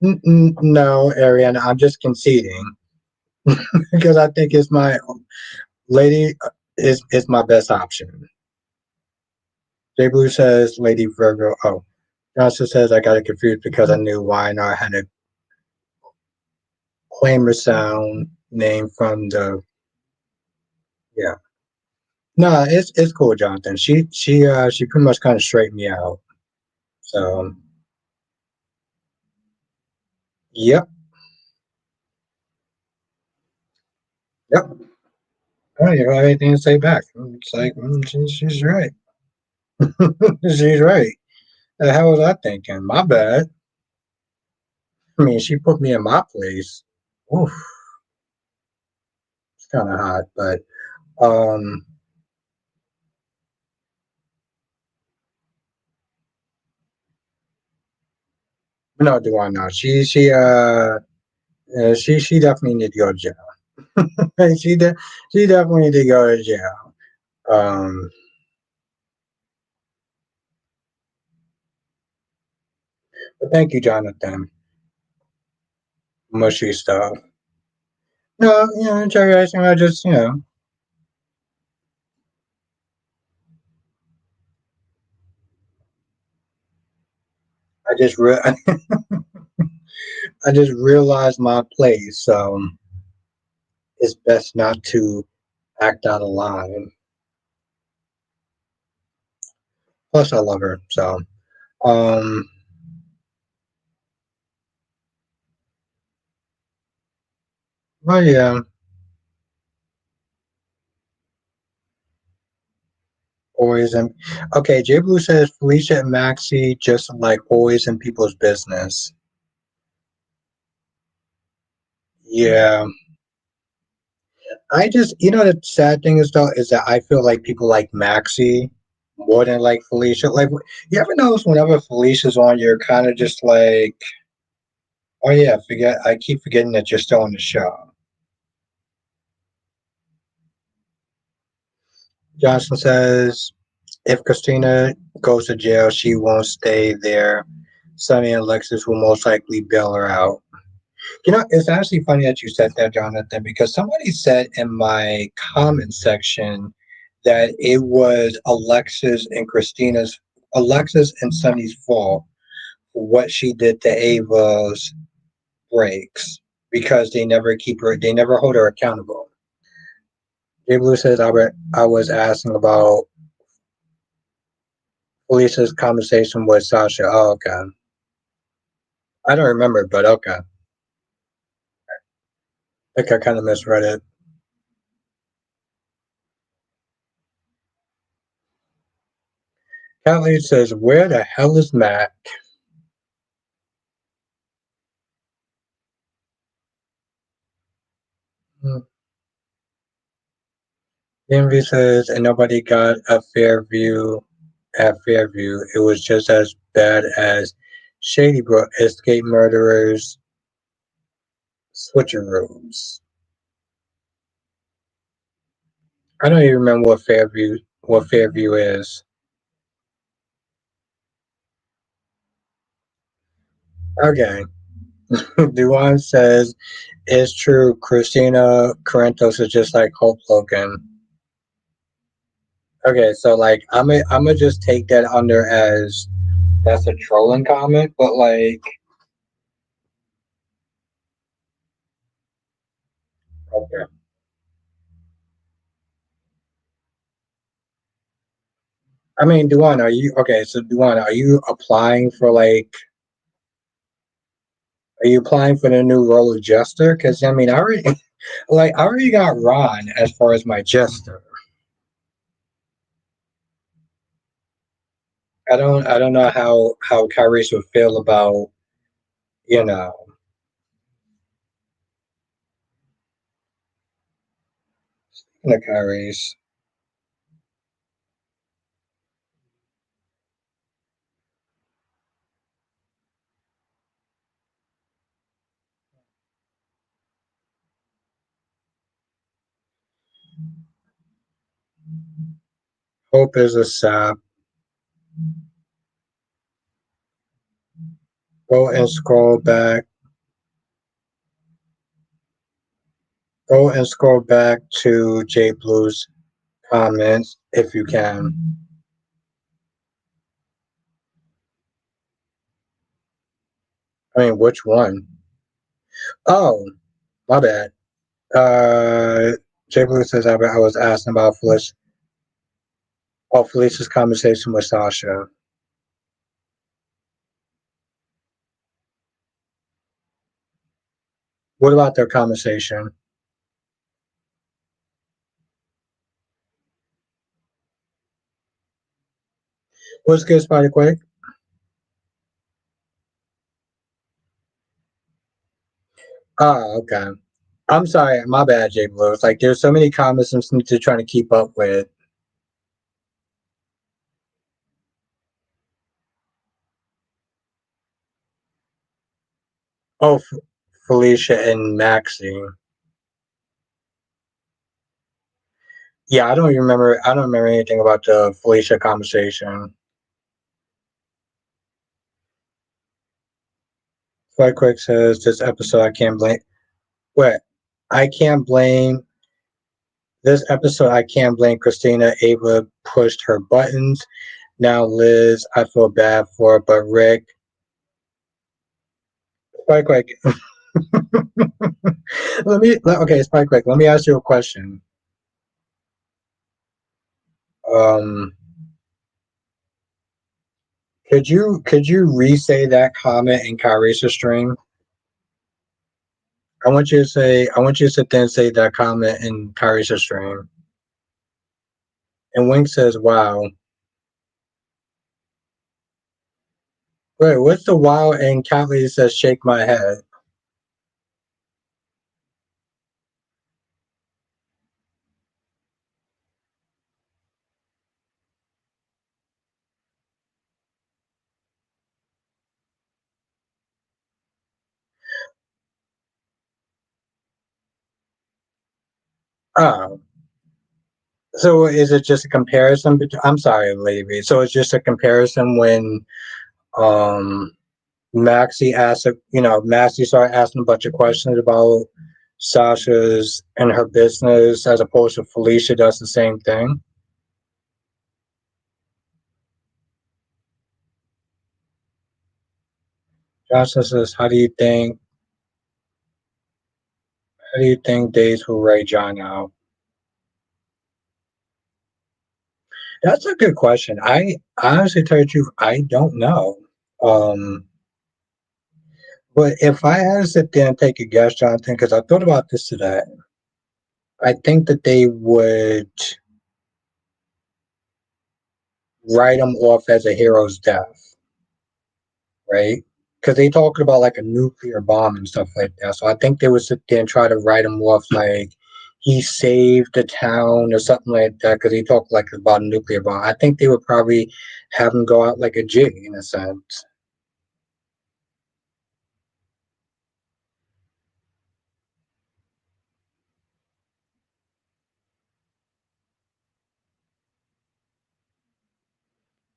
[SPEAKER 1] No, Ariana, I'm just conceding because I think it's my lady is my best option. J Blue says Lady Virgo. Oh, Johnson says I got it confused because I knew why not had a claimer sound name from the yeah. No, it's cool, Jonathan. She pretty much kind of straightened me out. So yep, yep. I don't even have anything to say back. It's like she's right. She's right. The hell was I thinking? My bad. I mean, she put me in my place. Oof, it's kind of hot, but um, no, do I know? She definitely need to go to jail. she de- she definitely need to go to jail. Um, but thank you, Jonathan. Mushy stuff. No, Jerry icing. I just I just re- I just realized my place. So it's best not to act out of line. Plus, I love her. So um, but yeah, always in. Okay, J Blue says Felicia and Maxie just like always in people's business. Yeah, I just the sad thing is though is that I feel like people like Maxie more than like Felicia. Like you ever notice whenever Felicia's on, you're kind of just like, oh yeah, forget. I keep forgetting that you're still on the show. Johnson says if Christina goes to jail, she won't stay there. Sonny and Alexis will most likely bail her out. It's actually funny that you said that, Jonathan, because somebody said in my comment section that it was Alexis and Sunny's fault for what she did to Ava's breaks because they never hold her accountable. Jay Blue says I was asking about Felicia's conversation with Sasha. Oh, okay. I don't remember, but okay. I think I kind of misread it. Kelly says, "Where the hell is Matt?" Envy says, "And nobody got a fair view at Fairview. It was just as bad as Shady Brook escape murderers switcheroos." I don't even remember what Fairview is. Okay. Duan says, "It's true. Christina Corinthos is just like Hope Logan." Okay, so like I'm gonna just take that under as that's a trolling comment, but like okay. I mean, Duan, are you okay? So Duan, are you applying for the new role of Jester? Because I mean, I already got Ron as far as my Jester. I don't know how Kyrie's would feel about you know the Kyrie's. Hope is a sap. Go and scroll back. Go and scroll back to J Blue's comments if you can. I mean, which one? Oh, my bad. Jay Blue says I was asking about Felicia's conversation with Sasha. What about their conversation? What's good, Spider Quick? Oh, okay. I'm sorry, my bad, Jay Blue. It's like there's so many comments I'm still trying to keep up with. Oh, Felicia and Maxie. Yeah, I don't even remember. I don't remember anything about the Felicia conversation. Spider Quick says this episode I can't blame. What? I can't blame this episode. I can't blame Christina. Ava pushed her buttons. Now Liz, I feel bad for, but Rick, Spike, like, okay, Spike, like, let me ask you a question. Um, could you re-say that comment in Kyrace's stream? I want you to sit there and say that comment in Kyrace's stream. And Wink says, "Wow, wait, what's the wow?" And Catley says, "Shake my head." Oh, so is it just a comparison between? I'm sorry, Lady. So it's just a comparison when um Maxie asked, Maxie started asking a bunch of questions about Sasha's and her business, as opposed to Felicia does the same thing. Johnson says, how do you think Days will rate John out? That's a good question. I honestly tell you the truth, I don't know. Um, but if I had to sit there and take a guess, Jonathan, because I thought about this today, I think that they would write him off as a hero's death, right? Because they talked about like a nuclear bomb and stuff like that. So I think they would sit there and try to write him off like he saved the town or something like that. Because he talked like about a nuclear bomb. I think they would probably have him go out like a G in a sense.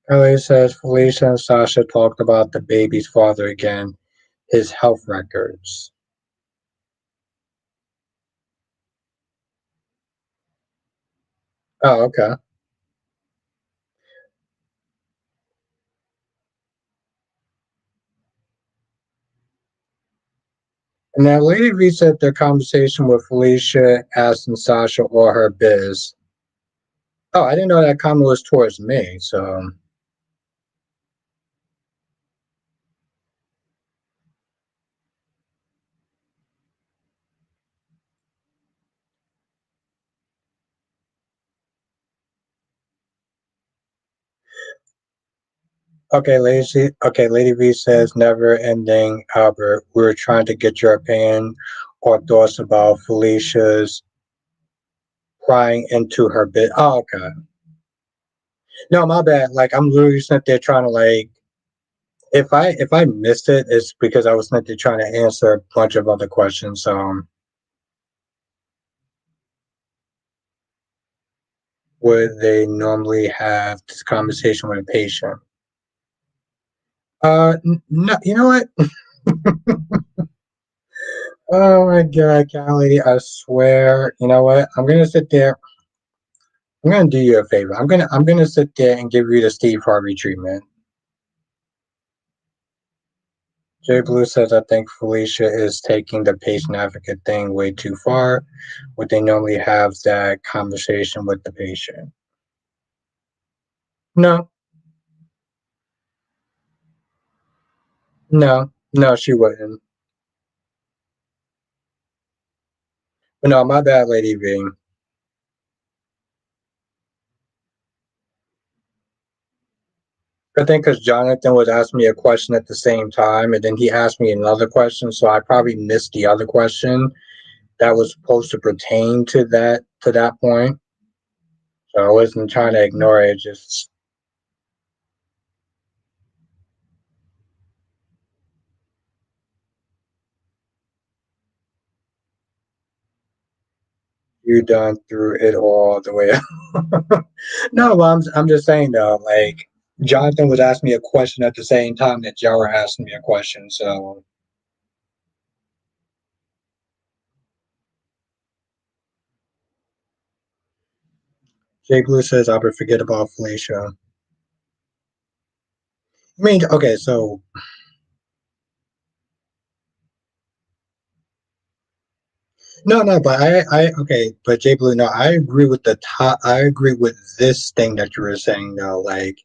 [SPEAKER 1] Ellie says Felicia and Sasha talked about the baby's father again, his health records. Oh, okay. And then Lady V said their conversation with Felicia asking Sasha or her biz. Oh, I didn't know that comment was towards me. So, Lady V says never ending. Albert, we're trying to get your opinion or thoughts about Felicia's prying into her bit. Oh, okay. No, my bad. Like I'm literally sitting there trying to like if I missed it, it's because I was sitting there trying to answer a bunch of other questions. Would they normally have this conversation with a patient? No, you know what? Oh my God, Callie, I swear, you know what? I'm gonna sit there. I'm gonna do you a favor. I'm gonna sit there and give you the Steve Harvey treatment. Jay Blue says I think Felicia is taking the patient advocate thing way too far. Would they normally have that conversation with the patient? No, no, she wouldn't. But no, my bad, Lady V. I think because Jonathan was asking me a question at the same time, and then he asked me another question, so I probably missed the other question that was supposed to pertain to that point. So I wasn't trying to ignore it. Just you done through it all the way. No, but I'm just saying though, like Jonathan was asking me a question at the same time that y'all were asking me a question. So Jay Blue says I would forget about Felicia. I mean, okay, so no, but okay, but Jay Blue, no, I agree with the top. I agree with this thing that you were saying though. Like,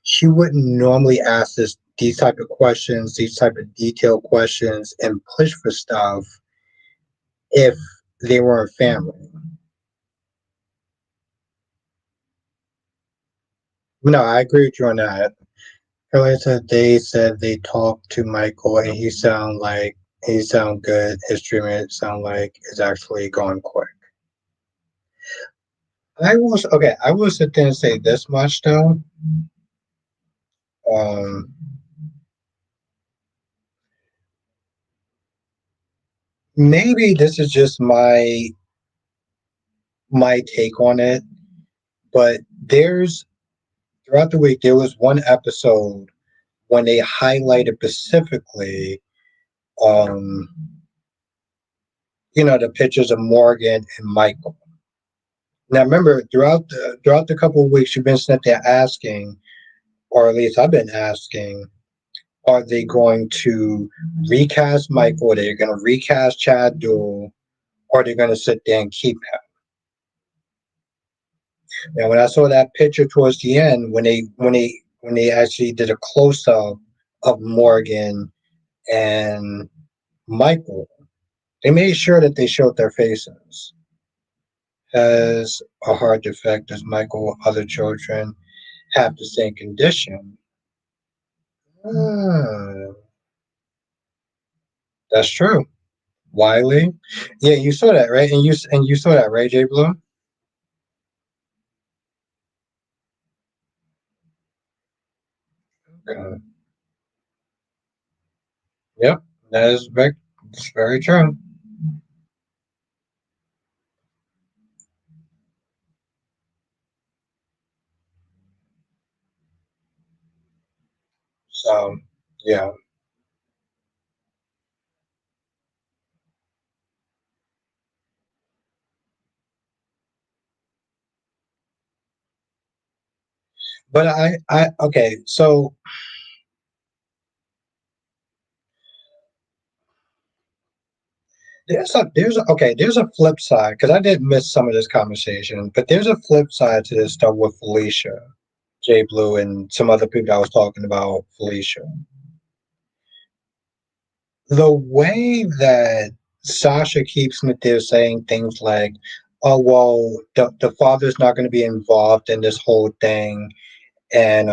[SPEAKER 1] she wouldn't normally ask these type of questions, these type of detailed questions, and push for stuff if they were a family. No, I agree with you on that. Earlier today, said they talked to Michael, and he sound good. His treatment sound like it's actually going quick. I will sit there and say this much though. Um, Maybe this is just my take on it, but there's throughout the week there was one episode when they highlighted specifically, um, the pictures of Morgan and Michael. Now remember, throughout the couple of weeks you've been sitting there asking, or at least I've been asking, are they going to recast Michael? Are they going to recast Chad Duell? Or are they going to sit there and keep him? Now, when I saw that picture towards the end, when they actually did a close up of Morgan and Michael, they made sure that they showed their faces. Has a heart defect as Michael, other children have the same condition. Ah, that's true. Wiley, yeah, you saw that, right? And you saw that, right, Jay Blue? Okay. Yep, that is very true. So, yeah, but okay. So there's a flip side because I did miss some of this conversation, but there's a flip side to this stuff with Felicia, Jay Blue, and some other people that was talking about Felicia. The way that Sasha keeps me there saying things like, "Oh well, the father's not going to be involved in this whole thing," and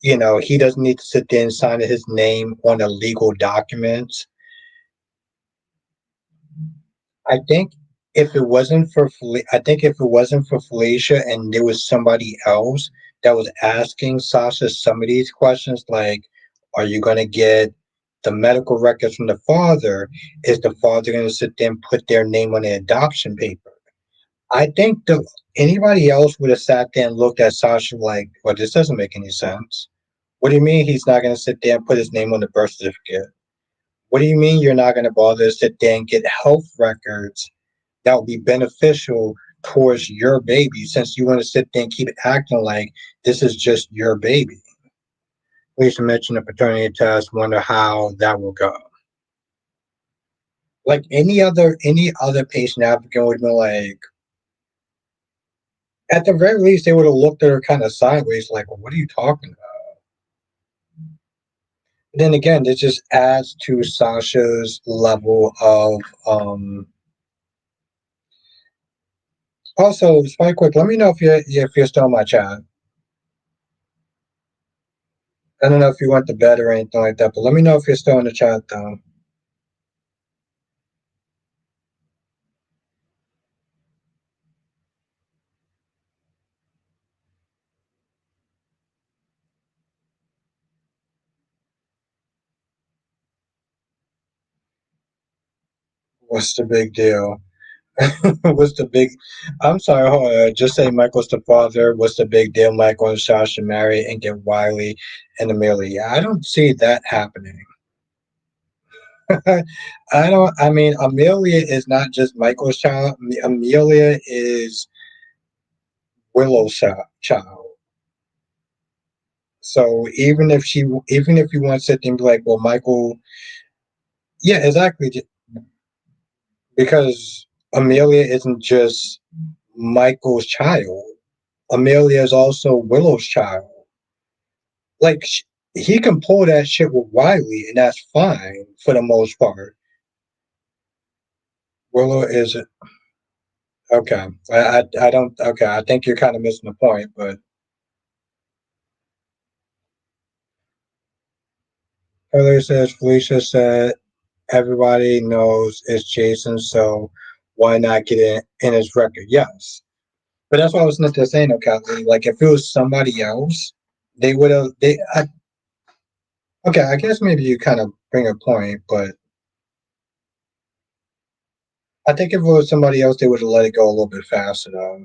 [SPEAKER 1] he doesn't need to sit there and sign his name on the legal documents. I think I think if it wasn't for Felicia and there was somebody else that was asking Sasha some of these questions, like, are you going to get the medical records from the father? Is the father going to sit there and put their name on the adoption paper? I think anybody else would have sat there and looked at Sasha like, well, this doesn't make any sense. What do you mean he's not going to sit there and put his name on the birth certificate? What do you mean you're not going to bother to sit there and get health records that will be beneficial towards your baby since you want to sit there and keep acting like this is just your baby? Lisa mentioned a paternity test, wonder how that will go. Like any other patient applicant would be like, at the very least, they would have looked at her kind of sideways, like, well, "What are you talking about?" But then again, this just adds to Sasha's level of. Also, just right quick, let me know if you're still in my chat. I don't know if you went to bed or anything like that, but let me know if you're still in the chat though. What's the big deal? What's the big? I'm sorry. Hold on. Just say Michael's the father. What's the big deal? Michael and Sasha marry and get Wiley and Amelia. I don't see that happening. I don't. I mean, Amelia is not just Michael's child. Amelia is Willow's child. So even if you want to sit there and be like, well, Michael, yeah, exactly, because Amelia isn't just Michael's child. Amelia is also Willow's child. Like he can pull that shit with Wiley, and that's fine for the most part. Willow is okay. I don't okay. I think you're kind of missing the point, but earlier says Felicia said everybody knows it's Jason, so why not get it in his record? Yes, but that's what I was not just saying, okay. Like if it was somebody else, they would have. Okay. I guess maybe you kind of bring a point, but I think if it was somebody else, they would have let it go a little bit faster, though.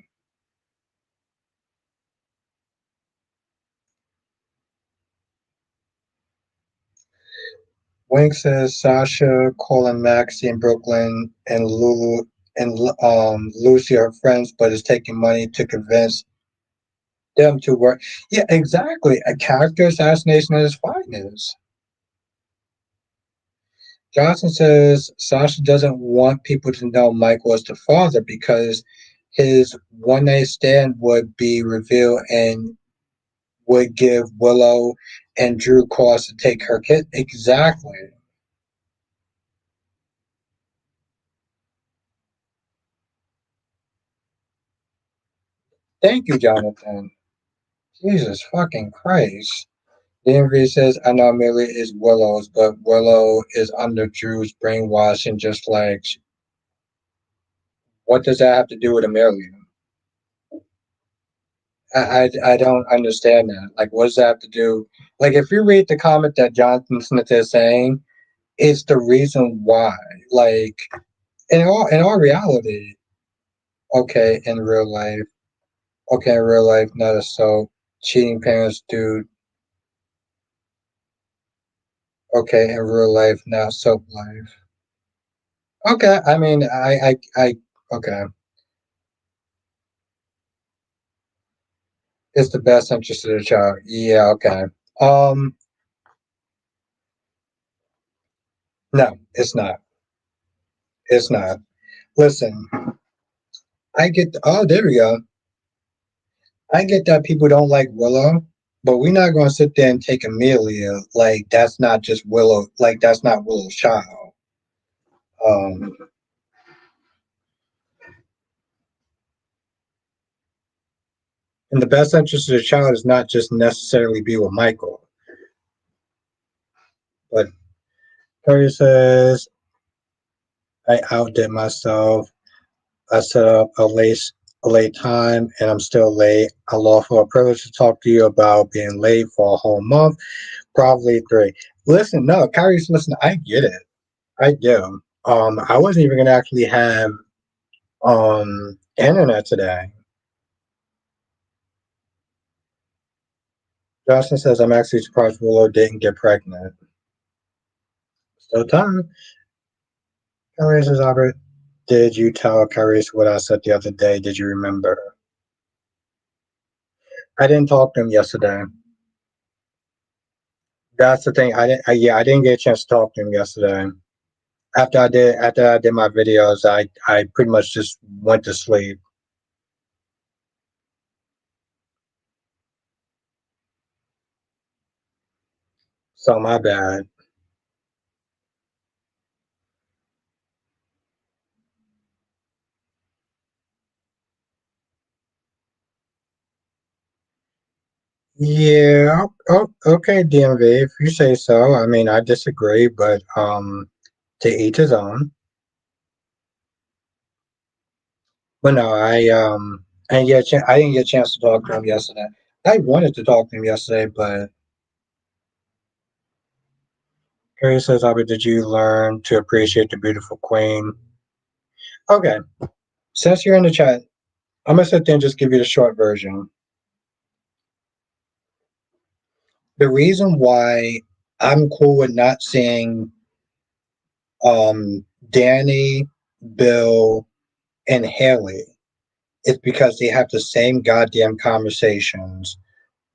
[SPEAKER 1] Wink says Sasha, Colin, Maxie, and Brooklyn, and Lulu and Lucy are friends, but is taking money to convince them to work. Yeah, exactly. A character assassination at its finest. Johnson says Sasha doesn't want people to know Michael is the father because his one night stand would be revealed and would give Willow and Drew cause to take her kid. Exactly. Thank you, Jonathan. Jesus fucking Christ. DMV says, I know Amelia is Willow's, but Willow is under Drew's brainwashing just like, what does that have to do with Amelia? I don't understand that. Like, what does that have to do? Like, if you read the comment that Jonathan Smith is saying, it's the reason why. Like, in all reality, okay, in real life, okay, in real life, not a soap. Cheating parents do okay in real life, not soap life. Okay, I mean, okay. It's the best interest of the child. Yeah, okay. Um, no, it's not. It's not. Listen, oh, there we go. I get that people don't like Willow, but we're not going to sit there and take Amelia like that's not just Willow, like that's not Willow's child. Um, and the best interest of the child is not just necessarily be with Michael, but Curry says, I outdid myself. I set up a late time and I'm still late. A lawful privilege to talk to you about being late for a whole month, probably three. Listen, no, Kyrie's listen, I get it. I do. I wasn't even gonna actually have internet today. Johnson says, I'm actually surprised Willow didn't get pregnant. Still time. Kyrie says, Albert, did you tell Kyrie what I said the other day? Did you remember? I didn't talk to him yesterday. That's the thing. I didn't get a chance to talk to him yesterday. After I did my videos, I pretty much just went to sleep. So my bad. Yeah. Okay, DMV. If you say so. I mean, I disagree, but to each his own. But no, I didn't get a chance to talk to him yesterday. I wanted to talk to him yesterday, but Carrie says, Albert, did you learn to appreciate the beautiful queen? Okay. Since you're in the chat, I'm gonna sit there and just give you the short version. The reason why I'm cool with not seeing Danny, Bill, and Haley is because they have the same goddamn conversations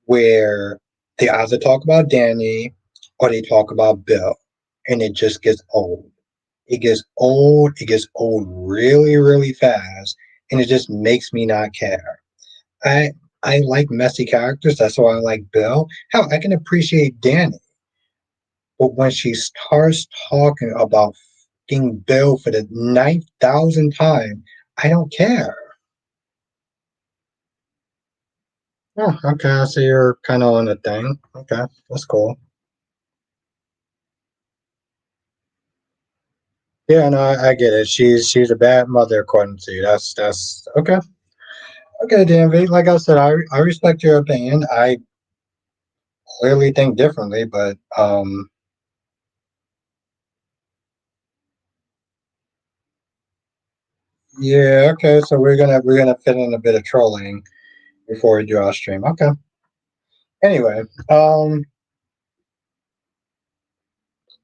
[SPEAKER 1] where they either talk about Danny or they talk about Bill, and it just gets old. It gets old. It gets old really, really fast, and it just makes me not care. I I like messy characters. That's why I like Bill. Hell, I can appreciate Danny, but when she starts talking about fucking Bill for the 9,000th time, I don't care. Oh, okay. I see you're kind of on the thing. Okay, that's cool. Yeah, no, I get it. She's a bad mother according to you. That's okay. Okay, DMV. Like I said, I respect your opinion. I clearly think differently, but yeah, okay. So we're gonna fit in a bit of trolling before we do our stream. Okay. Anyway,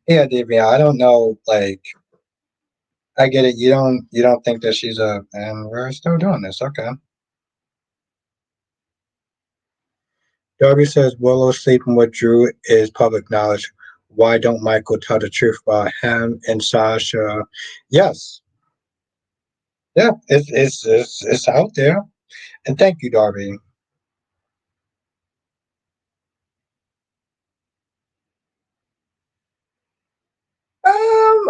[SPEAKER 1] yeah, DV. I don't know. Like, I get it. You don't think that she's a, and we're still doing this. Okay. Darby says Willow sleeping with Drew is public knowledge. Why don't Michael tell the truth about him and Sasha? Yes, yeah, it's out there. And thank you, Darby. Um,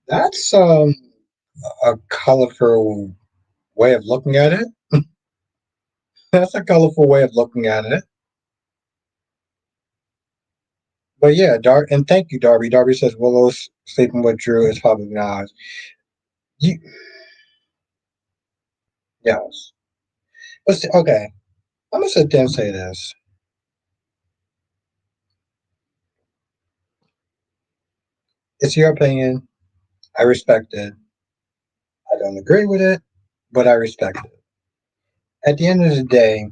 [SPEAKER 1] that's a colorful way of looking at it. That's a colorful way of looking at it. But yeah, and thank you, Darby. Darby says Willow's sleeping with Drew is public knowledge. You, yes. Okay, I'm gonna sit there and say this. It's your opinion. I respect it. I don't agree with it, but I respect it. At the end of the day,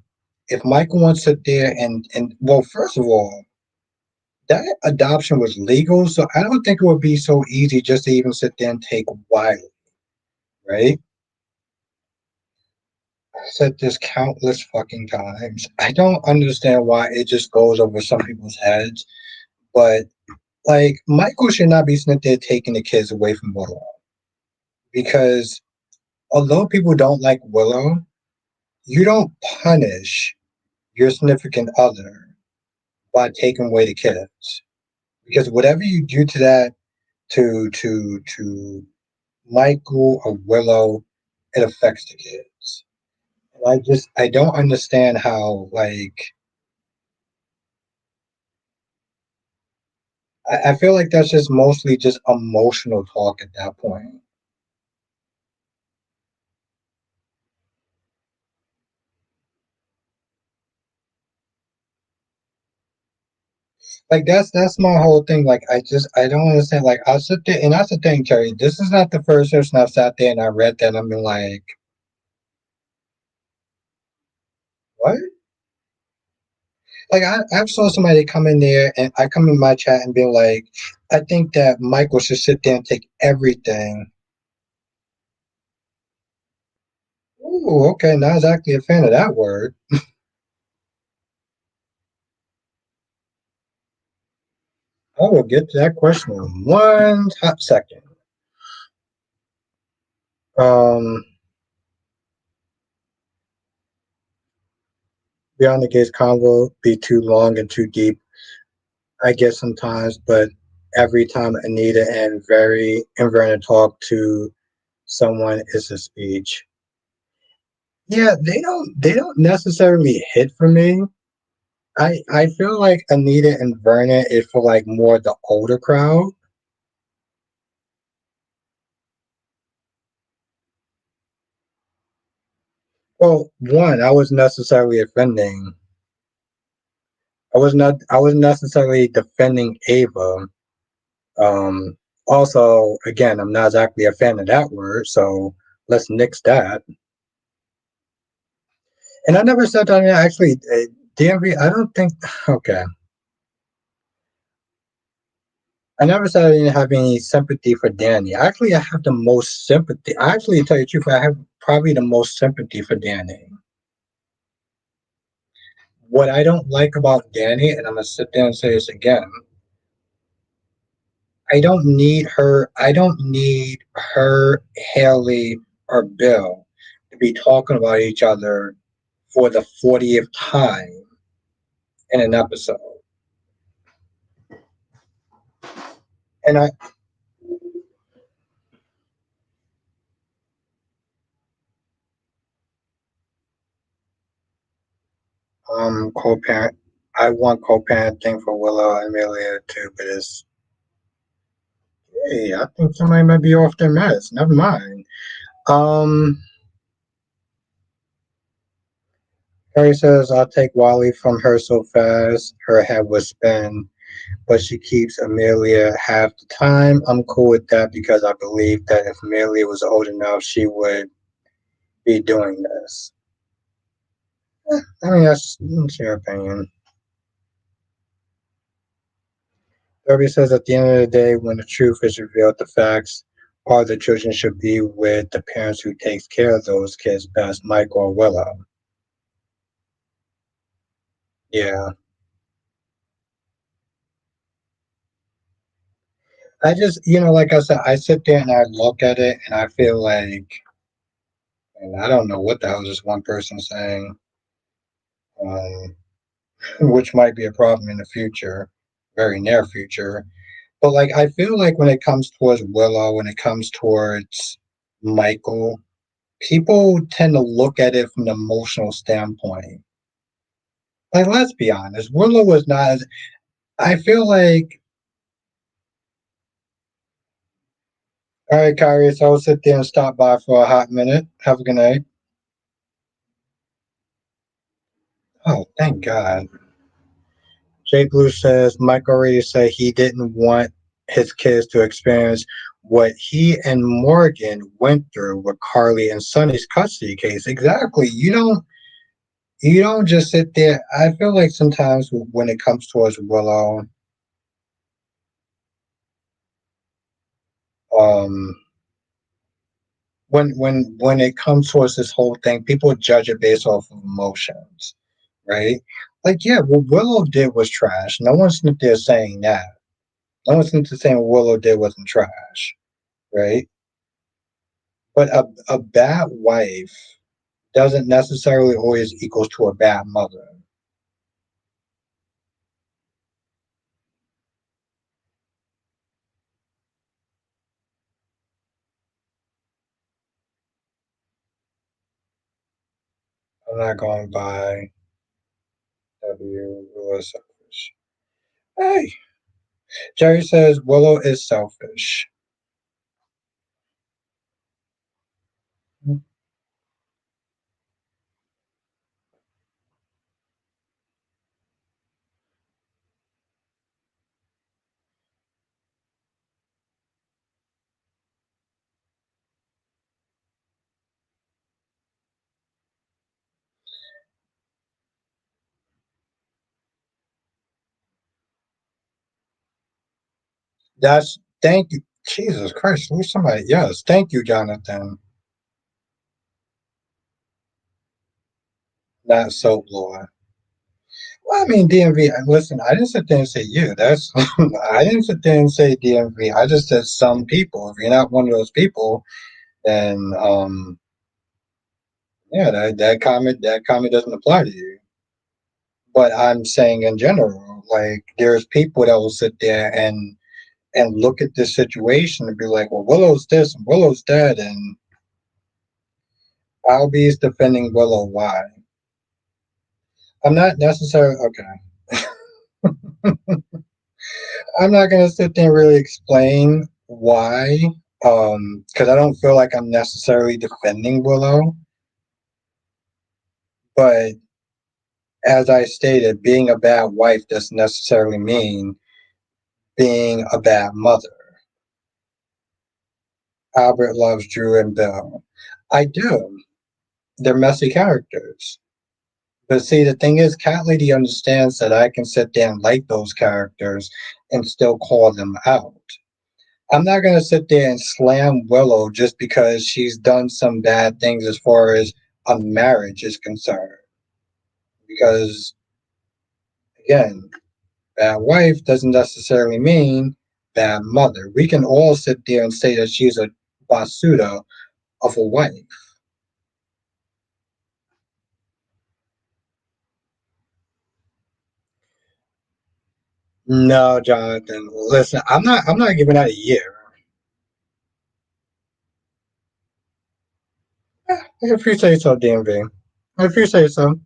[SPEAKER 1] if Michael wants to sit there and well, first of all, that adoption was legal, so I don't think it would be so easy just to even sit there and take Wiley, right? I said this countless fucking times. I don't understand why it just goes over some people's heads, but like Michael should not be sitting there taking the kids away from Willow because although people don't like Willow, you don't punish your significant other by taking away the kids because whatever you do to that to Michael or Willow, it affects the kids. And I don't understand how I feel like that's just mostly just emotional talk at that point. Like that's my whole thing. Like I don't understand. Like I sit there and that's the thing, Terry. This is not the first person I've sat there and I read that and I've been like, what? Like I've saw somebody come in there and I come in my chat and be like, I think that Michael should sit there and take everything. Ooh, okay, not exactly a fan of that word. I will get to that question in one hot second. Um, Beyond the Gates convo be too long and too deep, I guess sometimes, but every time Anita and Vernon talk to someone is a speech. Yeah, they don't necessarily hit for me. I feel like Anita and Vernon is for like more the older crowd. Well, one, I was necessarily offending. I was necessarily defending Ava. Um, Also, again, I'm not exactly a fan of that word, so let's nix that. And I never said that. Actually, DMV. I don't think. Okay, I never said I didn't have any sympathy for Danny. Actually, I have the most sympathy. I actually, tell you the truth, I have probably the most sympathy for Danny. What I don't like about Danny, and I'm gonna sit there and say this again, I don't need her, Haley, or Bill to be talking about each other for the 40th time in an episode. And I co-parent I want co-parenting for Willow and Amelia too, but it's hey, I think somebody might be off their meds. Never mind. Um Harry says I'll take Wally from her so fast her head would spin, but she keeps Amelia half the time. I'm cool with that because I believe that if Amelia was old enough, she would be doing this. I mean, that's your opinion. Derby says at the end of the day, when the truth is revealed, the facts are the children should be with the parents who takes care of those kids best, Mike or Willow. Yeah. I just, like I said, I sit there and I look at it and I feel like, and I don't know what the hell is this one person saying. Um, which might be a problem in the future, very near future. But like I feel like when it comes towards Willow, when it comes towards Michael, people tend to look at it from an emotional standpoint. Like let's be honest, Willow was not as I feel like all right, Kyrie, so I'll sit there and stop by for a hot minute. Have a good night. Oh, thank God. Jay Blue says Mike already said he didn't want his kids to experience what he and Morgan went through with Carly and Sonny's custody case. Exactly. You don't just sit there. I feel like sometimes when it comes towards Willow, um, when it comes towards this whole thing, people judge it based off of emotions, right? Like, yeah, what Willow did was trash. No one's sitting there saying that. No one's sitting there saying what Willow did wasn't trash, right? But a bad wife doesn't necessarily always equals to a bad mother. I'm not going by W. Willow selfish. Hey, Jerry says Willow is selfish. That's thank you. Jesus Christ, who's somebody? Yes, thank you, Jonathan. That soap lore. Well, I mean, DMV. Listen, I didn't sit there and say you. That's I didn't sit there and say DMV. I just said some people. If you're not one of those people, then yeah, that comment doesn't apply to you. But I'm saying in general, like there's people that will sit there and look at this situation and be like, well, Willow's this and Willow's that, and Albie's defending Willow. Why? I'm not necessarily okay. I'm not gonna sit there and really explain why, because I don't feel like I'm necessarily defending Willow. But as I stated, being a bad wife doesn't necessarily mean being a bad mother. Albert loves Drew and Bill. I do. They're messy characters. But see, the thing is, Cat Lady understands that I can sit there and like those characters and still call them out. I'm not going to sit there and slam Willow just because she's done some bad things as far as a marriage is concerned. Because, again, bad wife doesn't necessarily mean bad mother. We can all sit there and say that she's a basuda of a wife. No, Jonathan. Listen, I'm not giving that a year. If you say so, DMV. If you say so,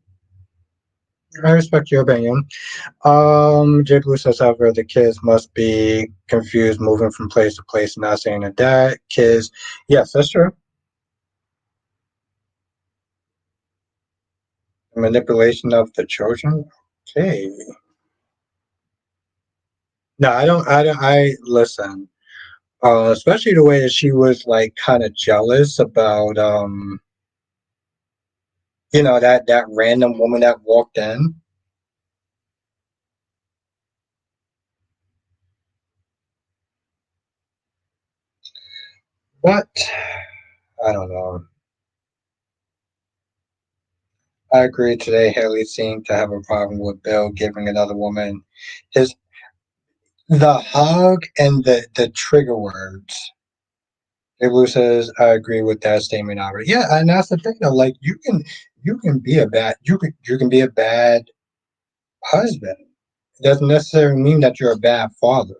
[SPEAKER 1] I respect your opinion. J. Blue says, however, the kids must be confused moving from place to place, not saying that kids. Yes, that's true. Manipulation of the children. Okay. No, I don't. I don't. I listen. Especially the way that she was like kind of jealous about that random woman that walked in. But I don't know. I agree today. Haley seemed to have a problem with Bill giving another woman his the hug and the trigger words. Blue says, I agree with that statement already. Yeah, and that's the thing though. Like you can be a bad you can be a bad husband. It doesn't necessarily mean that you're a bad father.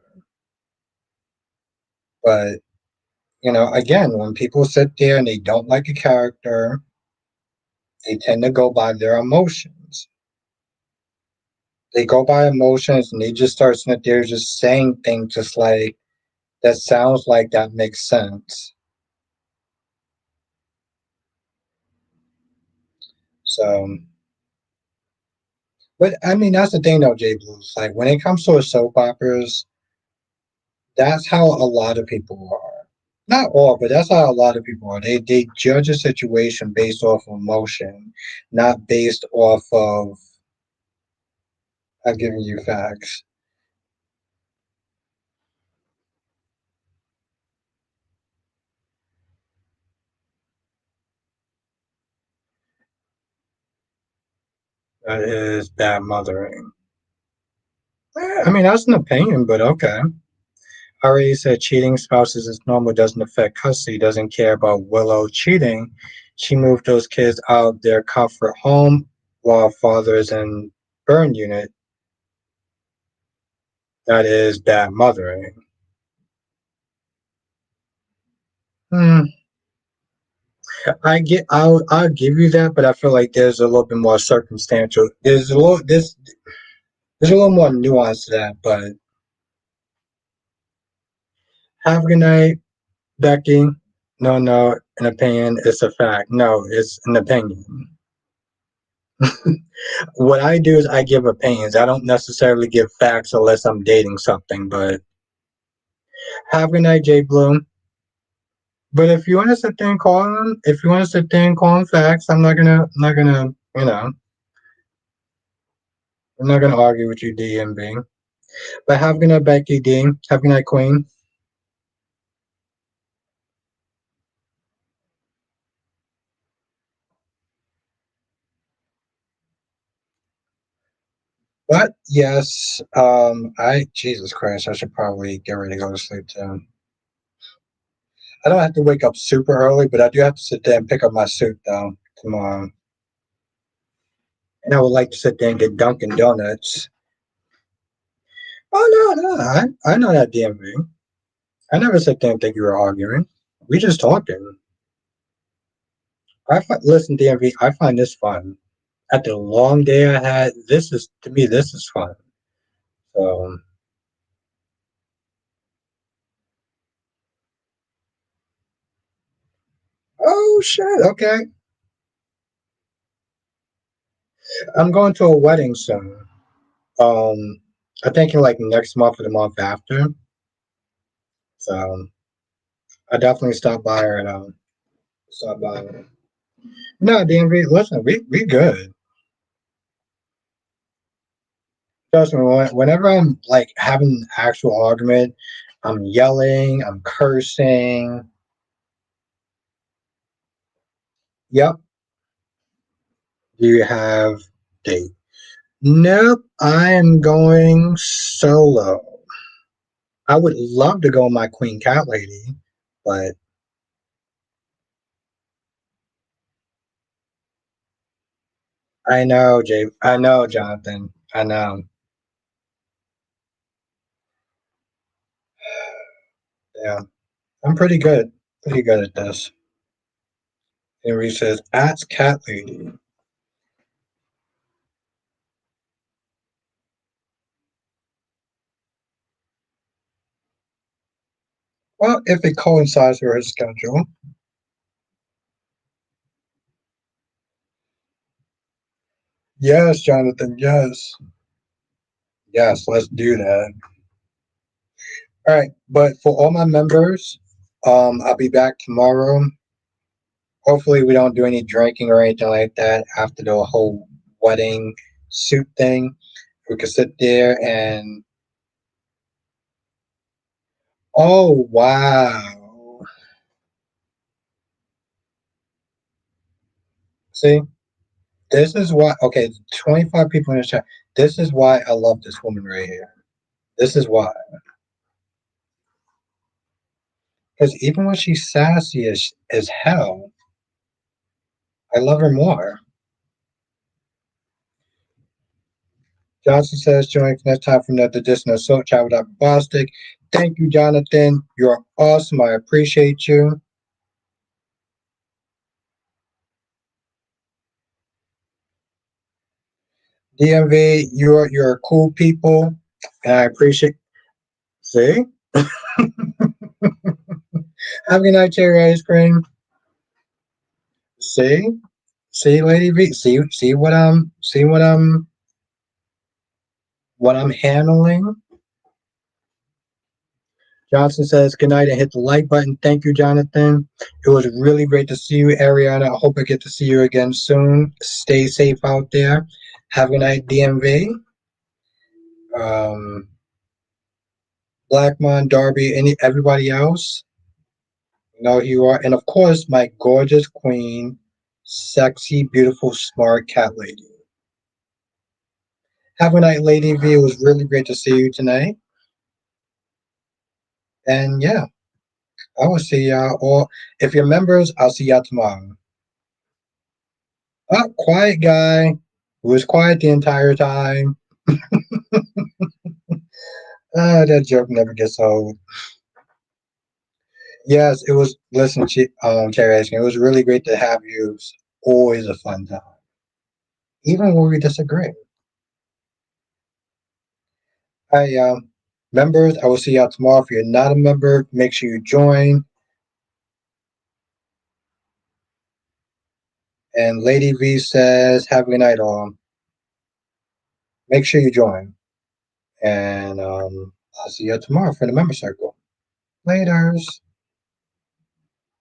[SPEAKER 1] But again, when people sit there and they don't like a character, they tend to go by their emotions. They go by emotions and they just start sitting there just saying things just like that sounds like that makes sense. So, but I mean, that's the thing though, Jay Blues. Like when it comes to soap operas, that's how a lot of people are. Not all, but that's how a lot of people are. They judge a situation based off of emotion, not based off of I'm giving you facts. That is bad mothering. I mean, that's an opinion, but okay. Already said cheating spouses is normal, doesn't affect custody, doesn't care about Willow cheating. She moved those kids out of their comfort home while father is in burn unit. That is bad mothering. Hmm. I'll give you that, but I feel like there's a little bit more circumstantial. There's a little more nuance to that. But have a good night, Becky. No, no, an opinion. It's a fact. No, it's an opinion. What I do is I give opinions. I don't necessarily give facts unless I'm dating something. But have a good night, Jay Bloom. But if you want to sit there and call them, if you want to sit there and call them facts, I'm not gonna argue with you, DMB. But have a good night, Becky D. Have a good night, Queen. But yes, I Jesus Christ, I should probably get ready to go to sleep too. I don't have to wake up super early, but I do have to sit there and pick up my suit though tomorrow. And I would like to sit there and get Dunkin' Donuts. Oh no, I know that DMV. I never sit there and think you were arguing. We just talking. Listen, DMV. I find this fun. After the long day I had, this is to me this is fun. So, oh shit, okay. I'm going to a wedding soon. Um, I think in like next month or the month after. So I definitely stop by and stop by. No, DMV. Listen, we good. Trust me. Whenever I'm like having an actual argument, I'm yelling, I'm cursing. Yep. Do you have date? Nope. I am going solo. I would love to go with my queen cat lady, but I know, Jay. I know, Jonathan. I know. Yeah, I'm pretty good at this. And he says, "Ask cat lady." Well, if it coincides with her schedule, yes, Jonathan. Yes, yes. Let's do that. All right, but for all my members, I'll be back tomorrow. Hopefully, we don't do any drinking or anything like that after the whole wedding suit thing. We could sit there and oh wow. See, this is why okay, 25 people in the chat. This is why I love this woman right here. This is why. Because even when she's sassy as hell, I love her more. Johnson says, join next time for another edition of So Chat without Bostic. Thank you, Jonathan. You're awesome. I appreciate you. DMV, you're cool people, and I appreciate. See, have a good night, cherry ice cream. See, see, Lady V. See what I'm handling. Johnson says good night and hit the like button. Thank you, Jonathan. It was really great to see you, Ariana. I hope I get to see you again soon. Stay safe out there. Have a good night, DMV. Um, Blackmon, Darby, everybody else. You know who you are. And of course, my gorgeous queen, sexy, beautiful, smart cat lady. Have a good night, Lady V. It was really great to see you tonight. And yeah, I will see y'all. Or if you're members, I'll see y'all tomorrow. Oh, quiet guy who was quiet the entire time. That joke never gets old. Yes, it was. Listen, Cherry Ice Cream, it was really great to have you. It's always a fun time, even when we disagree. Hi, members. I will see y'all tomorrow. If you're not a member, make sure you join. And Lady V says, "Have a good night, all. Make sure you join." And I'll see you tomorrow for the member circle. Later's.